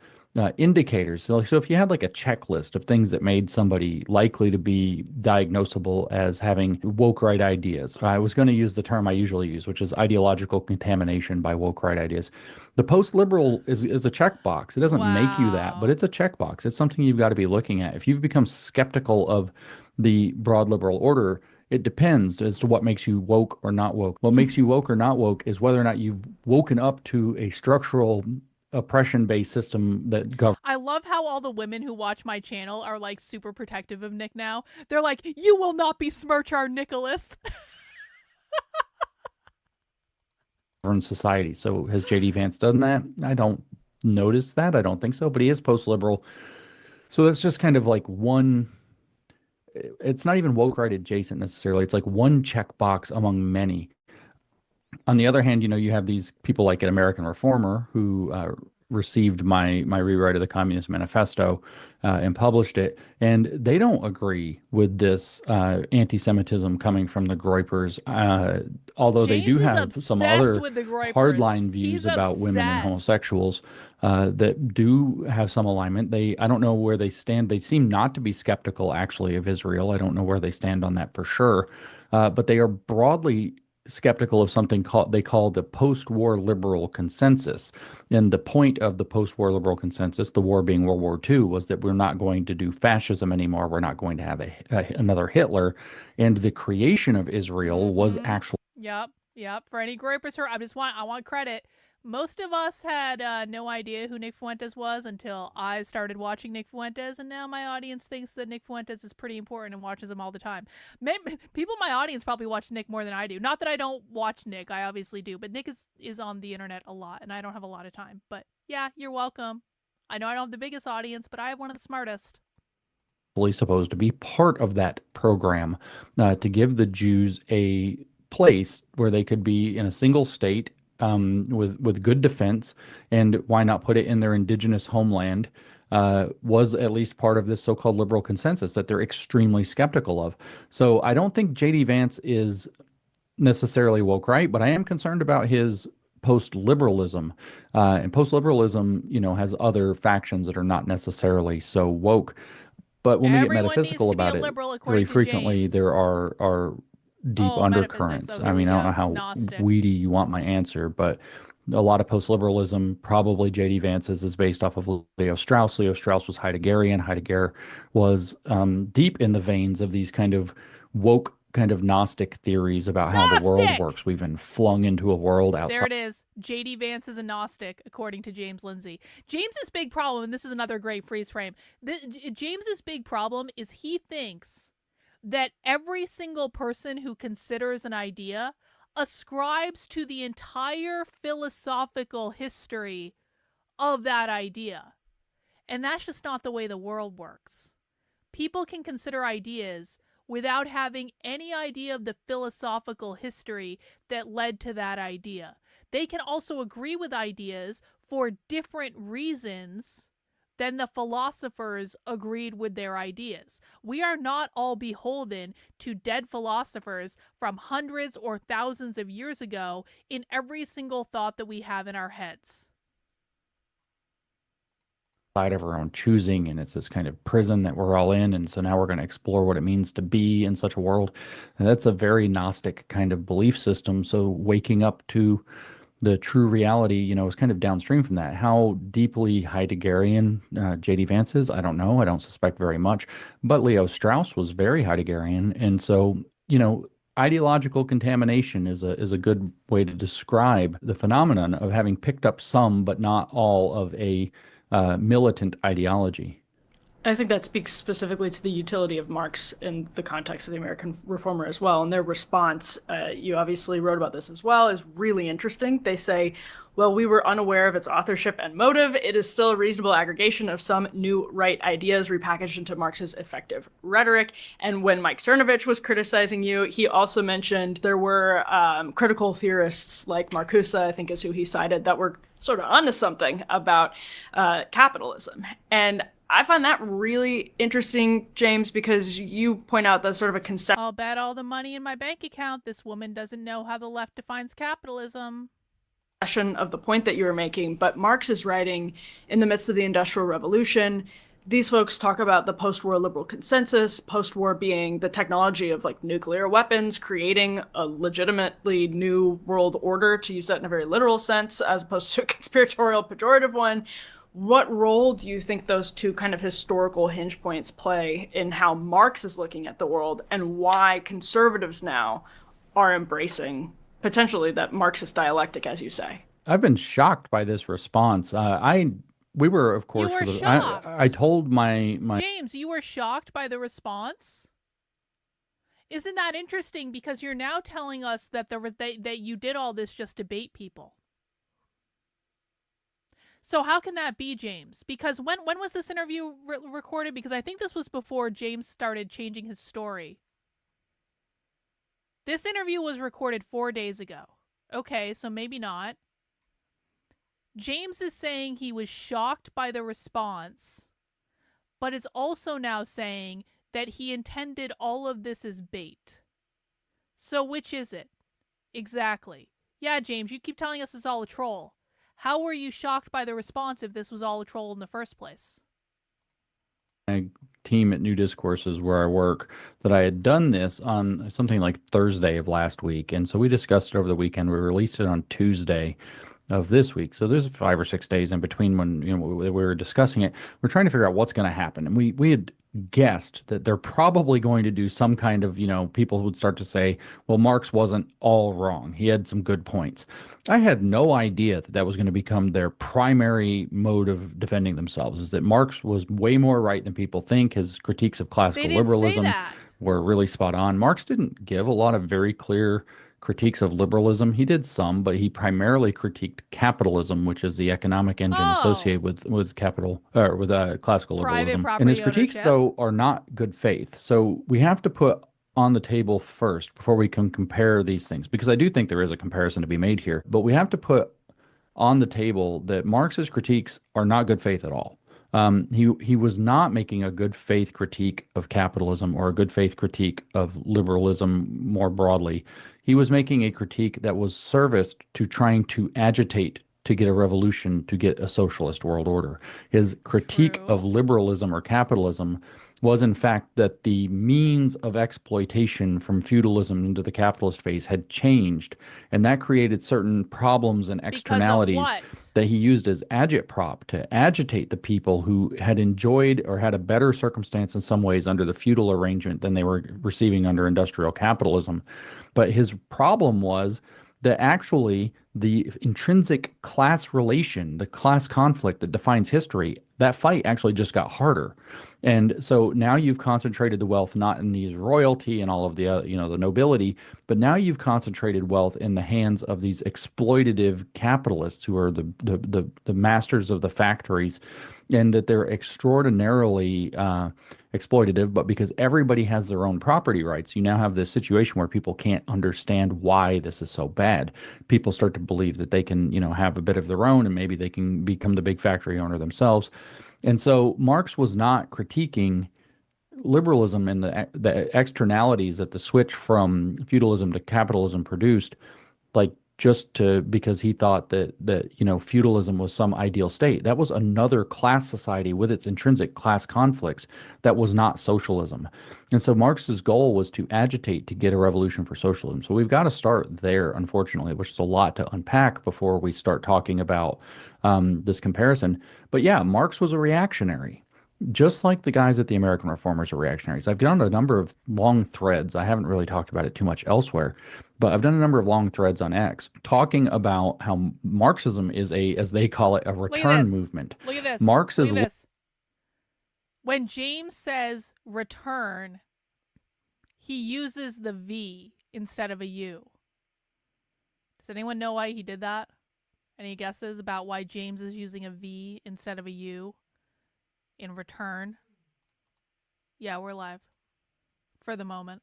indicators. So if you had like a checklist of things that made somebody likely to be diagnosable as having woke right ideas, I was going to use the term I usually use, which is ideological contamination by woke right ideas. The post-liberal is a checkbox. It doesn't make you that, but it's a checkbox. It's something you've got to be looking at. If you've become skeptical of the broad liberal order, it depends as to what makes you woke or not woke. What makes you woke or not woke is whether or not you've woken up to a structural oppression-based system that governs. I love how all the women who watch my channel are like super protective of Nick now. They're like, you will not besmirch our Nicholas. Society. So has JD Vance done that? I don't notice that. I don't think so, but he is post-liberal. So that's just kind of like one, it's not even woke right adjacent necessarily. It's like one checkbox among many. On the other hand, you have these people like an American Reformer who received my rewrite of the Communist Manifesto and published it, and they don't agree with this anti-Semitism coming from the Groypers, although James they do have some other hardline views about women and homosexuals that do have some alignment. I don't know where they stand. They seem not to be skeptical, actually, of Israel. I don't know where they stand on that for sure, but they are broadly skeptical of something they call the post-war liberal consensus. And the point of the post-war liberal consensus, the war being World War II, was that we're not going to do fascism anymore. We're not going to have another Hitler. And the creation of Israel was actually... Yep. For any Groypers, I want credit. Most of us had no idea who Nick Fuentes was until I started watching Nick Fuentes, and now my audience thinks that Nick Fuentes is pretty important and watches him all the time. People in my audience probably watch Nick more than I do. Not that I don't watch Nick, I obviously do, but Nick is on the internet a lot, and I don't have a lot of time. But yeah, you're welcome. I know I don't have the biggest audience, but I have one of the smartest. Supposed to be part of that program, to give the Jews a place where they could be in a single state, with good defense, and why not put it in their indigenous homeland, was at least part of this so-called liberal consensus that they're extremely skeptical of. So I don't think J.D. Vance is necessarily woke right, but I am concerned about his post-liberalism. And post-liberalism, has other factions that are not necessarily so woke. But when we get metaphysical about it, very frequently there are deep undercurrents. Okay, I mean, I don't know how Gnostic. weedy you want my answer, but a lot of post-liberalism, probably J.D. Vance's, is based off of Leo Strauss. Leo Strauss was Heideggerian. Heidegger was deep in the veins of these kind of woke, kind of Gnostic theories about how the world works. We've been flung into a world outside. There it is. J.D. Vance is a Gnostic, according to James Lindsay. James's big problem, and this is another great freeze frame, James's big problem is he thinks that every single person who considers an idea ascribes to the entire philosophical history of that idea. And that's just not the way the world works. People can consider ideas without having any idea of the philosophical history that led to that idea. They can also agree with ideas for different reasons than the philosophers agreed with their ideas. We are not all beholden to dead philosophers from hundreds or thousands of years ago in every single thought that we have in our heads. Of our own choosing, and it's this kind of prison that we're all in, and so now we're going to explore what it means to be in such a world. And that's a very Gnostic kind of belief system. So waking up to the true reality, is kind of downstream from that. How deeply Heideggerian J.D. Vance is, I don't know. I don't suspect very much. But Leo Strauss was very Heideggerian, and so ideological contamination is a good way to describe the phenomenon of having picked up some, but not all, of a militant ideology. I think that speaks specifically to the utility of Marx in the context of the American Reformer as well. And their response, you obviously wrote about this as well, is really interesting. They say, well, we were unaware of its authorship and motive. It is still a reasonable aggregation of some new right ideas repackaged into Marx's effective rhetoric. And when Mike Cernovich was criticizing you, he also mentioned there were critical theorists like Marcuse, I think is who he cited, that were sort of onto something about capitalism. And I find that really interesting, James, because you point out that sort of a concept. I'll bet all the money in my bank account this woman doesn't know how the left defines capitalism. Of the point that you were making, but Marx is writing in the midst of the Industrial Revolution. These folks talk about the post-war liberal consensus, post-war being the technology of like nuclear weapons, creating a legitimately new world order, to use that in a very literal sense, as opposed to a conspiratorial, pejorative one. What role do you think those two kind of historical hinge points play in how Marx is looking at the world, and why conservatives now are embracing potentially that Marxist dialectic, as you say? I've been shocked by this response. We were, of course, You were shocked. I told my James, you were shocked by the response? Isn't that interesting? Because you're now telling us that that you did all this just to bait people. So how can that be, James? Because when was this interview recorded? Because I think this was before James started changing his story. This interview was recorded 4 days ago. Okay, so maybe not. James is saying he was shocked by the response, but is also now saying that he intended all of this as bait. So which is it? Exactly. Yeah, James, you keep telling us it's all a troll. How were you shocked by the response if this was all a troll in the first place? Team at New Discourses where I work, that I had done this on something like Thursday of last week. And so we discussed it over the weekend. We released it on Tuesday of this week. So there's 5 or 6 days in between when we were discussing it. We're trying to figure out what's going to happen. And we had guessed that they're probably going to do some kind of, people would start to say, well, Marx wasn't all wrong. He had some good points. I had no idea that was going to become their primary mode of defending themselves, is that Marx was way more right than people think. His critiques of classical liberalism were really spot on. Marx didn't give a lot of very clear critiques of liberalism. He did some, but he primarily critiqued capitalism, which is the economic engine associated with capital or with classical Private liberalism. And his property critiques, ownership. though, are not good faith. So we have to put on the table first before we can compare these things, because I do think there is a comparison to be made here. But we have to put on the table that Marx's critiques are not good faith at all. He was not making a good faith critique of capitalism or a good faith critique of liberalism more broadly. He was making a critique that was serviced to trying to agitate to get a revolution, to get a socialist world order. His critique of liberalism or capitalism was in fact that the means of exploitation from feudalism into the capitalist phase had changed, and that created certain problems and externalities that he used as agitprop to agitate the people who had enjoyed or had a better circumstance in some ways under the feudal arrangement than they were receiving under industrial capitalism. But his problem was that actually the intrinsic class relation, the class conflict that defines history, that fight actually just got harder. And so now you've concentrated the wealth not in these royalty and all of the the nobility, but now you've concentrated wealth in the hands of these exploitative capitalists who are the masters of the factories, and that they're extraordinarily exploitative. But because everybody has their own property rights, you now have this situation where people can't understand why this is so bad. People start to believe that they can, have a bit of their own, and maybe they can become the big factory owner themselves. And so Marx was not critiquing liberalism and the externalities that the switch from feudalism to capitalism produced, like because he thought that feudalism was some ideal state. That was another class society with its intrinsic class conflicts. That was not socialism. And so Marx's goal was to agitate to get a revolution for socialism. So we've got to start there, unfortunately, which is a lot to unpack before we start talking about this comparison. But yeah, Marx was a reactionary, just like the guys at the American Reformers are reactionaries. I've done a number of long threads. I haven't really talked about it too much elsewhere, but I've done a number of long threads on X talking about how Marxism is as they call it, a return movement. Look at this. Marx is. Look at this. When James says return, he uses the V instead of a U. Does anyone know why he did that? Any guesses about why James is using a V instead of a U in return? Yeah, we're live for the moment.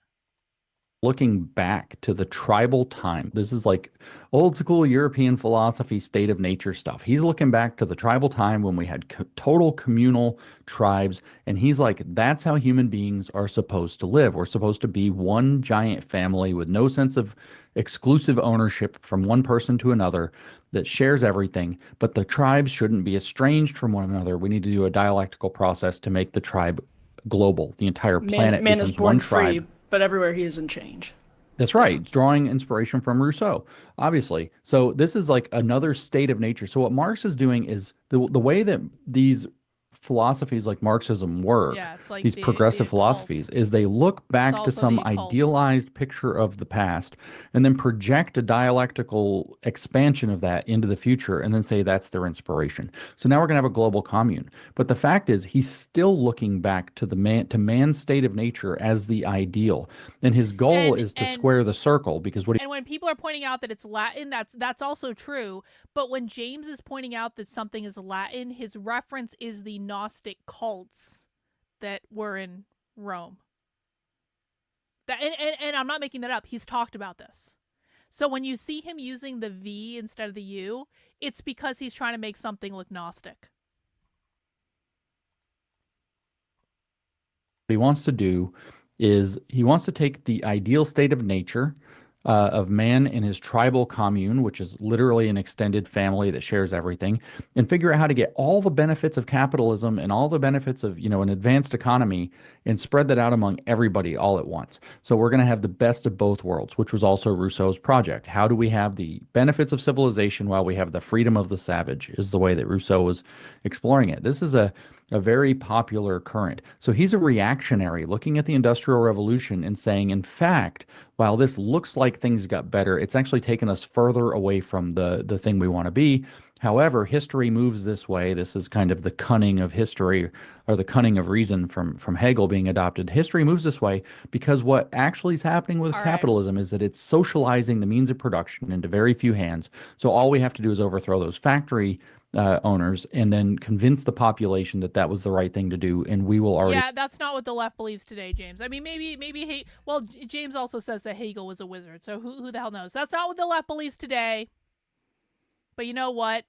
Looking back to the tribal time. This is like old school European philosophy, state of nature stuff. He's looking back to the tribal time when we had total communal tribes, and he's like, that's how human beings are supposed to live. We're supposed to be one giant family with no sense of exclusive ownership from one person to another that shares everything, but the tribes shouldn't be estranged from one another. We need to do a dialectical process to make the tribe global. The entire planet man becomes is born one tribe. free, but everywhere he is in change. That's right. Drawing inspiration from Rousseau, obviously. So this is like another state of nature. So what Marx is doing is the way that these philosophies like Marxism work, it's like these progressive philosophies, is they look back to some idealized picture of the past and then project a dialectical expansion of that into the future and then say that's their inspiration. So now we're going to have a global commune. But the fact is, he's still looking back to man's state of nature as the ideal. And his goal is to square the circle, because and when people are pointing out that it's Latin, that's also true. But when James is pointing out that something is Latin, his reference is the Gnostic cults that were in Rome. And I'm not making that up. He's talked about this. So when you see him using the V instead of the U, it's because he's trying to make something look Gnostic. What he wants to do is he wants to take the ideal state of nature of man in his tribal commune, which is literally an extended family that shares everything, and figure out how to get all the benefits of capitalism and all the benefits of, an advanced economy and spread that out among everybody all at once. So we're going to have the best of both worlds, which was also Rousseau's project. How do we have the benefits of civilization while we have the freedom of the savage, is the way that Rousseau was exploring it. This is a very popular current. So he's a reactionary looking at the Industrial Revolution and saying, in fact, while this looks like things got better, it's actually taken us further away from the thing we want to be. However, history moves this way. This is kind of the cunning of history, or the cunning of reason from Hegel being adopted. History moves this way because what actually is happening with capitalism is that it's socializing the means of production into very few hands. So all we have to do is overthrow those factory owners and then convince the population that that was the right thing to do, and we will already. Yeah, that's not what the left believes today, James. I mean, maybe James also says that Hegel was a wizard, so who the hell knows? That's not what the left believes today. But you know what?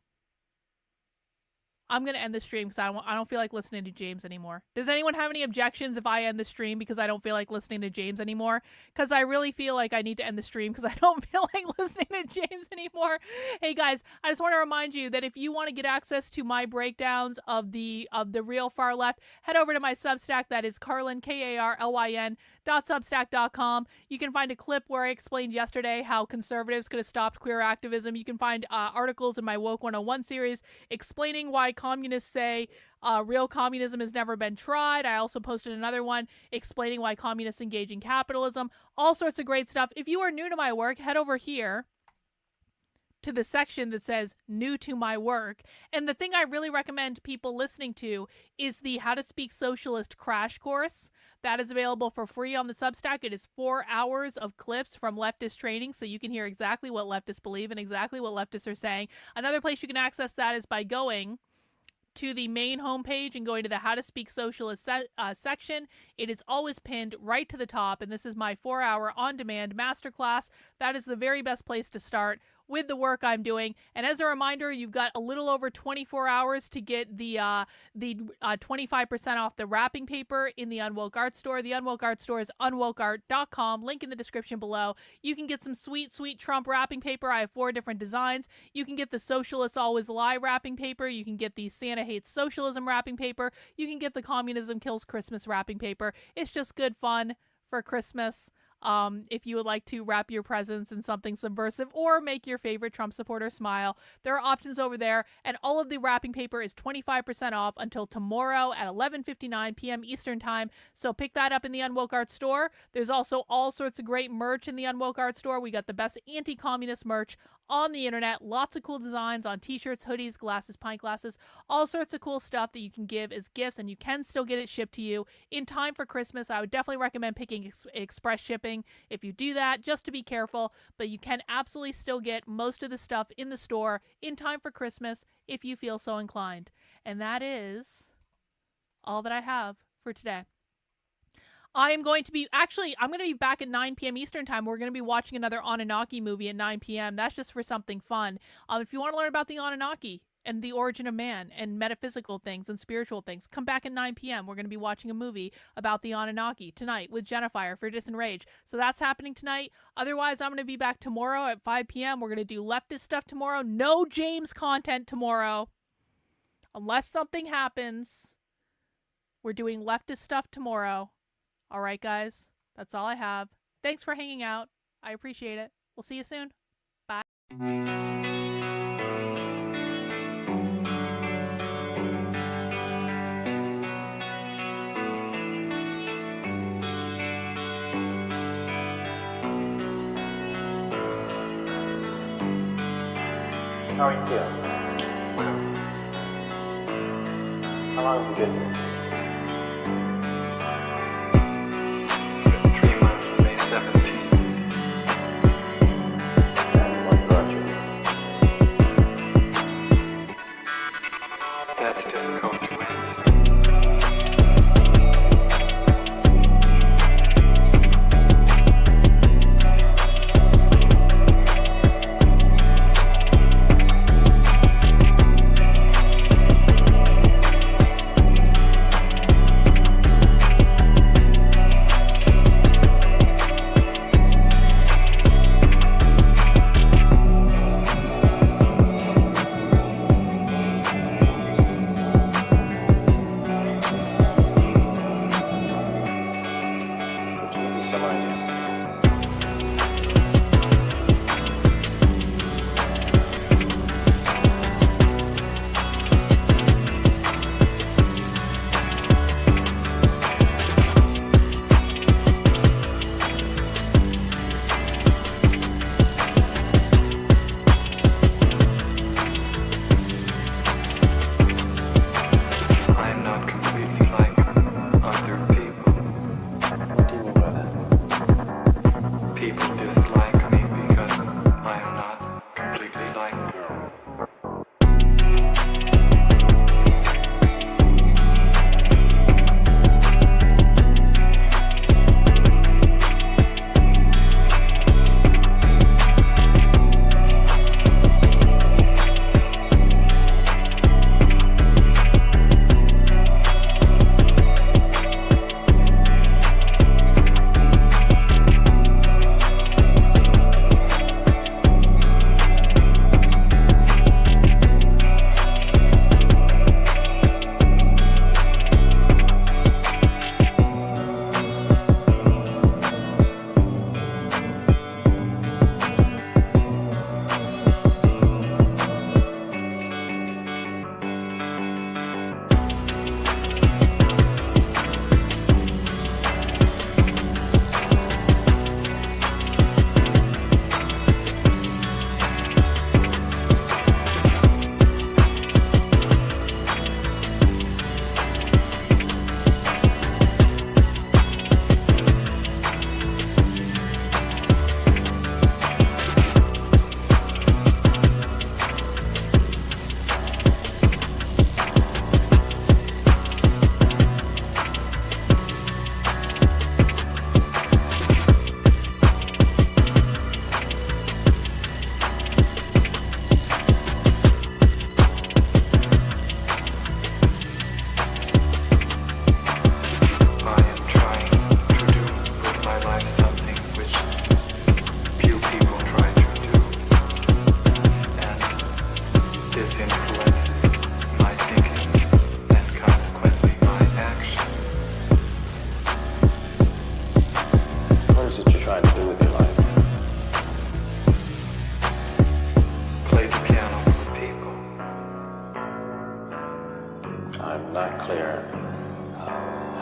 I'm going to end the stream because I don't feel like listening to James anymore. Does anyone have any objections if I end the stream because I don't feel like listening to James anymore? Because I really feel like I need to end the stream because I don't feel like listening to James anymore. Hey guys, I just want to remind you that if you want to get access to my breakdowns of the real far left, head over to my Substack. That is Carlin, KARLYN.substack.com. You can find a clip where I explained yesterday how conservatives could have stopped queer activism. You can find articles in my Woke 101 series explaining why communists say real communism has never been tried. I also posted another one explaining why communists engage in capitalism. All sorts of great stuff. If you are new to my work, head over here to the section that says new to my work. And the thing I really recommend people listening to is the How to Speak Socialist crash course. That is available for free on the Substack. It is 4 hours of clips from leftist training, so you can hear exactly what leftists believe and exactly what leftists are saying. Another place you can access that is by going to the main homepage and going to the How to Speak Socialist section. It is always pinned right to the top, and this is my 4-hour on-demand masterclass. That is the very best place to start with the work I'm doing. And as a reminder, you've got a little over 24 hours to get the 25% off the wrapping paper in the Unwoke Art Store. The Unwoke Art Store is unwokeart.com. Link in the description below. You can get some sweet, sweet Trump wrapping paper. I have 4 different designs. You can get the Socialists Always Lie wrapping paper. You can get the Santa Hates Socialism wrapping paper. You can get the Communism Kills Christmas wrapping paper. It's just good fun for Christmas. If you would like to wrap your presents in something subversive or make your favorite Trump supporter smile, there are options over there, and all of the wrapping paper is 25% off until tomorrow at 11:59 p.m. Eastern Time, so pick that up in the Unwoke Art Store. There's also all sorts of great merch in the Unwoke Art Store. We got the best anti-communist merch on the internet, lots of cool designs on t-shirts, hoodies, glasses, pint glasses, all sorts of cool stuff that you can give as gifts, and you can still get it shipped to you in time for Christmas. I would definitely recommend picking express shipping if you do that, just to be careful, but you can absolutely still get most of the stuff in the store in time for Christmas if you feel so inclined. And that is all that I have for today. I'm going to be back at 9 p.m. Eastern Time. We're going to be watching another Anunnaki movie at 9 p.m. That's just for something fun. If you want to learn about the Anunnaki and the origin of man and metaphysical things and spiritual things, come back at 9 p.m. We're going to be watching a movie about the Anunnaki tonight with Jennifer for Disenrage. So that's happening tonight. Otherwise, I'm going to be back tomorrow at 5 p.m. We're going to do leftist stuff tomorrow. No James content tomorrow. Unless something happens, we're doing leftist stuff tomorrow. All right, guys, that's all I have. Thanks for hanging out. I appreciate it. We'll see you soon. Bye. How are you feeling? How long have you been here? 3 months, May 17th. And what brought you? That's difficult to answer.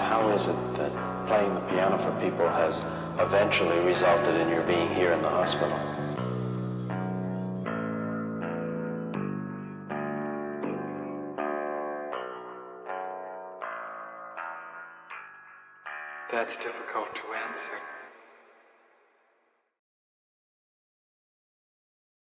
how is it that playing the piano for people has eventually resulted in your being here in the hospital? That's difficult to answer.